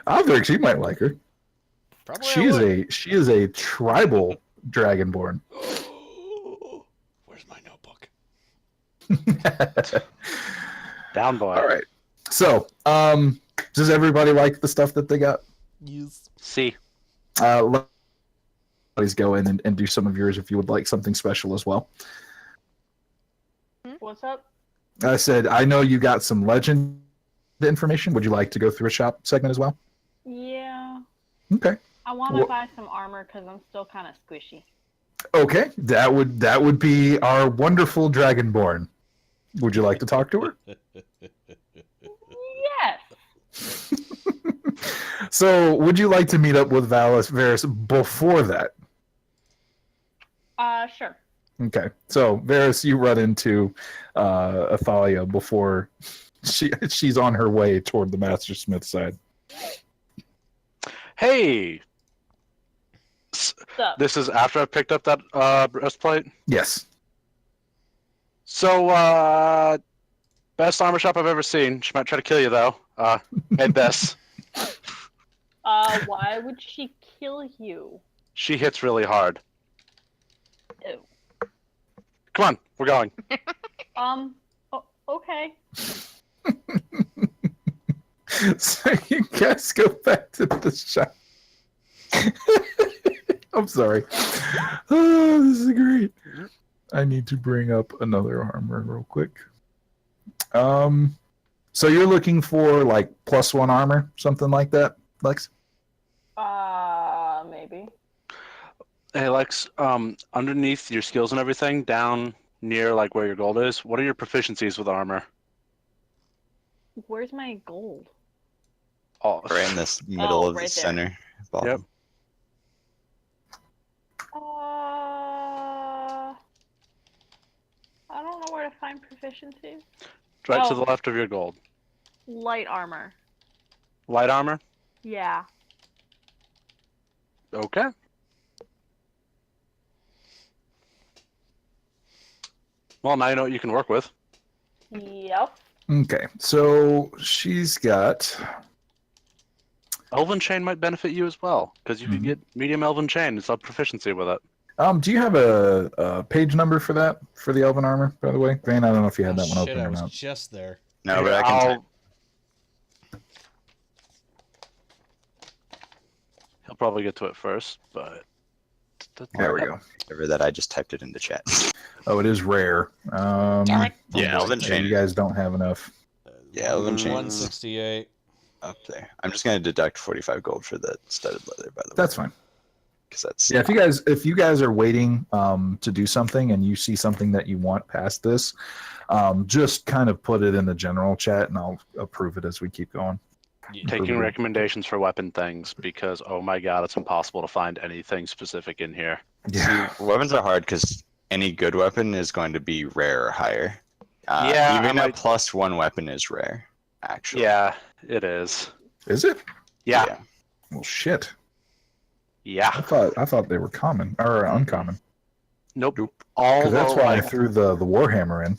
S2: I think she might like her.
S1: Probably
S2: She is a tribal dragonborn.
S1: Where's my notebook?
S3: Down boy.
S2: All right. So, does everybody like the stuff that they got?
S1: Yes.
S3: See.
S2: Please go in and do some of yours if you would like something special as well.
S5: What's up?
S2: I said, I know you got some legend information. Would you like to go through a shop segment as well?
S5: Yeah.
S2: Okay.
S5: I want to buy some armor because I'm still kind of squishy.
S2: Okay. That would be our wonderful dragonborn. Would you like to talk to her?
S5: Yes.
S2: So, would you like to meet up with Varys before that?
S5: Sure.
S2: Okay. So, Varys, you run into Athalia before she's on her way toward the Mastersmith side.
S3: Hey.
S5: Sup?
S3: This is after I picked up that breastplate.
S2: Yes.
S3: So, best armor shop I've ever seen. She might try to kill you though. Made this.
S5: Why would she kill you?
S3: She hits really hard.
S5: Ew.
S3: Come on, we're going.
S5: Okay.
S2: So you guys go back to the shop. I'm sorry. Oh, this is great. I need to bring up another armor real quick. So you're looking for like +1 armor, something like that, Lex?
S5: Maybe.
S3: Hey Lex, underneath your skills and everything, down near like where your gold is, what are your proficiencies with armor?
S5: Where's my gold?
S3: Oh,
S6: Right in this middle of
S5: right
S6: the
S5: there.
S6: center. Bottom.
S3: Yep.
S5: I don't know where to find proficiencies.
S3: right to
S5: Oh.
S3: the left of your gold.
S5: Light armor.
S3: Light armor?
S5: Yeah.
S3: Okay. Well, now you know what you can work with.
S5: Yep.
S2: Okay, so she's got.
S3: Elven Chain might benefit you as well, because you could get medium Elven Chain. It's up proficiency with it.
S2: Do you have a page number for that for the Elven armor? By the way, Vane, I don't know if you had that one
S1: Shit,
S2: open
S1: I
S2: or
S1: was
S2: not.
S1: just there.
S6: No, but I can.
S3: I'll- He'll probably get to it first, but
S2: There we go.
S6: Whatever that, I just typed it in the chat.
S2: Oh, it is rare.
S1: Damn it.
S6: Yeah, Elven
S2: You
S6: Chain
S2: guys don't have enough.
S6: Yeah, Elven Chain.
S1: 168.
S6: up there. I'm just gonna deduct 45 gold for the studded leather, by the way.
S2: That's fine.
S6: Because that's
S2: Yeah, if you guys are waiting to do something and you see something that you want past this, just kind of put it in the general chat and I'll approve it as we keep going.
S3: taking recommendations for weapon things because, oh my god, it's impossible to find anything specific in here.
S2: Yeah.
S6: weapons are hard because any good weapon is going to be rare or higher.
S3: Yeah,
S6: even
S3: I
S6: a
S3: might-
S6: +1 weapon is rare, actually.
S3: Yeah, it is.
S2: Is it?
S3: Yeah.
S2: Well, shit.
S3: Yeah.
S2: I thought they were common or uncommon.
S3: Nope. All
S2: Because that's why I
S3: like,
S2: threw the Warhammer in.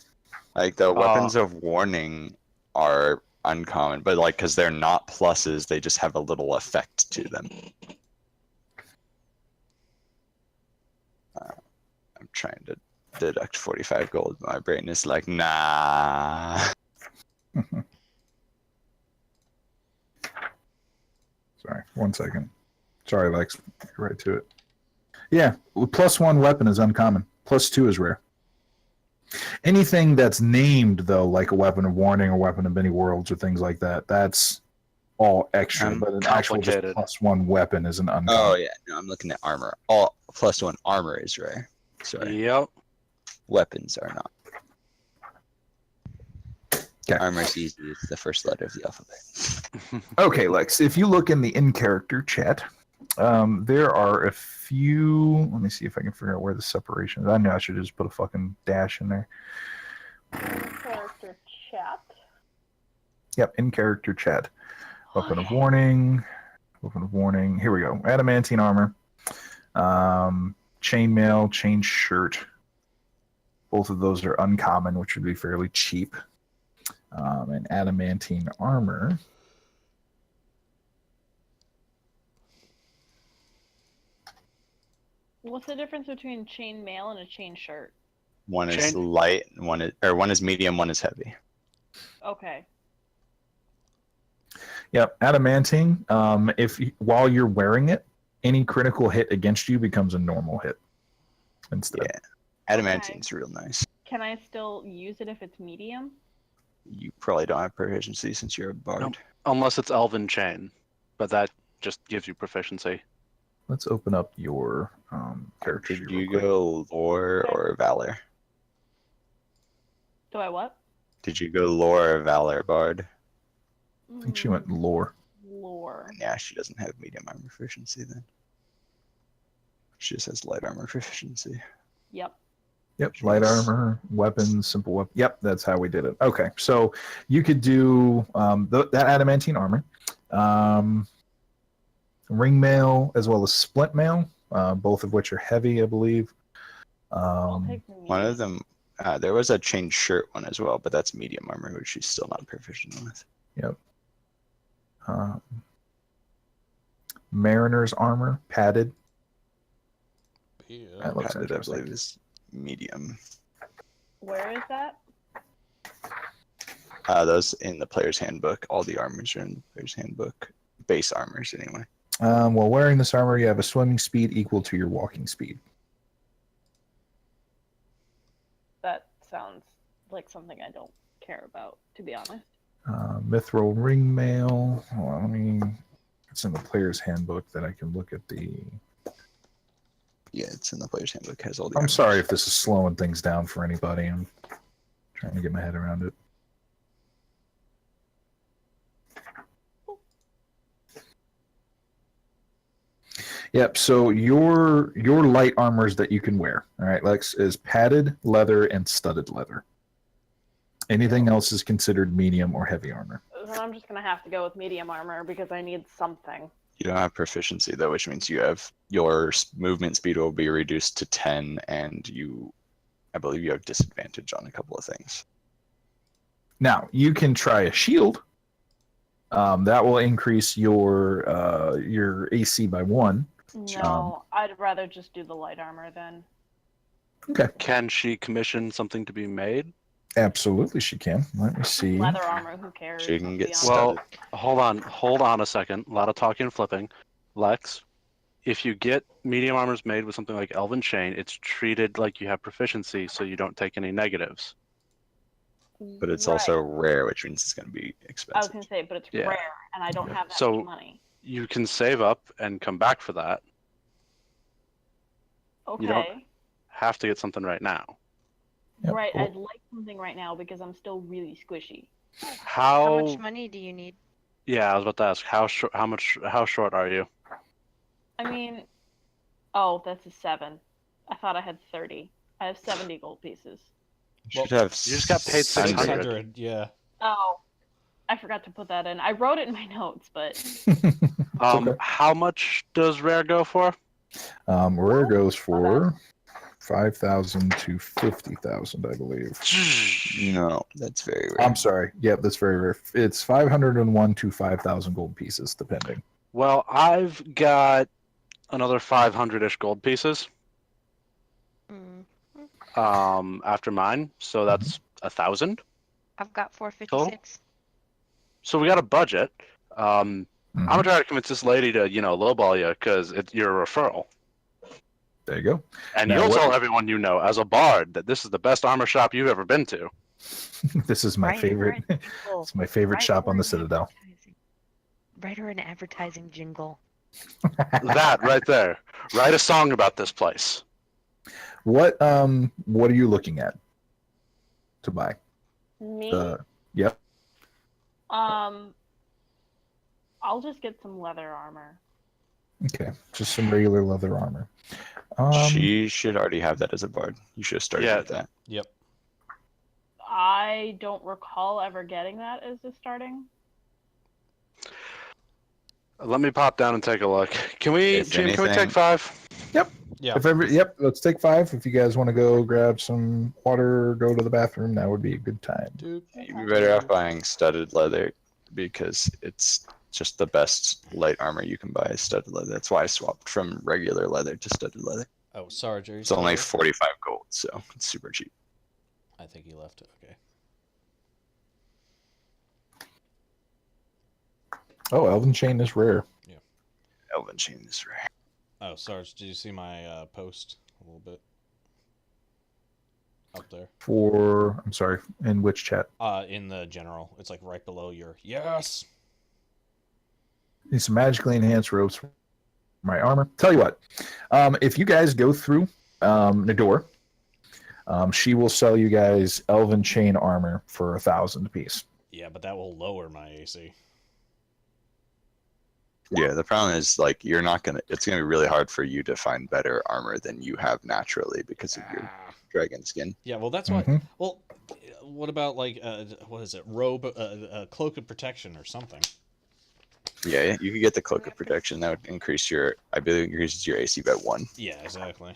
S6: Like the weapons of warning are uncommon, but like because they're not pluses, they just have a little effect to them. I'm trying to deduct 45 gold. My brain is like, nah.
S2: Sorry, 1 second. Sorry, Lex. Get right to it. Yeah, +1 weapon is uncommon. +2 is rare. Anything that's named, though, like a weapon of warning or weapon of many worlds or things like that, that's all extra. But an actual just
S3: Complicated.
S2: +1 weapon is an uncommon.
S6: Oh yeah, no, I'm looking at armor. All +1 armor is rare. Sorry,
S3: Yep.
S6: weapons are not.
S2: Okay.
S6: Armor is easy. It's the first letter of the alphabet.
S2: Okay, Lex, if you look in the in-character chat, there are a few. Let me see if I can figure out where the separation is. I know I should just put a fucking dash in there.
S5: Character chat.
S2: Yep, in-character chat. Weapon of warning. Weapon of warning. Here we go. Adamantine armor. Chainmail, chain shirt. Both of those are uncommon, which would be fairly cheap. And adamantine armor.
S5: What's the difference between chain mail and a chain shirt?
S6: One is
S3: Chain-
S6: light, one is medium, one is heavy.
S5: Okay.
S2: Yep, adamantine. While you're wearing it, any critical hit against you becomes a normal hit instead.
S6: Yeah, adamantine's real nice.
S5: Can I still use it if it's medium?
S6: You probably don't have proficiency since you're a bard.
S3: Nope. Unless it's Elven Chain, but that just gives you proficiency.
S2: Let's open up your character sheet
S6: Did
S2: real
S6: you
S2: quick.
S6: go lore or valor?
S5: Do I what?
S6: Did you go lore or valor, bard?
S2: I think she went lore.
S5: Lore.
S6: Yeah, she doesn't have medium armor proficiency then. She just has light armor proficiency.
S5: Yep.
S2: Yep, light
S6: Jeez.
S2: armor, weapons, simple weapon. Yep, that's how we did it. Okay, so you could do that adamantine armor, ring mail, as well as splint mail, both of which are heavy, I believe.
S5: I'll take the
S6: One of
S5: medium.
S6: them, there was a chain shirt one as well, but that's medium armor, which she's still not proficient with.
S2: Mariner's armor, padded.
S1: Yeah.
S2: That looks
S6: Padded, I
S2: interesting.
S6: believe, is medium.
S5: Where is that?
S6: Those in the player's handbook. All the armors are in the player's handbook. Base armors, anyway.
S2: While wearing this armor, you have a swimming speed equal to your walking speed.
S5: That sounds like something I don't care about, to be honest.
S2: Mithril ring mail. Hold on, it's in the player's handbook that I can look at the.
S6: Yeah, it's in the player's handbook. Has all the.
S2: I'm
S6: armors.
S2: sorry if this is slowing things down for anybody. I'm trying to get my head around it. Yep. So your light armors that you can wear, all right, Lex, is padded leather and studded leather. Anything else is considered medium or heavy armor.
S5: Then I'm just gonna have to go with medium armor because I need something.
S6: You don't have proficiency though, which means you have your movement speed will be reduced to 10, and I believe you have disadvantage on a couple of things.
S2: Now you can try a shield. That will increase your AC by 1.
S5: No, I'd rather just do the light armor then.
S2: Okay.
S3: Can she commission something to be made?
S2: Absolutely, she can. Let me see.
S5: Leather armor, who cares?
S6: She can
S5: let's
S6: get
S5: be honest.
S6: studded.
S3: Well, hold on a second. A lot of talking and flipping. Lex, if you get medium armors made with something like Elven Chain, it's treated like you have proficiency, so you don't take any negatives.
S6: But it's
S5: Right.
S6: also rare, which means it's going to be
S5: I was
S6: expensive.
S5: gonna say, but it's
S3: Yeah.
S5: rare, and I don't have that
S3: So-
S5: much money.
S3: You can save up and come back for that.
S5: Okay.
S3: don't- Have to get something right now.
S2: Yep.
S5: Right,
S2: Cool.
S5: I'd like something right now because I'm still really squishy.
S4: How much money do you need?
S3: Yeah, I was about to ask how short are you?
S5: I mean, oh, that's a 7. I thought I had 30. I have 70 gold pieces.
S6: You should have.
S3: you just got paid 600.
S1: 600, yeah.
S5: Oh, I forgot to put that in. I wrote it in my notes, but
S2: okay.
S3: How much does rare go for?
S2: Rare goes for 5,000 to 50,000, I believe.
S6: No, that's very rare.
S2: I'm sorry. Yep, that's very rare. It's 501 to 5,000 gold pieces, depending.
S3: Well, I've got another 500-ish gold pieces
S4: Mm.
S3: after mine, so that's 1,000.
S4: I've got 456.
S3: So we got a budget. I'm
S2: Mhm.
S3: gonna try to convince this lady to, lowball you because you're a referral,
S2: There you go.
S3: and
S2: Now,
S3: you'll
S2: what-
S3: tell everyone you know as a bard that this is the best armor shop you've ever been to.
S2: This is my
S4: Write her
S2: favorite.
S4: a jingle.
S2: It's my favorite
S4: Write
S2: shop
S4: her
S2: on the
S4: an
S2: Citadel.
S4: advertising- Write her an advertising jingle.
S3: That right there. Write a song about this place.
S2: What are you looking at to buy?
S5: Me?
S2: Yep.
S5: I'll just get some leather armor.
S2: Okay, just some regular leather armor.
S6: She should already have that as a bard. You should have started
S3: Yeah.
S6: with that.
S1: Yep.
S5: I don't recall ever getting that as a starting.
S3: Let me pop down and take a look. Can we,
S6: If
S3: Jim, can we
S6: anything-
S3: take 5?
S1: Yeah.
S2: Yep, let's take 5. If you guys want to go grab some water, go to the bathroom, that would be a good time.
S1: Dude.
S6: You'd be better off buying studded leather because it's just the best light armor you can buy is studded leather. That's why I swapped from regular leather to studded leather.
S1: Oh, sorry, Jerry.
S6: It's only
S1: sorry.
S6: 45 gold, so it's super cheap.
S1: I think he left. Okay.
S2: Oh, Elven Chain is rare.
S6: Elven chain is rare.
S1: Oh, Sarge, did you see my post a little bit up there?
S2: I'm sorry, in which chat?
S1: In the general, it's like right below your yes.
S2: Need some magically enhanced robes for my armor. Tell you what, if you guys go through Nador, she will sell you guys Elven Chain armor for 1,000 apiece.
S1: Yeah, but that will lower my AC.
S6: Yeah, the problem is like it's gonna be really hard for you to find better armor than you have naturally because of your dragon skin.
S1: Yeah, well, that's why.
S2: Mhm.
S1: Well, what about like what is it? Cloak of protection or something?
S6: Yeah, you could get the cloak of protection. That would increase I believe it increases your AC by 1.
S1: Yeah, exactly.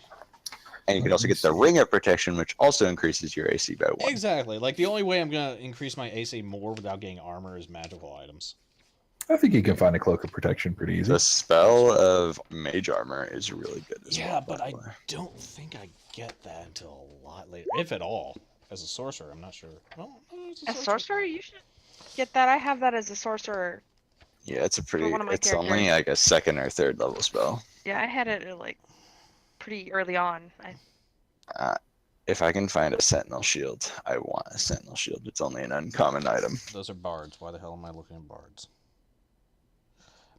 S6: And you could also get the ring of protection, which also increases your AC by 1.
S1: Exactly. Like the only way I'm gonna increase my AC more without getting armor is magical items.
S2: I think you can find a cloak of protection pretty easy.
S6: The spell of mage armor is really good as well.
S1: Yeah, but
S6: by
S1: I
S6: the way.
S1: don't think I get that until a lot later, if at all. As a sorcerer, I'm not sure. Well,
S4: A sorcerer? You should get that. I have that as a sorcerer.
S6: Yeah, it's
S4: one of my
S6: it's only
S4: characters.
S6: like a 2nd or 3rd level spell.
S4: Yeah, I had it like pretty early on.
S6: If I can find a sentinel shield, I want a sentinel shield. It's only an uncommon item.
S1: Those are bards. Why the hell am I looking at bards?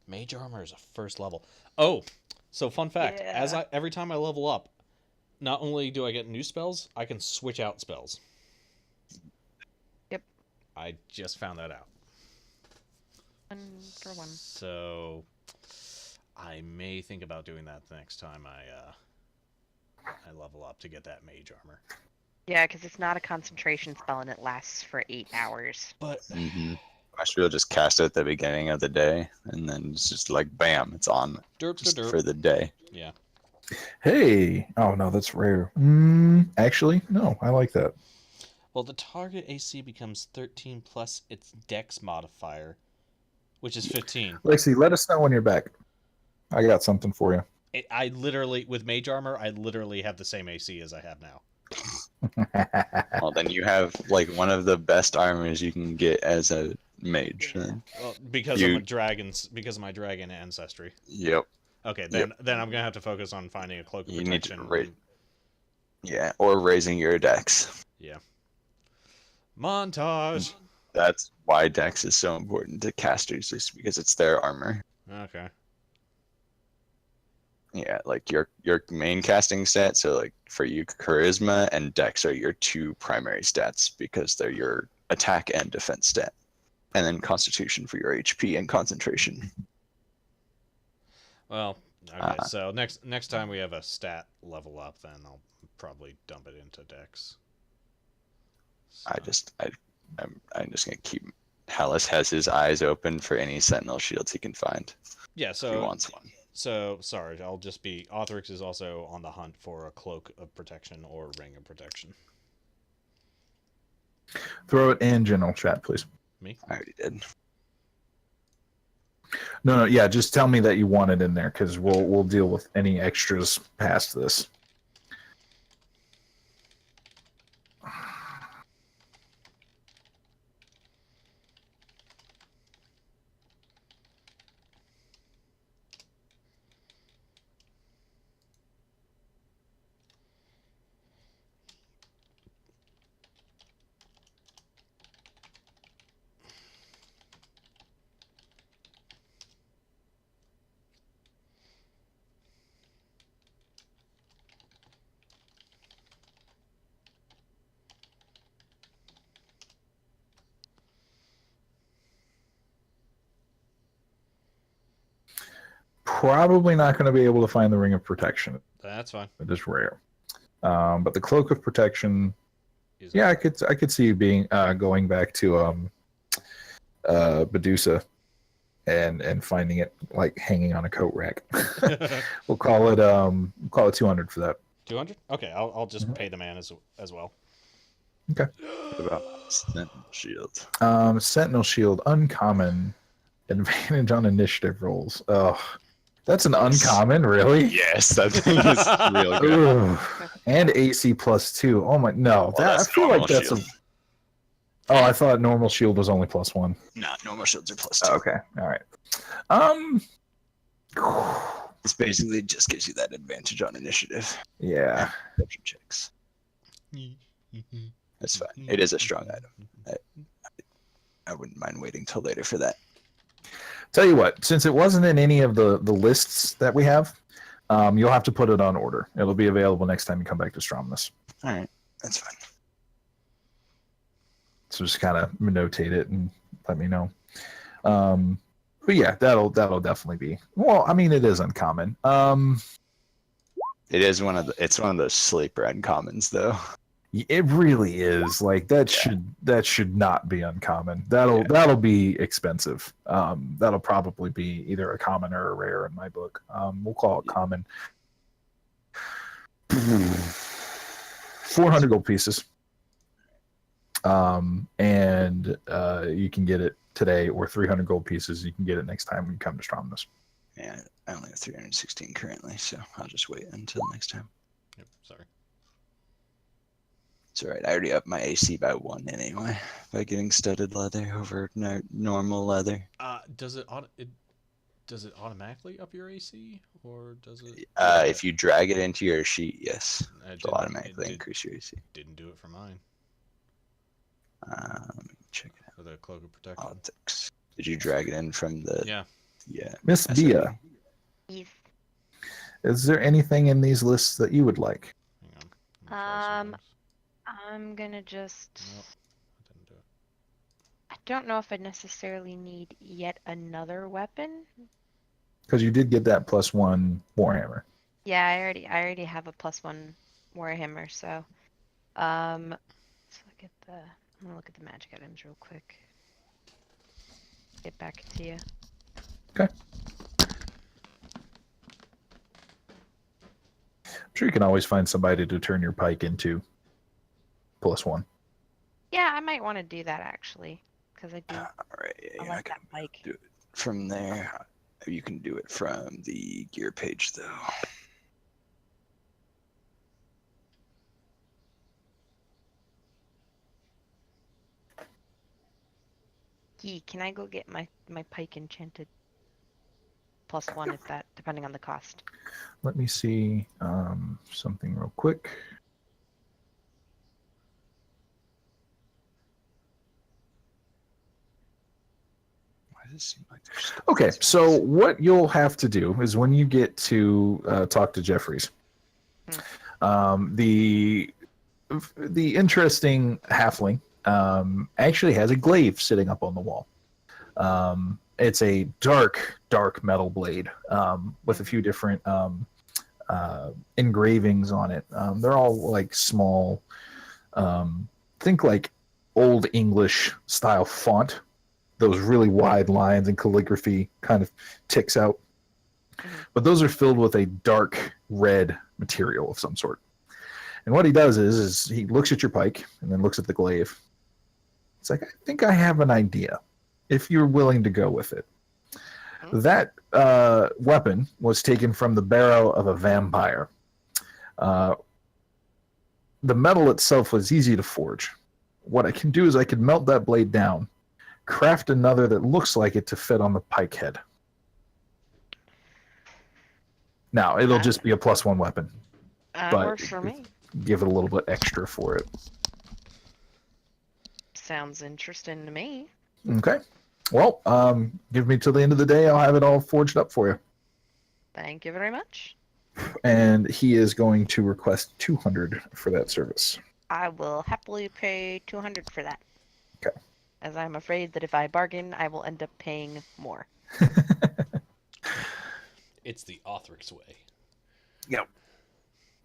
S1: Mage armor is a first level. Oh, so fun fact:
S4: Yeah.
S1: every time I level up, not only do I get new spells, I can switch out spells.
S4: Yep.
S1: I just found that out.
S4: 1 for 1.
S1: So I may think about doing that the next time I level up to get that mage armor.
S4: Yeah, because it's not a concentration spell and it lasts for 8 hours.
S1: But
S6: I should really just cast it at the beginning of the day, and then it's just like bam, it's on
S1: derp
S6: just
S1: to derp.
S6: for the day.
S1: Yeah.
S2: Hey, oh no, that's rare. Actually, no, I like that.
S1: Well, the target AC becomes 13 plus its Dex modifier, which is 15.
S2: Lexi, let us know when you're back. I got something for you.
S1: I literally, with mage armor, I literally have the same AC as I have now.
S6: Well, then you have like one of the best armors you can get as a mage. Then.
S1: Well, because of my dragon ancestry.
S6: Yep.
S1: Okay, then I'm gonna have to focus on finding a cloak of
S6: You need to
S1: protection.
S6: Yeah, or raising your dex.
S1: Montage.
S6: That's why dex is so important to casters, just because it's their armor.
S1: Okay.
S6: Yeah, like your main casting stat. So like for you, charisma and dex are your 2 primary stats because they're your attack and defense stat, and then constitution for your HP and concentration.
S1: Well, okay. So next time we have a stat level up, then I'll probably dump it into Dex. So,
S6: I'm just gonna keep. Hallis has his eyes open for any sentinel shields he can find.
S1: yeah.
S6: If he
S1: So
S6: wants one.
S1: So, sorry, I'll just be... Othrix is also on the hunt for a cloak of protection or ring of protection.
S2: Throw it in general chat, please.
S1: Me?
S6: I already did.
S2: No, yeah, just tell me that you want it in there, because we'll deal with any extras past this. Probably not going to be able to find the Ring of Protection.
S1: That's fine.
S2: It is rare. But the Cloak of Protection,
S1: Is
S2: yeah, I could see you being going back to Medusa and finding it like hanging on a coat rack. We'll call it 200 for that.
S1: 200? Okay, I'll just pay the man as well.
S2: Okay.
S6: What about Sentinel Shield?
S2: Sentinel Shield, uncommon, advantage on initiative rolls. Oh, that's an uncommon, really?
S6: Yes, that thing is real good.
S2: Ugh. And AC +2. Oh my, no,
S6: Well,
S2: that I
S6: that's
S2: feel like
S6: normal
S2: that's
S6: shield.
S2: Oh, I thought normal shield was only +1.
S6: Nah, normal shields are +2.
S2: Oh, okay, all right.
S6: This basically just gives you that advantage on initiative.
S2: Yeah.
S6: Perception checks. That's fine. It is a strong item. I wouldn't mind waiting till later for that.
S2: Tell you what, since it wasn't in any of the lists that we have, you'll have to put it on order. It'll be available next time you come back to Stromness.
S6: All right, that's fine.
S2: So just kind of notate it and let me know. But yeah, that'll definitely be. Well, I mean, it is uncommon.
S6: It is it's one of those sleeper uncommons though.
S2: It really is. Like that should not be uncommon. That'll be expensive. That'll probably be either a common or a rare in my book. We'll call it common. 400 gold pieces. And you can get it today, or 300 gold pieces. You can get it next time when you come to Stromness.
S6: Yeah, I only have 316 currently, so I'll just wait until next time.
S1: Yep, sorry.
S6: It's alright, I already upped my AC by 1 anyway, by getting studded leather over normal leather.
S1: Does it automatically up your AC, or does it?
S6: If you drag it into your sheet, yes,
S1: It
S6: it'll automatically increase your AC.
S1: Didn't do it for mine.
S6: Let me check it out.
S1: For the Cloak of Protection.
S6: Politics. Did you drag it in from the?
S1: Yeah.
S6: Yeah.
S2: Miss
S6: SRE?
S2: Bia,
S4: Yes.
S2: is there anything in these lists that you would like?
S1: Hang on. Let me try some of those.
S4: I'm gonna just.
S1: Nope, I didn't do it.
S4: I don't know if I necessarily need yet another weapon.
S2: Because you did get that +1 Warhammer.
S4: Yeah, I already have a +1 Warhammer, so let's look at I'm gonna look at the magic items real quick. Get back to you.
S2: Okay. I'm sure you can always find somebody to turn your pike into +1.
S4: Yeah, I might want to do that actually, because I do.
S6: Alright, yeah,
S4: I
S6: I
S4: like
S6: can
S4: that bike.
S6: do it from there. You can do it from the gear page though.
S4: Can I go get my pike enchanted? +1 if that, depending on the cost.
S2: Let me see something real quick.
S6: Why does it seem like there's stuff
S2: Okay,
S6: that's
S2: so
S6: missing?
S2: what you'll have to do is when you get to talk to Jeffries, the interesting halfling actually has a glaive sitting up on the wall. It's a dark metal blade with a few different engravings on it. They're all like small, think like old English style font. Those really wide lines and calligraphy kind of ticks out. But those are filled with a dark red material of some sort. And what he does is he looks at your pike and then looks at the glaive It's like, I think I have an idea, if you're willing to go with it. That weapon was taken from the barrel of a vampire. The metal itself was easy to forge. What I can do is I can melt that blade down, craft another that looks like it to fit on the pike head. Now, it'll just be a +1 weapon.
S4: That
S2: but
S4: works for me.
S2: Give it a little bit extra for it.
S4: Sounds interesting to me.
S2: Okay. Well, give me till the end of the day. I'll have it all forged up for you.
S4: Thank you very much.
S2: And he is going to request 200 for that service.
S4: I will happily pay 200 for that.
S2: Okay.
S4: As I'm afraid that if I bargain, I will end up paying more.
S1: It's the Authric way.
S2: Yep.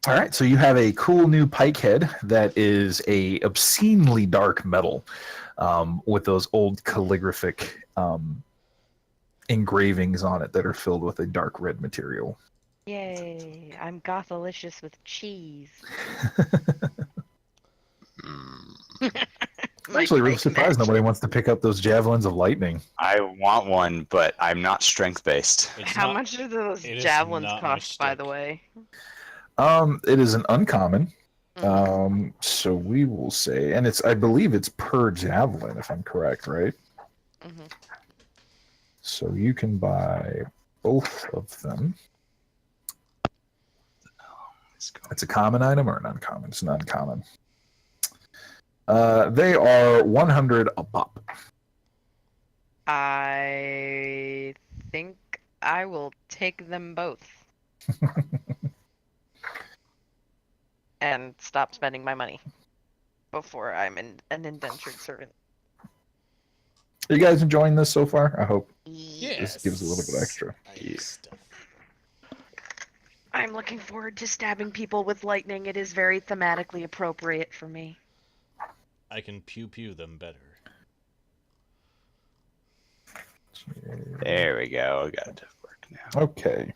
S2: All right, so you have a cool new pike head that is a obscenely dark metal with those old calligraphic engravings on it that are filled with a dark red material.
S4: Yay! I'm gothalicious with cheese.
S2: I'm actually really surprised nobody wants to pick up those javelins of lightning.
S6: I want one, but I'm not strength based.
S4: How much do those
S1: it is
S4: javelins
S1: not
S4: cost, by the way?
S2: It is an uncommon. So we will say, and I believe it's per javelin, if I'm correct, right?
S4: Mm-hmm.
S2: So you can buy both of them. It's a common item or an uncommon? It's an uncommon. They are 100 a pop.
S4: I think I will take them both. And stop spending my money before I'm an indentured servant.
S2: Are you guys enjoying this so far? I hope
S1: Yes.
S2: this gives a little bit extra.
S1: Nice.
S4: I'm looking forward to stabbing people with lightning. It is very thematically appropriate for me.
S1: I can pew them better.
S6: There we go. I got it to work now.
S2: Okay.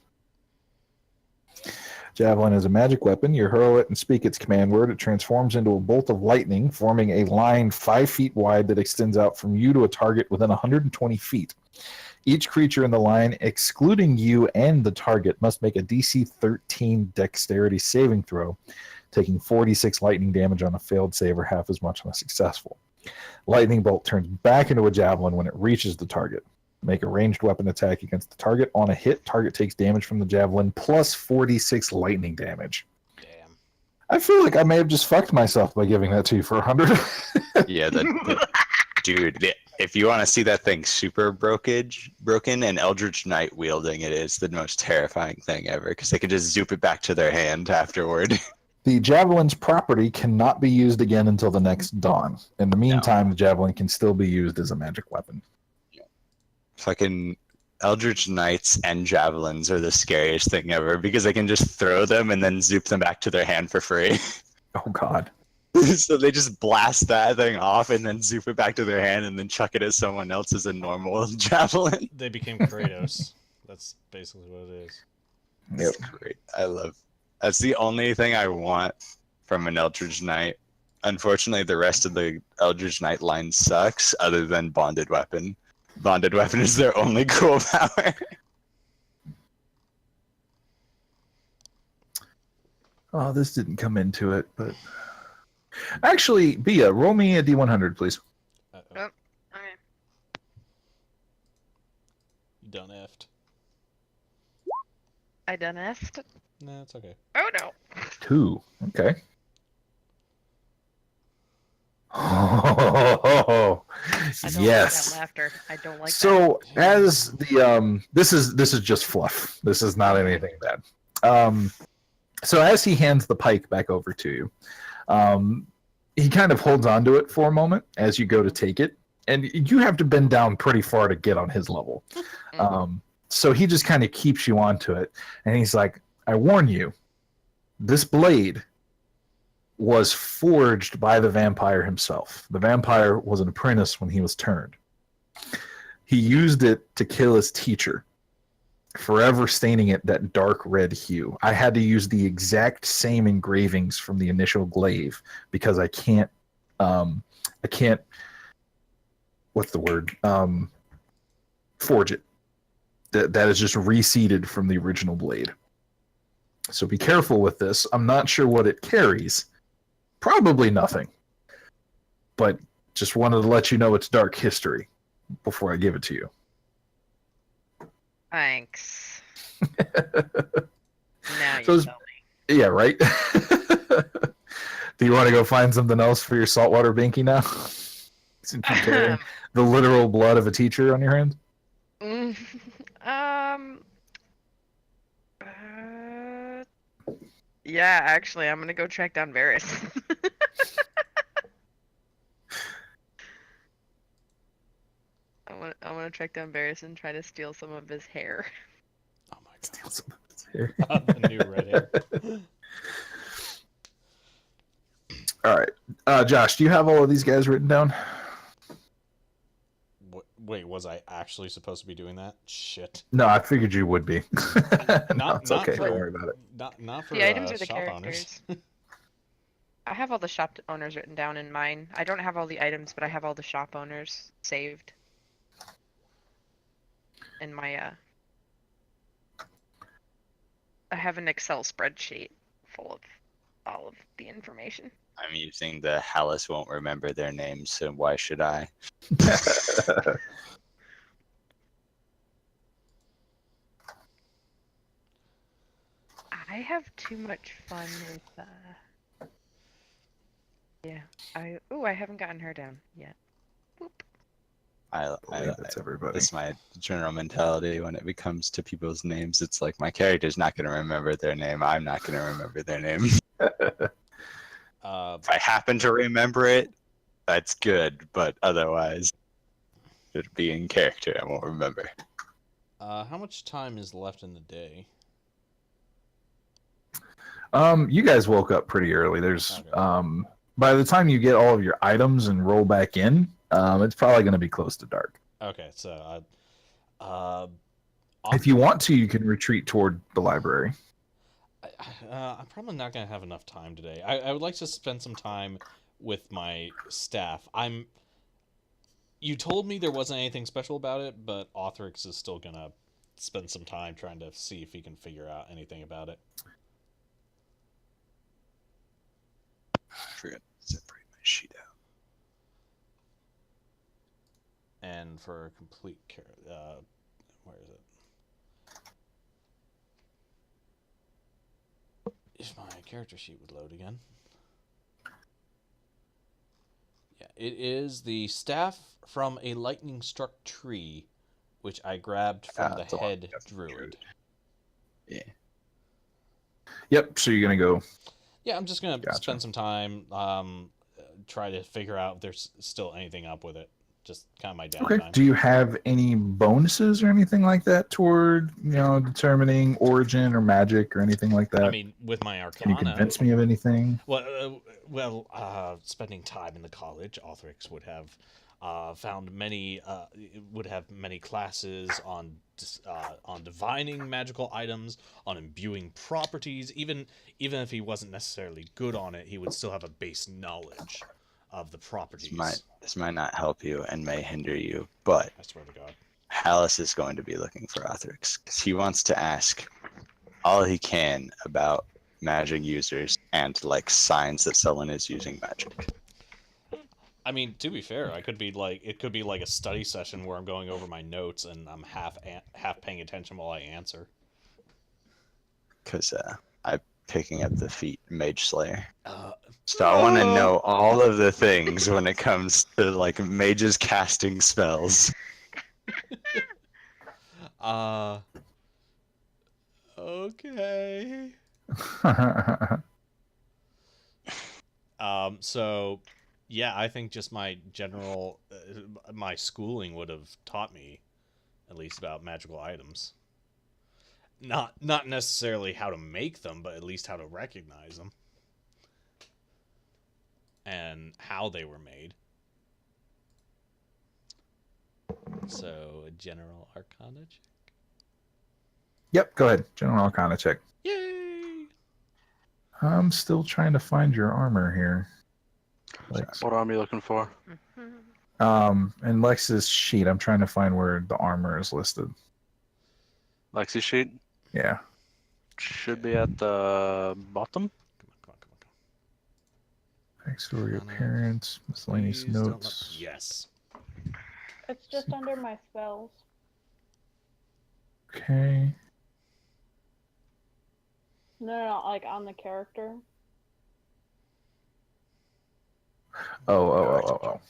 S2: Javelin is a magic weapon. You hurl it and speak its command word. It transforms into a bolt of lightning, forming a line 5 feet wide that extends out from you to a target within 120 feet. Each creature in the line, excluding you and the target, must make a DC 13 dexterity saving throw, taking 46 lightning damage on a failed save or half as much on a successful. Lightning bolt turns back into a javelin when it reaches the target. Make a ranged weapon attack against the target. On a hit, target takes damage from the javelin plus 46 lightning damage.
S1: Damn.
S2: I feel like I may have just fucked myself by giving that to you for 100.
S6: Yeah, dude, if you want to see that thing super broken and Eldritch Knight wielding it is the most terrifying thing ever because they can just zoop it back to their hand afterward.
S2: The javelin's property cannot be used again until the next dawn. In the meantime, the javelin can still be used as a magic weapon.
S6: Fucking Eldritch Knights and javelins are the scariest thing ever because they can just throw them and then zoop them back to their hand for free.
S2: Oh, God.
S6: So they just blast that thing off and then zoop it back to their hand and then chuck it at someone else as a normal javelin.
S1: They became Kratos. That's basically what it is.
S6: That's great. That's the only thing I want from an Eldritch Knight. Unfortunately, the rest of the Eldritch Knight line sucks other than Bonded Weapon. Bonded Weapon is their only cool power.
S2: Oh, this didn't come into it, but... Actually, Bia, roll me a D100, please.
S1: Uh-oh.
S4: Oh, okay.
S1: You done effed.
S4: I done est?
S1: Nah, it's okay.
S4: Oh no.
S2: 2. Okay. Oh,
S4: I don't
S2: yes.
S4: like that laughter. I don't like that.
S2: So as the this is just fluff. This is not anything bad. So as he hands the pike back over to you, he kind of holds onto it for a moment as you go to take it, and you have to bend down pretty far to get on his level. So he just kind of keeps you onto it, and he's like, "I warn you, this blade was forged by the vampire himself. The vampire was an apprentice when he was turned. He used it to kill his teacher, forever staining it that dark red hue. I had to use the exact same engravings from the initial glaive because I can't what's the word? Forge it. That is just reseeded from the original blade. So be careful with this. I'm not sure what it carries. Probably nothing. But just wanted to let you know it's dark history before I give it to you.
S4: Thanks. Now you
S2: So it's-
S4: tell me.
S2: Yeah, right? Do you want to go find something else for your saltwater binky now? Since you're carrying the literal blood of a teacher on your hands?
S4: um. Yeah, actually, I'm gonna go track down Varys. I want to track down Varys and try to steal some of his hair.
S1: Oh my god.
S2: Steal some of his hair.
S1: The new red hair.
S2: All right. Josh, do you have all of these guys written down?
S1: Wait, was I actually supposed to be doing that? Shit.
S2: No, I figured you would be. No,
S1: Not
S2: it's okay.
S1: for,
S2: Don't worry about it.
S1: Not for
S4: The items are the
S1: shop owners.
S4: characters. I have all the shop owners written down in mine. I don't have all the items, but I have all the shop owners saved in my I have an Excel spreadsheet full of all of the information.
S6: I'm using the Hallis won't remember their names, so why should I?
S4: I have too much fun with yeah. I haven't gotten her down yet. Boop.
S2: I believe that's everybody.
S6: That's my general mentality when it comes to people's names. It's like my character's not going to remember their name. I'm not going to remember their name. If I happen to remember it, that's good. But otherwise, it'd be in character. I won't remember.
S1: How much time is left in the day?
S2: You guys woke up pretty early. There's
S1: Okay.
S2: by the time you get all of your items and roll back in, it's probably going to be close to dark.
S1: Okay, so
S2: If you want to, you can retreat toward the library.
S1: I'm probably not gonna have enough time today. I would like to spend some time with my staff. You told me there wasn't anything special about it, but Othrix is still gonna spend some time trying to see if he can figure out anything about it.
S6: I forgot to separate my sheet out.
S1: And for complete where is it? If my character sheet would load again. Yeah, it is the staff from a lightning-struck tree, which I grabbed from the
S6: it's a
S1: head
S6: lot of
S1: druid.
S6: Yeah.
S2: Yep. So you're going to go.
S1: Yeah, I'm just gonna
S2: Gotcha.
S1: spend some time, try to figure out if there's still anything up with it. Just kind of my
S2: Okay.
S1: downtime.
S2: Do you have any bonuses or anything like that toward determining origin or magic or anything like that?
S1: I mean, with my
S2: Can you
S1: Arcana,
S2: convince me of anything?
S1: Spending time in the college, Othrix would have found many would have many classes on divining magical items, on imbuing properties. Even if he wasn't necessarily good on it, he would still have a base knowledge of the properties.
S6: This might not help you and may hinder you, but
S1: I swear to God.
S6: Hallis is going to be looking for Othrix because he wants to ask all he can about magic users and like signs that someone is using magic.
S1: I mean, to be fair, it could be like a study session where I'm going over my notes and I'm half paying attention while I answer.
S6: Because I'm picking up the feat Mage Slayer. So I want to know all of the things when it comes to like mages casting spells.
S1: Okay. So, yeah, I think just my general, my schooling would have taught me at least about magical items. Not necessarily how to make them, but at least how to recognize them. And how they were made. So, a general arcana check.
S2: Yep, go ahead. General Arcana check.
S1: Yay!
S2: I'm still trying to find your armor here. Like,
S3: What arm are you looking for?
S2: In Lex's sheet, I'm trying to find where the armor is listed.
S3: Lexi sheet
S2: Yeah.
S3: should be at the bottom.
S1: Come on.
S2: Backstory,
S1: Anna,
S2: appearance, miscellaneous
S1: Please don't
S2: notes.
S1: Yes.
S5: It's just under my spells.
S2: Okay.
S5: No, like on the character.
S2: Oh.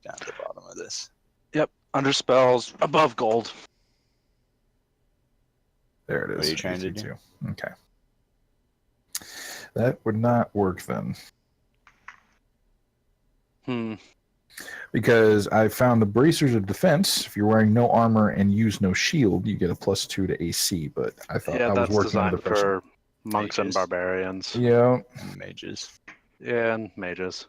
S6: Down to the bottom of this.
S3: Yep, under spells, above gold.
S2: There it is.
S6: What are you trying to do?
S2: 82. Okay. That would not work then. Because I found the bracers of defense. If you're wearing no armor and use no shield, you get a +2 to AC. But I thought
S3: Yeah,
S2: I was
S3: that's
S2: working on the
S3: designed
S2: person.
S3: for monks and
S6: Mages.
S3: barbarians.
S2: Yeah.
S6: Mages.
S3: Yeah, and mages.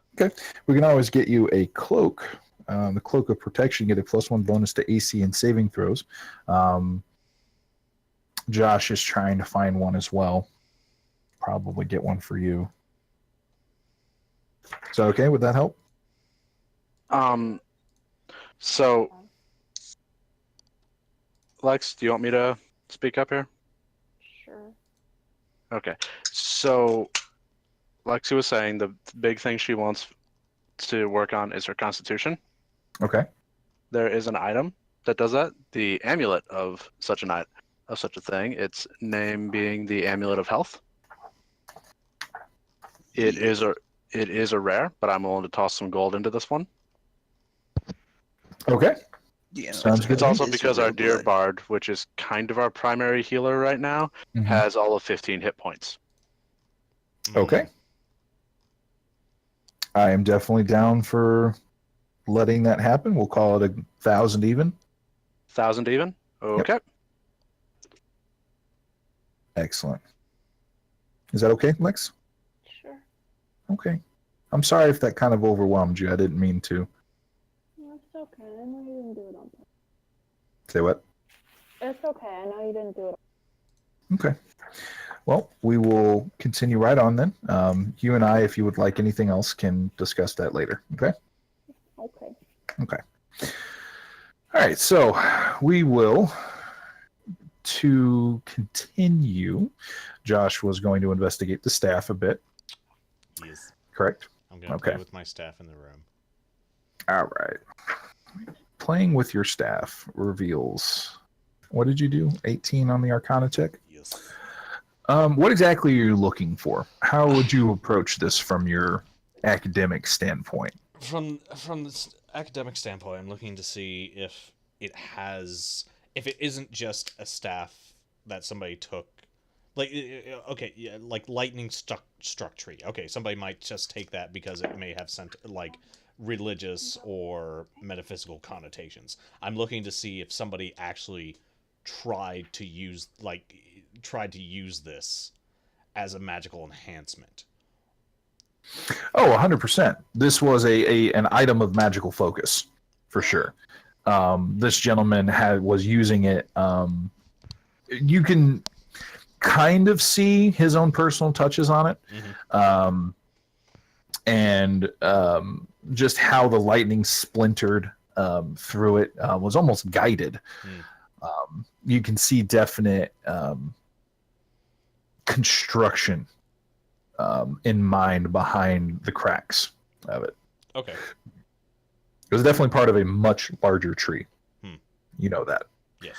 S2: We can always get you a cloak. The cloak of protection, get a +1 bonus to AC and saving throws. Josh is trying to find one as well. Probably get one for you. Is that okay? Would that help?
S3: So, Lex, do you want me to speak up here?
S5: Sure.
S3: Okay. So, Lexi was saying the big thing she wants to work on is her constitution.
S2: Okay.
S3: There is an item that does that. The amulet of such a thing. Its name being the Amulet of Health. It is a rare, but I'm willing to toss some gold into this one.
S2: Okay.
S6: Yeah,
S2: Sounds good
S3: It's
S2: to me.
S3: also
S6: Is
S3: because our
S6: real
S3: dear
S6: blood.
S3: bard, which is kind of our primary healer right now,
S2: Mhm.
S3: has all of 15 hit points.
S2: Okay. I am definitely down for letting that happen. We'll call it 1,000 even.
S3: 1,000 even? Okay.
S2: Excellent. Is that okay, Lex?
S5: Sure.
S2: Okay. I'm sorry if that kind of overwhelmed you. I didn't mean to.
S5: No, it's okay. I know you didn't do it on purpose.
S2: Say what?
S5: It's okay. I know you didn't do it.
S2: Okay. Well, we will continue right on then. You and I, if you would like anything else, can discuss that later. Okay?
S5: Okay.
S2: Okay. All right. So we will, to continue, Josh was going to investigate the staff a bit,
S1: Yes.
S2: correct?
S1: I'm gonna
S2: Okay.
S1: play with my staff in the room.
S2: All right. Playing with your staff reveals. What did you do? 18 on the Arcana check?
S1: Yes.
S2: What exactly are you looking for? How would you approach this from your academic standpoint?
S1: From this academic standpoint, I'm looking to see if it isn't just a staff that somebody took, like okay, yeah, like lightning struck tree. Okay, somebody might just take that because it may have religious or metaphysical connotations. I'm looking to see if somebody actually tried to use this as a magical enhancement.
S2: Oh, 100%. This was an item of magical focus, for sure. This gentleman was using it. You can kind of see his own personal touches on it.
S1: Mm-hmm.
S2: And just how the lightning splintered through it was almost guided. You can see definite construction in mind behind the cracks of it.
S1: Okay.
S2: It was definitely part of a much larger tree. You know that.
S1: Yes.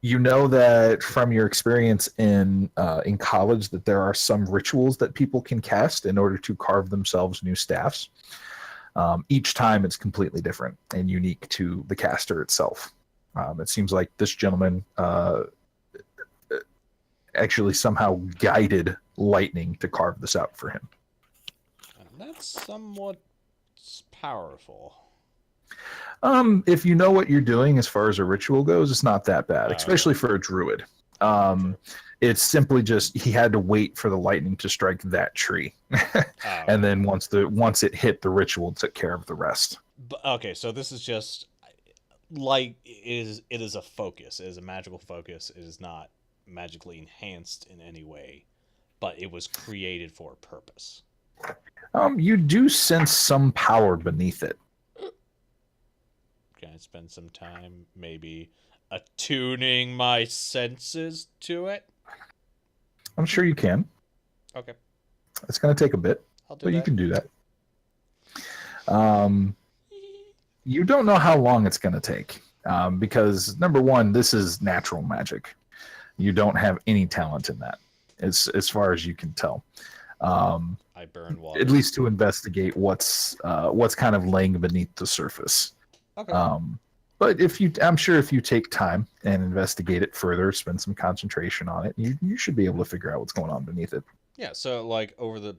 S2: You know that from your experience in college that there are some rituals that people can cast in order to carve themselves new staffs. Each time it's completely different and unique to the caster itself. It seems like this gentleman actually somehow guided lightning to carve this out for him.
S1: That's somewhat powerful.
S2: If you know what you're doing as far as a ritual goes, it's not that bad,
S1: Oh,
S2: especially for a druid. It's simply just he had to wait for the lightning to strike that tree, and then once it hit, the ritual took care of the rest.
S1: But, okay, so this is just like it is a focus. It is a magical focus. It is not magically enhanced in any way, but it was created for a purpose.
S2: You do sense some power beneath it.
S1: Can I spend some time maybe attuning my senses to it?
S2: I'm sure you can.
S1: Okay,
S2: It's going to take a bit,
S1: I'll do
S2: but
S1: that.
S2: you can do that. You don't know how long it's going to take because, number one, this is natural magic. You don't have any talent in that, as far as you can tell.
S1: I burn water.
S2: At least to investigate what's kind of laying beneath the surface.
S1: Okay.
S2: But I'm sure if you take time and investigate it further, spend some concentration on it, you should be able to figure out what's going on beneath it.
S1: Yeah, so like over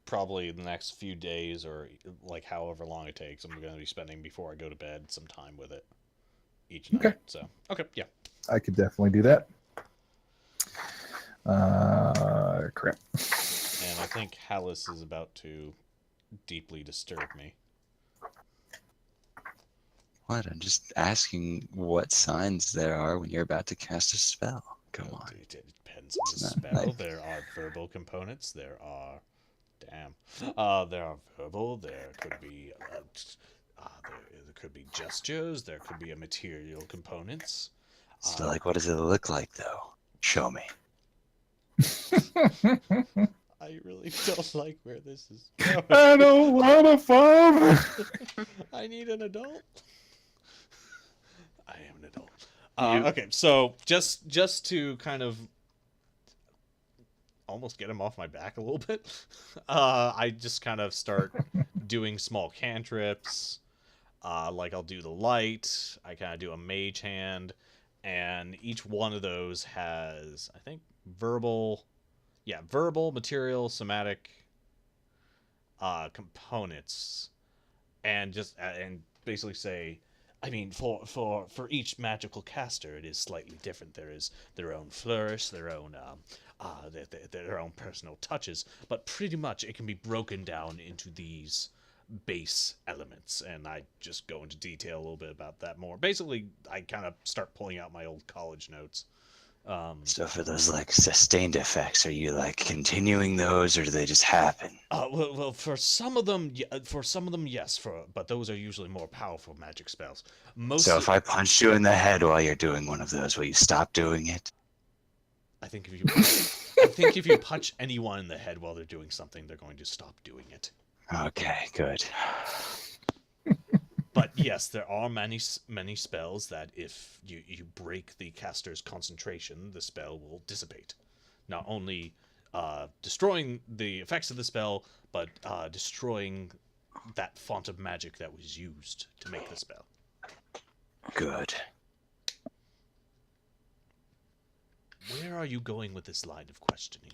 S1: probably the next few days or like however long it takes, I'm going to be spending before I go to bed some time with it each night.
S2: Okay.
S1: So, okay, yeah.
S2: I could definitely do that. Crap.
S1: And I think Hallis is about to deeply disturb me.
S6: What? I'm just asking what signs there are when you're about to cast a spell. Come on.
S1: It depends on the
S6: It's not
S1: spell.
S6: like-
S1: There are verbal components. There are... Damn. There are verbal. There could be... there could be gestures. There could be a material components.
S6: So, like, what does it look like, though? Show me.
S1: I really don't like where this is going.
S2: I don't want to farm.
S1: I need an adult. I am an adult. Okay, so just to kind of almost get him off my back a little bit, I just kind of start doing small cantrips. Like I'll do the light. I kind of do a mage hand, and each one of those has, I think, verbal, material, somatic, components, and basically say, I mean, for each magical caster, it is slightly different. There is their own flourish, their own their own personal touches, but pretty much it can be broken down into these base elements, and I just go into detail a little bit about that more. Basically, I kind of start pulling out my old college notes.
S6: So for those, like, sustained effects, are you, like, continuing those, or do they just happen?
S1: Well, for some of them, yes. But those are usually more powerful magic spells.
S6: So if I punched you in the head while you're doing one of those, will you stop doing it?
S1: I think if you punch anyone in the head while they're doing something, they're going to stop doing it.
S6: Okay, good.
S1: But yes, there are many spells that if you break the caster's concentration, the spell will dissipate. Not only destroying the effects of the spell, but destroying that font of magic that was used to make the spell.
S6: Good.
S1: Where are you going with this line of questioning?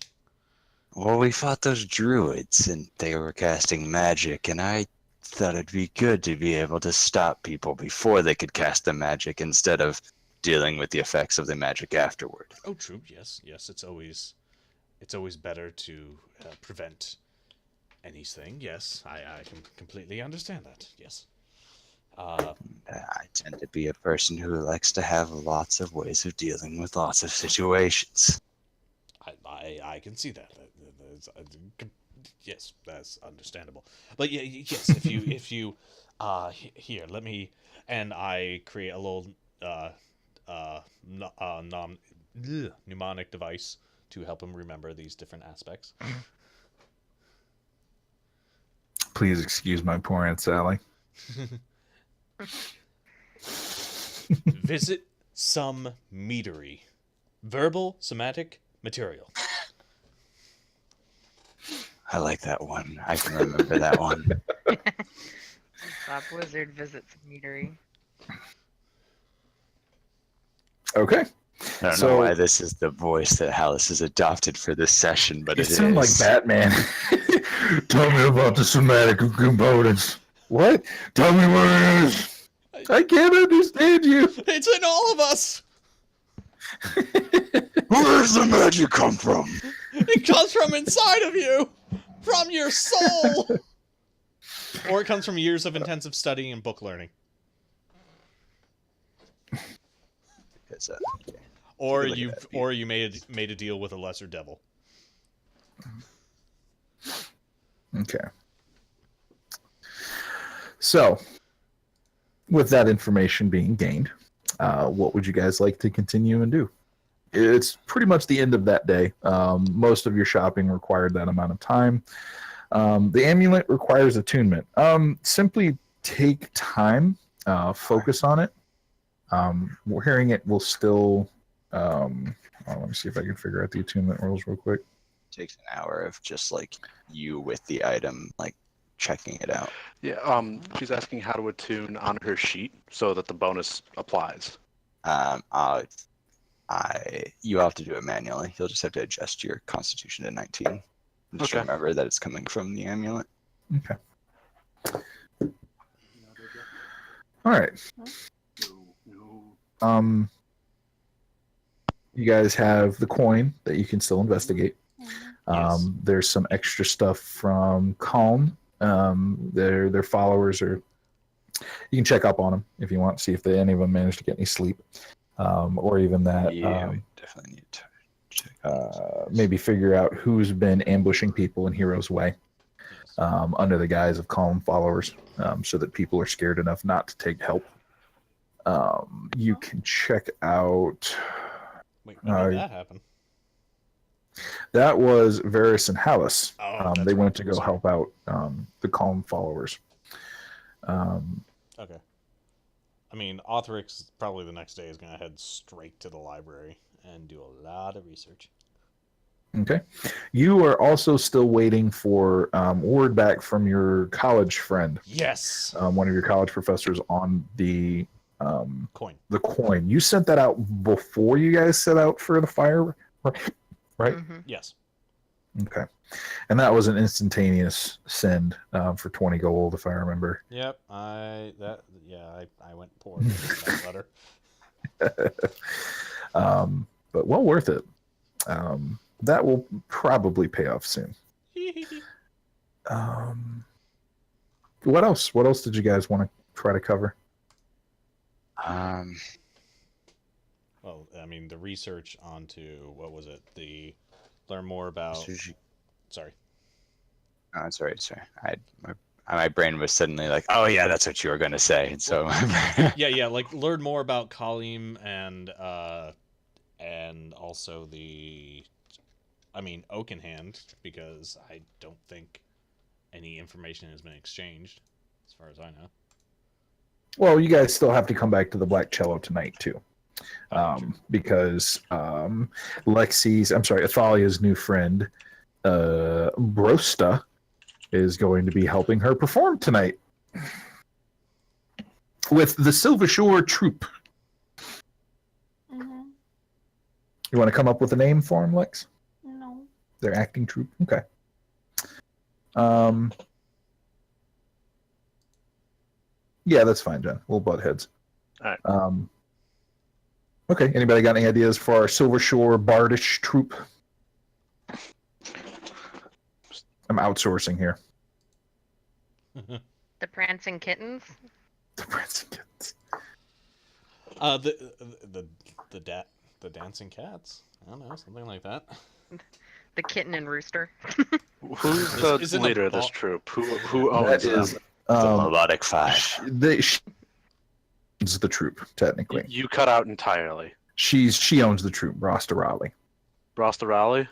S6: Well, we fought those druids, and they were casting magic, and I thought it'd be good to be able to stop people before they could cast the magic instead of dealing with the effects of the magic afterward.
S1: Oh, true. Yes. It's always better to prevent anything. Yes, I can completely understand that. Yes.
S6: I tend to be a person who likes to have lots of ways of dealing with lots of situations.
S1: I can see that. Yes, that's understandable. But yeah, yes, if you here, let me, and I create a little mnemonic device to help him remember these different aspects.
S2: Please excuse my poor Aunt Sally.
S1: Visit some meadery. Verbal, somatic, material.
S6: I like that one. I can remember that one.
S4: Stop Wizard visits meadery.
S2: Okay.
S6: I don't know why this is the voice that Hallis has adopted for this session, but
S2: You
S6: it
S2: sound like
S6: is.
S2: Batman. Tell me about the somatic components. What? Tell me what it is. I can't understand you.
S1: It's in all of us.
S6: Where does the magic come from?
S1: It comes from inside of you, from your soul, or it comes from years of intensive studying and book learning,
S6: It's,
S1: or
S6: look at that
S1: you made a deal with a lesser devil.
S2: Okay. So, with that information being gained, what would you guys like to continue and do? It's pretty much the end of that day. Most of your shopping required that amount of time. The amulet requires attunement. Simply take time, focus on it. Hearing it will still. Let me see if I can figure out the attunement rules real quick.
S6: Takes an hour of just like you with the item, like checking it out.
S3: Yeah. She's asking how to attune on her sheet so that the bonus applies.
S6: You have to do it manually. You'll just have to adjust your constitution to 19. And just
S3: Okay.
S6: remember that it's coming from the amulet.
S2: Okay. All right. You guys have the coin that you can still investigate.
S1: Yes.
S2: There's some extra stuff from Calm. Their followers are. You can check up on them if you want, see if any of them managed to get any sleep, or even that.
S6: Yeah, we definitely need to check.
S2: Maybe figure out who's been ambushing people in Hero's Way
S1: Yes.
S2: under the guise of Calm followers, so that people are scared enough not to take help. You can check out.
S1: Wait, when did that happen?
S2: That was Varys and Hallis.
S1: Oh, that's
S2: They
S1: right.
S2: went to go
S1: Sorry.
S2: help out the Calm followers.
S1: Okay. I mean, Othrix probably the next day is going to head straight to the library and do a lot of research.
S2: Okay. You are also still waiting for word back from your college friend,
S1: Yes.
S2: one of your college professors, on the
S1: Coin.
S2: coin. You sent that out before you guys set out for the fire, right?
S4: Mhm.
S1: Yes.
S2: Okay. And that was an instantaneous send for 20 gold, if I remember.
S1: Yep. I went poor with that letter.
S2: But well worth it. That will probably pay off soon. What else? What else did you guys want to try to cover?
S1: Well, I mean, the research onto what was it? The learn more about. Sorry.
S6: Oh, sorry. My brain was suddenly like, oh yeah, that's what you were gonna say. And so
S1: Yeah. Like learn more about Kalim and also Oakenhand, because I don't think any information has been exchanged, as far as I know.
S2: Well, you guys still have to come back to the Black Cello tonight too, because Athalia's new friend, Brosta, is going to be helping her perform tonight with the Silver Shore Troupe.
S5: Mhm.
S2: You want to come up with a name for them, Lex?
S5: No.
S2: Their acting troupe? Okay. Yeah, that's fine, Jen. We'll butt heads.
S3: All right.
S2: Okay. Anybody got any ideas for our Silver Shore Bardish troupe? I'm outsourcing here.
S4: The Prancing Kittens.
S2: The Prancing Kittens.
S1: The dancing cats. I don't know, something like that.
S4: The Kitten and Rooster.
S3: Who's
S1: This
S3: the
S1: isn't a
S3: leader of this
S1: ball-
S3: troop? Who owns
S2: That
S3: them?
S2: is
S6: the melodic five.
S2: It's the troupe, technically.
S3: You cut out entirely.
S2: She owns the troupe, Rosta Raleigh.
S3: Rosta Raleigh?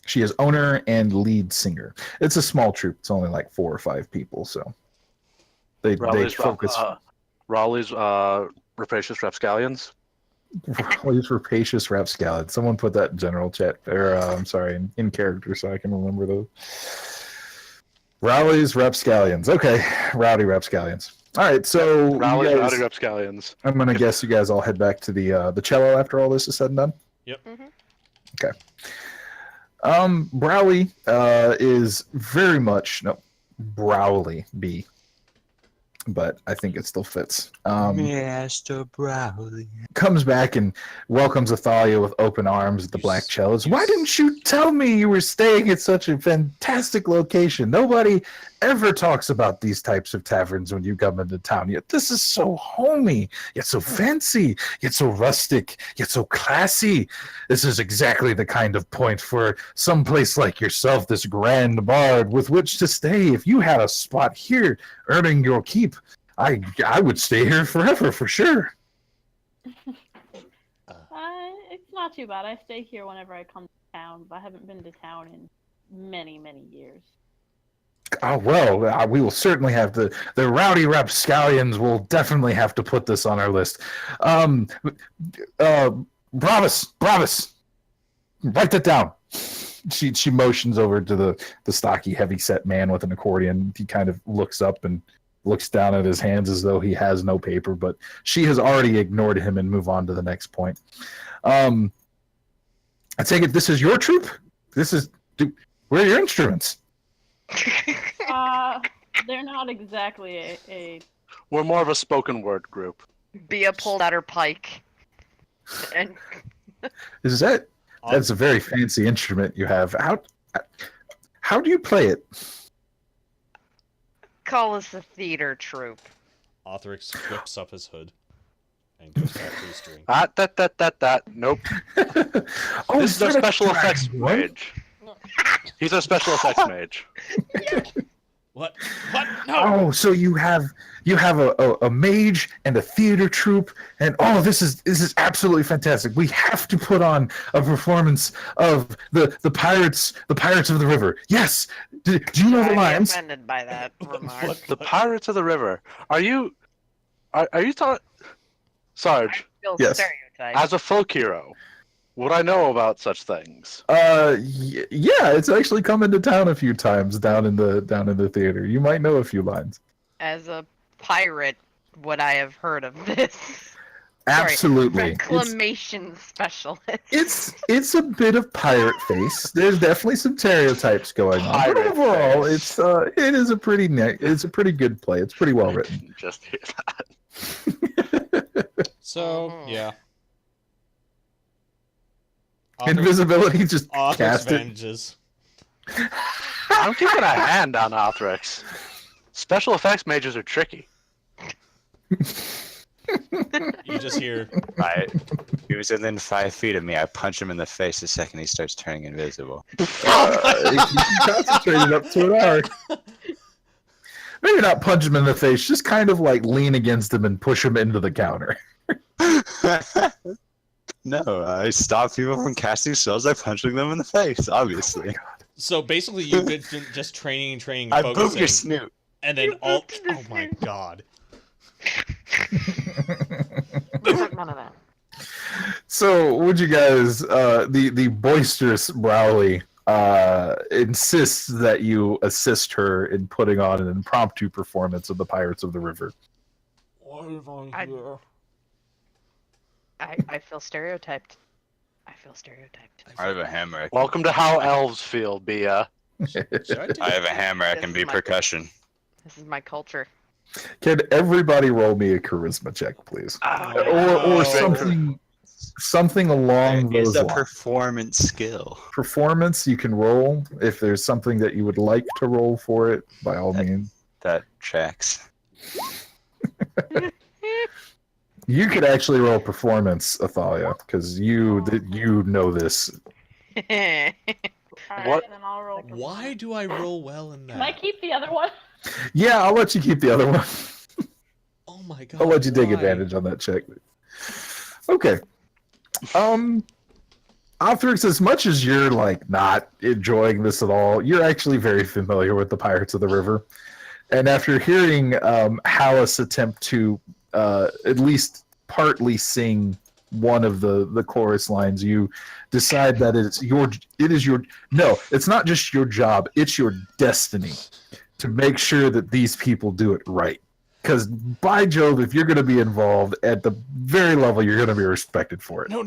S2: She is owner and lead singer. It's a small troupe. It's only like 4 or 5 people, so they focus.
S3: Raleigh's rapacious rapscallions.
S2: Raleigh's rapacious rapscallions. Someone put that in general chat, or I'm sorry, in character, so I can remember those. Raleigh's rapscallions. Okay, rowdy rapscallions. All right, so
S3: Raleigh's
S2: you guys,
S3: rowdy rapscallions.
S2: I'm gonna guess you guys all head back to the cello after all this is said and done.
S4: Mhm.
S2: Okay. Browley is very much Browley B, but I think it still fits.
S6: Master Browley.
S2: Comes back and welcomes Athalia with open arms at the Black Cellos. Why didn't you tell me you were staying at such a fantastic location? Nobody ever talks about these types of taverns when you come into town. Yet this is so homey, yet so fancy, yet so rustic, yet so classy. This is exactly the kind of point for some place like yourself, this grand bard, with which to stay. If you had a spot here earning your keep. I would stay here forever for sure.
S5: It's not too bad. I stay here whenever I come to town, but I haven't been to town in many, many years.
S2: Oh, well, we will certainly have the rowdy rapscallions will definitely have to put this on our list. Bravus, write that down. She motions over to the stocky, heavy-set man with an accordion. He kind of looks up and looks down at his hands as though he has no paper, but she has already ignored him and move on to the next point. I take it this is your troop? Where are your instruments?
S5: They're not exactly a
S3: We're more of a spoken word group.
S4: Bia pulled out her pike. And
S2: Is that's a very fancy instrument you have. How do you play it?
S4: call us a theater troupe.
S1: Arthurix whips up his hood and goes back to his string.
S3: Nope.
S2: Oh,
S3: This is our
S2: that a
S3: special
S2: dragon,
S3: effects
S2: right?
S3: mage. He's our special effects mage.
S1: What? No!
S2: Oh, so you have a mage and a theater troupe, and this is absolutely fantastic. We have to put on a performance of the pirates of the river. Yes. Do you know the
S4: I'm
S2: lines?
S4: offended by that remark.
S3: The Pirates of the River. Are you talking, Sarge?
S4: Still
S2: Yes.
S4: stereotype.
S3: As a folk hero, would I know about such things?
S2: Yeah, it's actually come into town a few times down in the theater. You might know a few lines.
S4: As a pirate, would I have heard of this?
S2: Absolutely.
S4: Reclamation specialist.
S2: It's a bit of pirate face. There's definitely some stereotypes going on, but
S3: Pirate
S2: overall,
S3: face.
S2: it is a pretty good play. It's pretty well written.
S3: Just hear that.
S1: So,
S4: Mhm.
S1: yeah.
S2: Invisibility just
S1: Arthurix
S2: cast it.
S1: vanishes.
S3: I'm keeping a hand on Arthurix. Special effects mages are tricky.
S1: You just hear,
S6: He was within 5 feet of me. I punch him in the face the second he starts turning invisible.
S2: You concentrated up to an hour. Maybe not punch him in the face, just kind of like lean against him and push him into the counter.
S6: No, I stop people from casting spells by punching them in the face, obviously.
S1: so basically you've been just training,
S6: I boot
S1: focusing,
S6: your snoot.
S1: and then all, oh my god.
S4: None of that.
S2: So, would you guys, the boisterous Rowley insists that you assist her in putting on an impromptu performance of the Pirates of the River.
S4: I feel stereotyped. I
S6: I have a hammer.
S3: Welcome to how elves feel, Bia.
S6: I have a hammer. I
S4: This
S6: can
S4: is
S6: be
S4: my-
S6: percussion.
S4: This is my culture.
S2: Can everybody roll me a charisma check, please? Or something along
S6: It's
S2: those
S6: a
S2: lines.
S6: performance skill.
S2: Performance you can roll. If there's something that you would like to roll for it, by all means.
S6: That tracks.
S2: You could actually roll performance, Athalia, because you know this.
S5: Alright,
S3: What-
S5: then I'll roll.
S1: Why do I roll well in
S5: Can I
S1: that?
S5: keep the other one?
S2: Yeah, I'll let you keep the other one.
S1: Oh my god.
S2: I'll let you take
S1: why?
S2: advantage on that check. Okay. Arthurix, as much as you're like not enjoying this at all, you're actually very familiar with the Pirates of the River. And after hearing Hallis attempt to at least partly sing one of the chorus lines, you decide that it's not just your job, it's your destiny to make sure that these people do it right. Because by Jove, if you're going to be involved at the very level, you're going to be respected for it.
S1: No.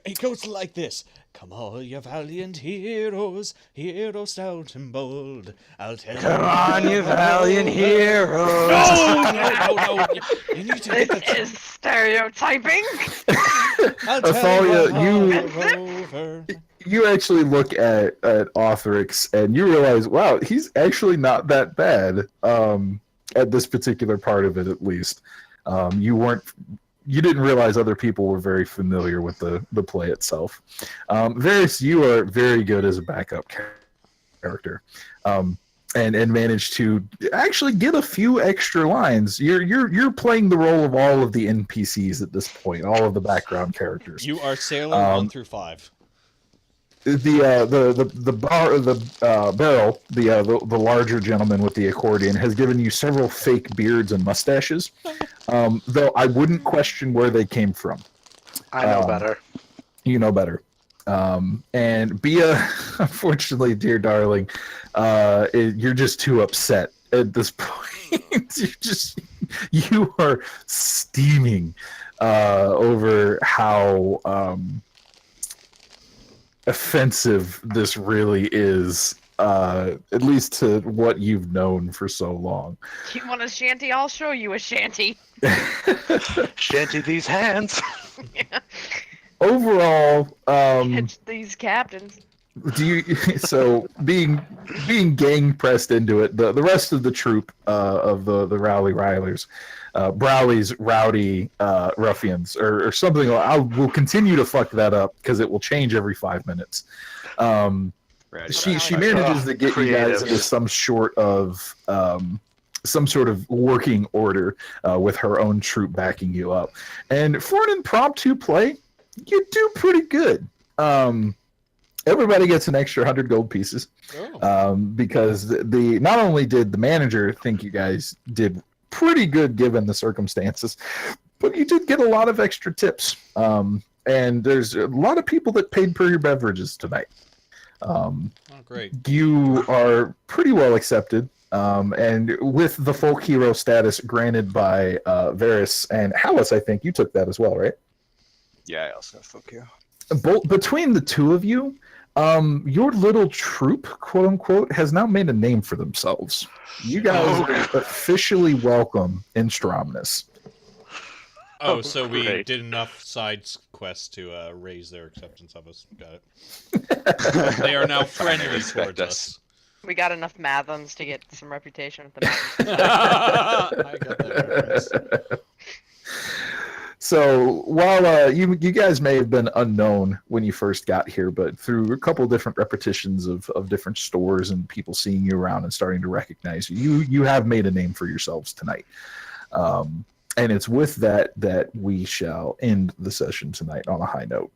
S1: It goes like this. Come all you valiant heroes, heroes stout and bold. I'll tell
S6: Come on, you valiant heroes!
S1: No! You need to get
S4: This
S1: the...
S4: is stereotyping.
S1: I'll tell
S2: Athalia,
S1: you...
S2: You actually look at Arthurix and you realize, wow, he's actually not that bad. At this particular part of it, at least, you didn't realize other people were very familiar with the play itself. Varys, you are very good as a backup character. and manage to actually get a few extra lines. You're playing the role of all of the NPCs at this point, all of the background characters.
S1: You are Sailor 1 through 5.
S2: Barrel, the larger gentleman with the accordion, has given you several fake beards and mustaches. Though I wouldn't question where they came from.
S3: I know better.
S2: You know better. And Bia, unfortunately, dear darling, you're just too upset at this point. You are steaming over how offensive this really is, at least to what you've known for so long.
S4: You want a shanty? I'll show you a shanty.
S3: Shanty these hands.
S4: Yeah.
S2: Overall,
S4: Catch these captains.
S2: do you being gang pressed into it, the rest of the troop of the Rowley Rilers, Browley's rowdy ruffians or something. I will continue to fuck that up because it will change every 5 minutes. She manages to get you guys into some sort of working order with her own troop backing you up, and for an impromptu play, you do pretty good. Everybody gets an extra 100 gold pieces because the not only did the manager think you guys did pretty good given the circumstances, but you did get a lot of extra tips. And there's a lot of people that paid per your beverages tonight.
S1: Oh, great.
S2: You are pretty well accepted. And with the folk hero status granted by Varys and Hallis, I think you took that as well, right?
S6: Yeah, I also have folk hero.
S2: Between the two of you, your little troop, quote unquote, has now made a name for themselves. You guys are officially welcome in Stromness.
S1: Oh, so we
S3: great.
S1: did enough side quests to raise their acceptance of us. Got it. They are now friendly
S6: Respect
S1: towards us.
S4: We got enough Mathons to get some reputation with the Mathons.
S1: I got that reference.
S2: So while you guys may have been unknown when you first got here, but through a couple different repetitions of different stores and people seeing you around and starting to recognize you, you have made a name for yourselves tonight. And it's with that we shall end the session tonight on a high note.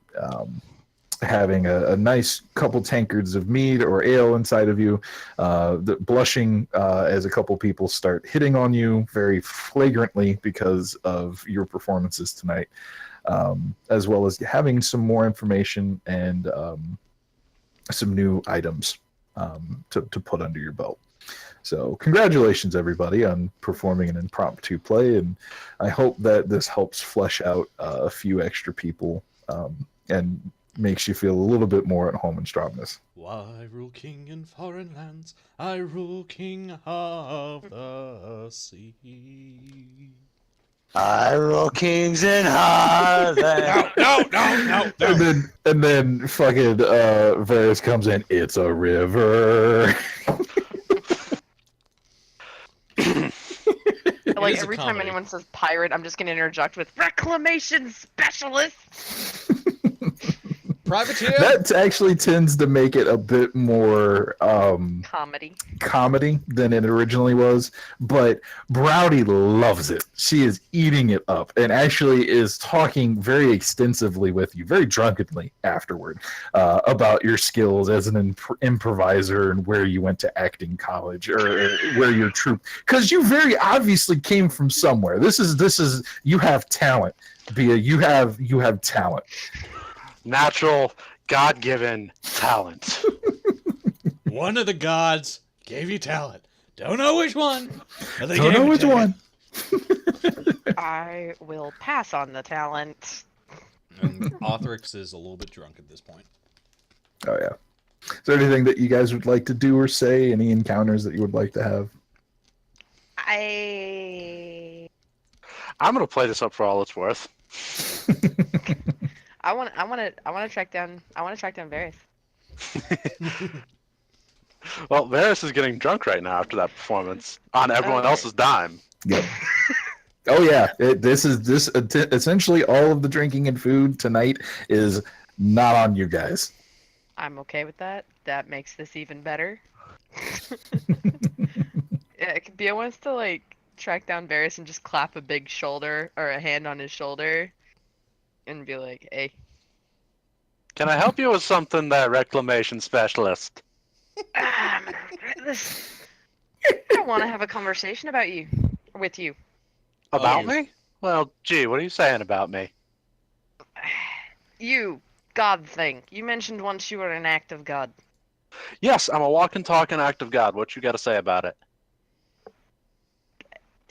S2: Having a nice couple tankards of mead or ale inside of you, blushing as a couple people start hitting on you very flagrantly because of your performances tonight, as well as having some more information and some new items to put under your belt. So congratulations, everybody, on performing an impromptu play, and I hope that this helps flesh out a few extra people and makes you feel a little bit more at home in Stromness.
S1: Why rule king in foreign lands? I rule king of the sea.
S6: I rule kings in Harlem.
S1: No.
S2: And then fucking Varys comes in. It's a river.
S4: Like
S1: is a
S4: every time
S1: comedy.
S4: anyone says pirate, I'm just gonna interject with reclamation specialist.
S1: Privateer.
S2: That actually tends to make it a bit more
S4: Comedy.
S2: than it originally was, but Browdy loves it. She is eating it up and actually is talking very extensively with you, very drunkenly afterward, about your skills as an improviser and where you went to acting college or where your troop, because you very obviously came from somewhere. This is you have talent, Bia. You have talent.
S3: Natural, God-given talent.
S1: One of the gods gave you talent. Don't know which one. But they
S2: Don't
S1: gave
S2: know
S1: it
S2: which
S1: to you.
S2: one.
S4: I will pass on the talent.
S1: And Othrix is a little bit drunk at this point.
S2: Oh yeah. Is there anything that you guys would like to do or say? Any encounters that you would like to have?
S3: I'm gonna play this up for all it's worth.
S4: I want to track down Varys.
S3: Well, Varys is getting drunk right now after that performance on everyone
S4: Okay.
S3: else's dime.
S2: Yep. Oh yeah. Essentially all of the drinking and food tonight is not on you guys.
S4: I'm okay with that. That makes this even better. Yeah, Bia wants to like track down Varys and just clap a big shoulder or a hand on his shoulder and be like, "Hey,
S3: Can I help you with something, there, reclamation specialist?
S4: I'm gonna regret this. I want to have a conversation about you, with you.
S3: About
S1: Oh.
S3: me? Well, gee, what are you saying about me?
S4: You, God thing. You mentioned once you were an act of God.
S3: Yes, I'm a walking, talking act of God. What you got to say about it?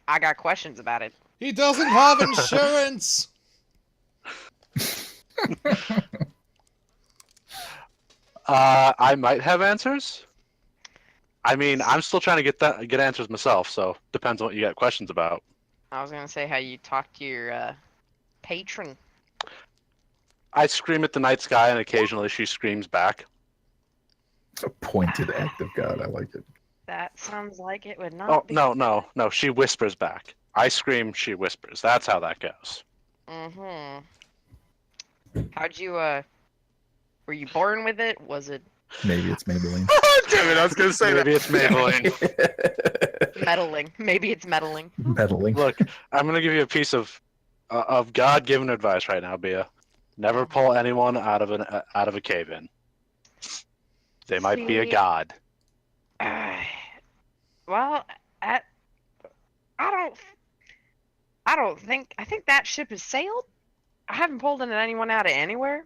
S4: I got questions about it.
S1: He doesn't have insurance.
S3: I might have answers. I mean, I'm still trying to get answers myself, so depends on what you got questions about.
S4: I was gonna say how you talk to your patron.
S3: I scream at the night sky, and occasionally she screams back.
S2: A pointed act of God. I like it.
S4: That sounds like it would not
S3: Oh,
S4: be.
S3: no. She whispers back. I scream, she whispers. That's how that goes.
S4: Mm-hmm. How'd you, were you born with it? Was it
S2: Maybe it's Maybelline.
S6: Damn it, I was gonna say
S3: Maybe it's Maybelline.
S4: meddling? Maybe it's meddling.
S2: Meddling.
S3: Look, I'm gonna give you a piece of God-given advice right now, Bia. Never pull anyone out of a cave-in. They might be a
S4: See,
S3: god.
S4: Well, I don't think. I think that ship has sailed. I haven't pulled anyone out of anywhere.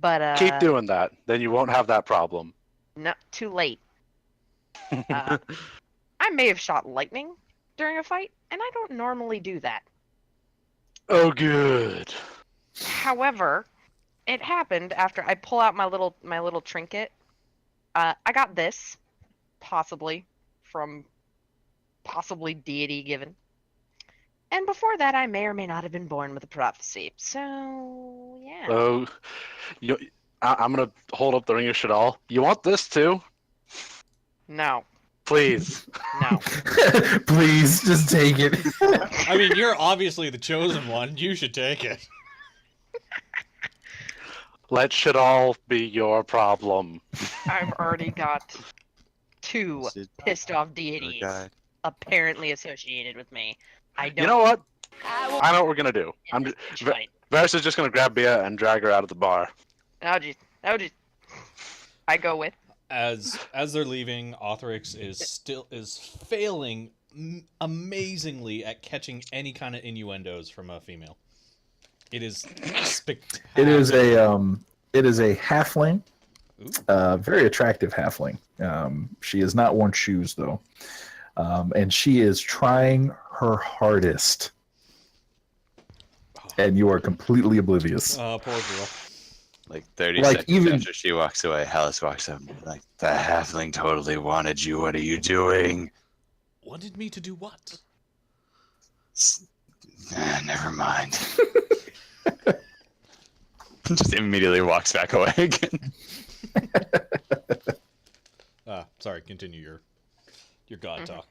S4: But
S3: Keep doing that, then you won't have that problem.
S4: no, too late. I may have shot lightning during a fight, and I don't normally do that.
S3: Oh, good.
S4: However, it happened after I pull out my little trinket. I got this, possibly from deity given. And before that, I may or may not have been born with a prophecy. So yeah.
S3: Oh, I'm gonna hold up the ring of Shadal. You want this too?
S4: No,
S3: Please.
S4: no.
S2: Please, just take it.
S1: I mean, you're obviously the chosen one. You should take it.
S3: Let Shadal be your problem.
S4: I've already got two pissed off deities apparently associated with me. I don't.
S3: You know what? I know what we're gonna do.
S4: Fight.
S3: Varys is just gonna grab Bia and drag her out of the bar.
S4: Oh geez. I go with.
S1: As they're leaving, Othrix is failing amazingly at catching any kind of innuendos from a female. It is spectacular.
S2: It is a halfling. Very attractive halfling. She has not worn shoes though. And she is trying her hardest. And you are completely oblivious.
S1: Poor girl.
S6: Like 30
S2: Like,
S6: seconds
S2: even-
S6: after she walks away, Hallis walks up and is like, the halfling totally wanted you. What are you doing?
S1: Wanted me to do what?
S6: Never mind. Just immediately walks back away again.
S1: Sorry, continue your god talk.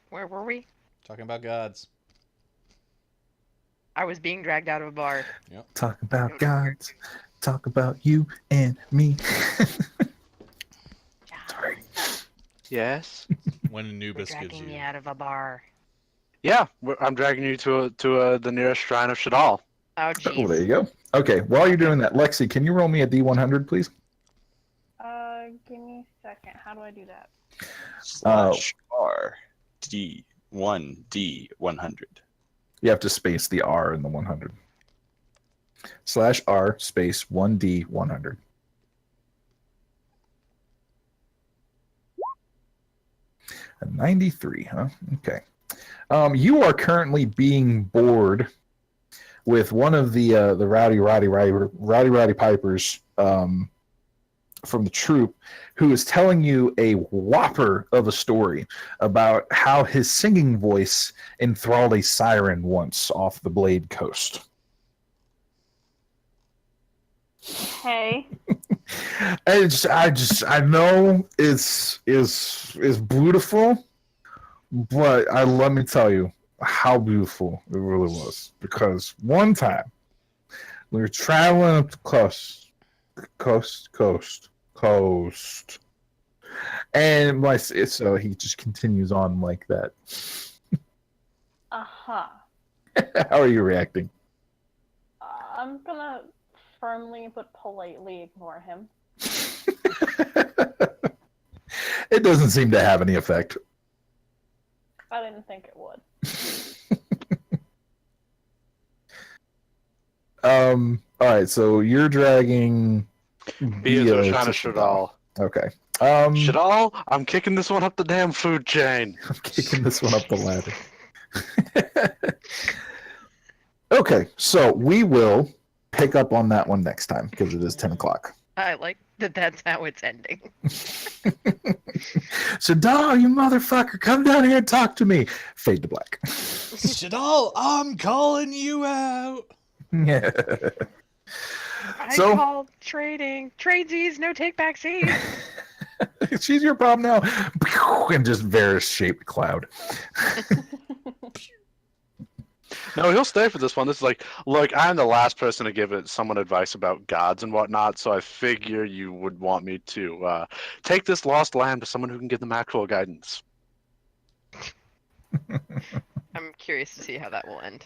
S4: Where were we?
S1: Talking about gods.
S4: I was being dragged out of a bar.
S2: Talk about gods. Talk about you and me. Sorry.
S3: Yes.
S1: When Anubis gives
S4: Dragging
S1: you.
S4: me out of a bar.
S3: Yeah, I'm dragging you to the nearest shrine of Shadal.
S4: Oh
S2: Oh, there
S4: jeez.
S2: you go. Okay, while you're doing that, Lexi, can you roll me a D100, please?
S5: Give me a second. How do I do that?
S6: /R D100.
S2: You have to space the R in the 100. /R space 1D100. A 93, huh? Okay. You are currently being bored with one of the rowdy pipers from the troop, who is telling you a whopper of a story about how his singing voice enthralled a siren once off the Blade Coast.
S5: Hey.
S2: I know it's beautiful, but let me tell you how beautiful it really was. Because one time we were traveling up the coast Coast. And so he just continues on like that.
S5: Uh-huh.
S2: How are you reacting?
S5: I'm gonna firmly but politely ignore him.
S2: It doesn't seem to have any effect.
S5: I didn't think it would.
S2: All right, so you're dragging
S3: Beers
S2: Bia
S3: are trying to
S2: to
S3: Shadal.
S2: Okay.
S3: Shadal, I'm kicking this one up the damn food chain.
S2: I'm kicking this one up the ladder. Okay, so we will pick up on that one next time because it is 10 o'clock.
S4: I like that that's how it's ending.
S2: So, dog, you motherfucker, come down here and talk to me. Fade to black.
S1: Shadal, I'm calling you out.
S2: Yeah.
S4: I
S2: So-
S4: call trading. Tradesies, no take back seas.
S2: She's your problem now. And just Varys-shaped cloud.
S3: No, he'll stay for this one. This is like, look, I'm the last person to give someone advice about gods and whatnot, so I figure you would want me to take this lost land to someone who can give them actual guidance.
S4: I'm curious to see how that will end.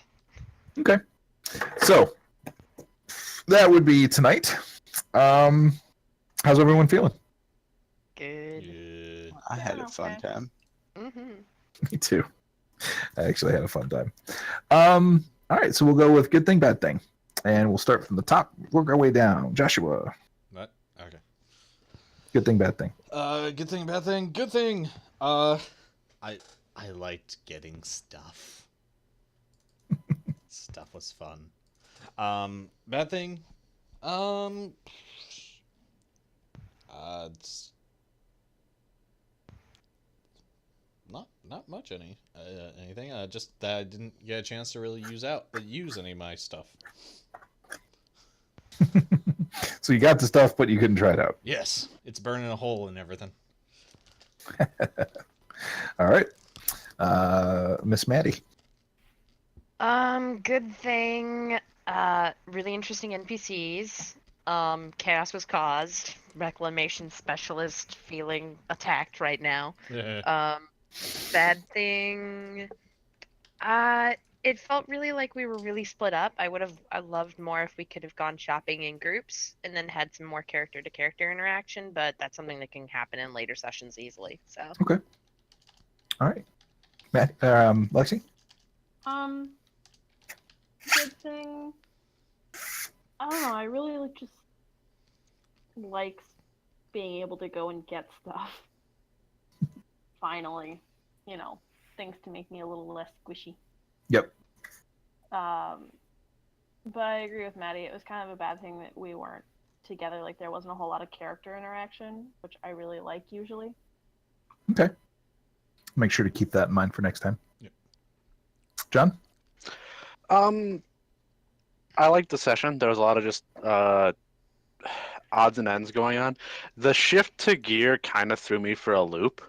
S2: Okay. So, that would be tonight. How's everyone feeling?
S4: Good.
S1: Yeah.
S6: I had a fun
S5: Okay.
S6: time.
S4: Mm-hmm.
S2: Me too. I actually had a fun time. All right, so we'll go with good thing, bad thing. And we'll start from the top, work our way down. Joshua,
S1: What? Okay.
S2: good thing, bad thing.
S1: Good thing, bad thing, good thing. I liked getting stuff. Stuff was fun. Bad thing. It's not much anything. Just that I didn't get a chance to really use any of my stuff.
S2: So you got the stuff, but you couldn't try it out.
S1: Yes, it's burning a hole and everything.
S2: All right. Miss Maddie.
S4: Good thing. Really interesting NPCs. Chaos was caused. Reclamation specialist feeling attacked right now. Bad thing. It felt really like we were really split up. I loved more if we could have gone shopping in groups and then had some more character to character interaction, but that's something that can happen in later sessions easily. So
S2: All right. Matt, Lexi.
S5: Good thing. I don't know. I really just like being able to go and get stuff. Finally, things to make me a little less squishy.
S2: Yep.
S5: But I agree with Maddie. It was kind of a bad thing that we weren't together. Like there wasn't a whole lot of character interaction, which I really like usually.
S2: Okay. Make sure to keep that in mind for next time.
S1: Yep.
S2: John?
S3: I liked the session. There was a lot of just odds and ends going on. The shift to gear kind of threw me for a loop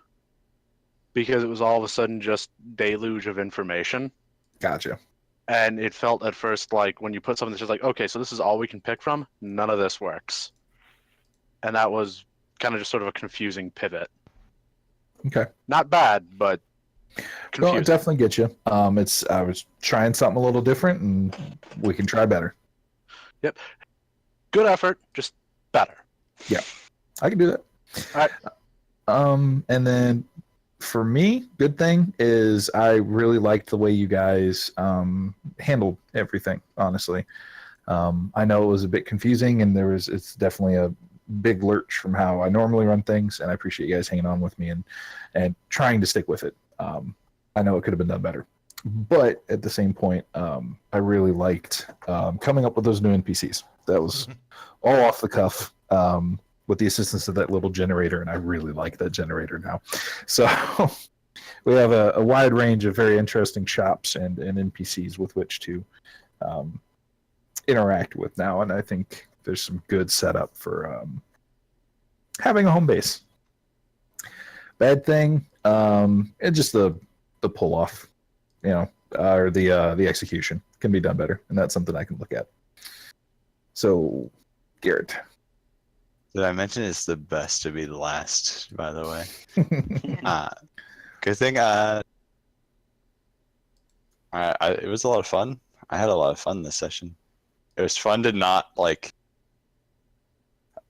S3: because it was all of a sudden just deluge of information.
S2: Gotcha.
S3: And it felt at first like when you put something that's just like, okay, so this is all we can pick from, none of this works. And that was kind of just sort of a confusing pivot.
S2: Okay.
S3: Not bad, but confusing.
S2: Well, it definitely gets you. I was trying something a little different, and we can try better.
S3: Yep. Good effort, just better.
S2: I can do that.
S3: All right.
S2: And then for me, good thing is I really liked the way you guys handled everything. Honestly, I know it was a bit confusing, and it's definitely a big lurch from how I normally run things, and I appreciate you guys hanging on with me and trying to stick with it. I know it could have been done better, but at the same point, I really liked coming up with those new NPCs. That was all off the cuff with the assistance of that little generator, and I really like that generator now. So we have a wide range of very interesting shops and NPCs with which to interact with now, and I think there's some good setup for having a home base. Bad thing, it's just the pull off, or the execution can be done better, and that's something I can look at. So, Garrett.
S6: Did I mention it's the best to be last, by the way? Good thing it was a lot of fun. I had a lot of fun this session. It was fun to not like.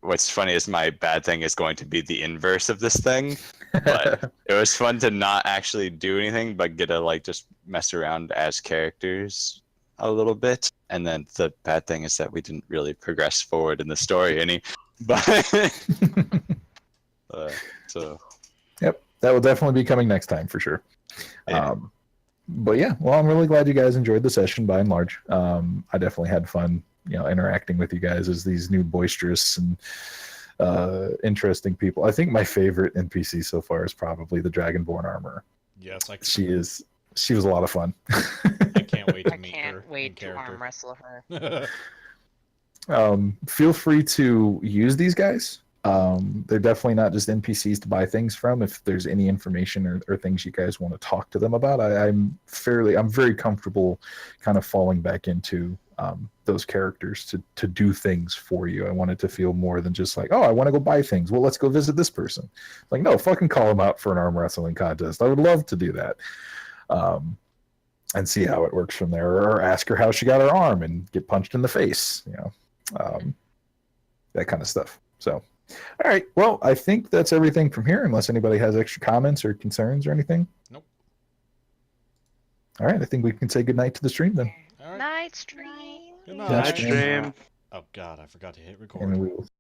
S6: What's funny is my bad thing is going to be the inverse of this thing, but it was fun to not actually do anything but get to like just mess around as characters a little bit. And then the bad thing is that we didn't really progress forward in the story any. But so
S2: Yep, that will definitely be coming next time for sure.
S6: Yeah.
S2: But yeah, well, I'm really glad you guys enjoyed the session by and large. I definitely had fun, interacting with you guys as these new boisterous and interesting people. I think my favorite NPC so far is probably the Dragonborn armorer.
S1: Yes,
S2: She was a lot of fun.
S1: I can't wait to
S4: I
S1: meet her.
S4: can't wait
S1: in
S4: to arm
S1: character.
S4: wrestle her.
S2: Feel free to use these guys. They're definitely not just NPCs to buy things from. If there's any information or things you guys want to talk to them about, I'm very comfortable kind of falling back into those characters to do things for you. I want it to feel more than just like, oh, I want to go buy things. Well, let's go visit this person. Like, no, fucking call them out for an arm wrestling contest. I would love to do that. And see how it works from there, or ask her how she got her arm and get punched in the face, that kind of stuff. So, all right. Well, I think that's everything from here, unless anybody has extra comments or concerns or anything.
S1: Nope.
S2: All right. I think we can say goodnight to the stream then.
S1: All right.
S4: Night stream.
S1: Good
S2: Night
S1: night.
S2: stream.
S1: Oh God, I forgot to hit record.
S2: And we will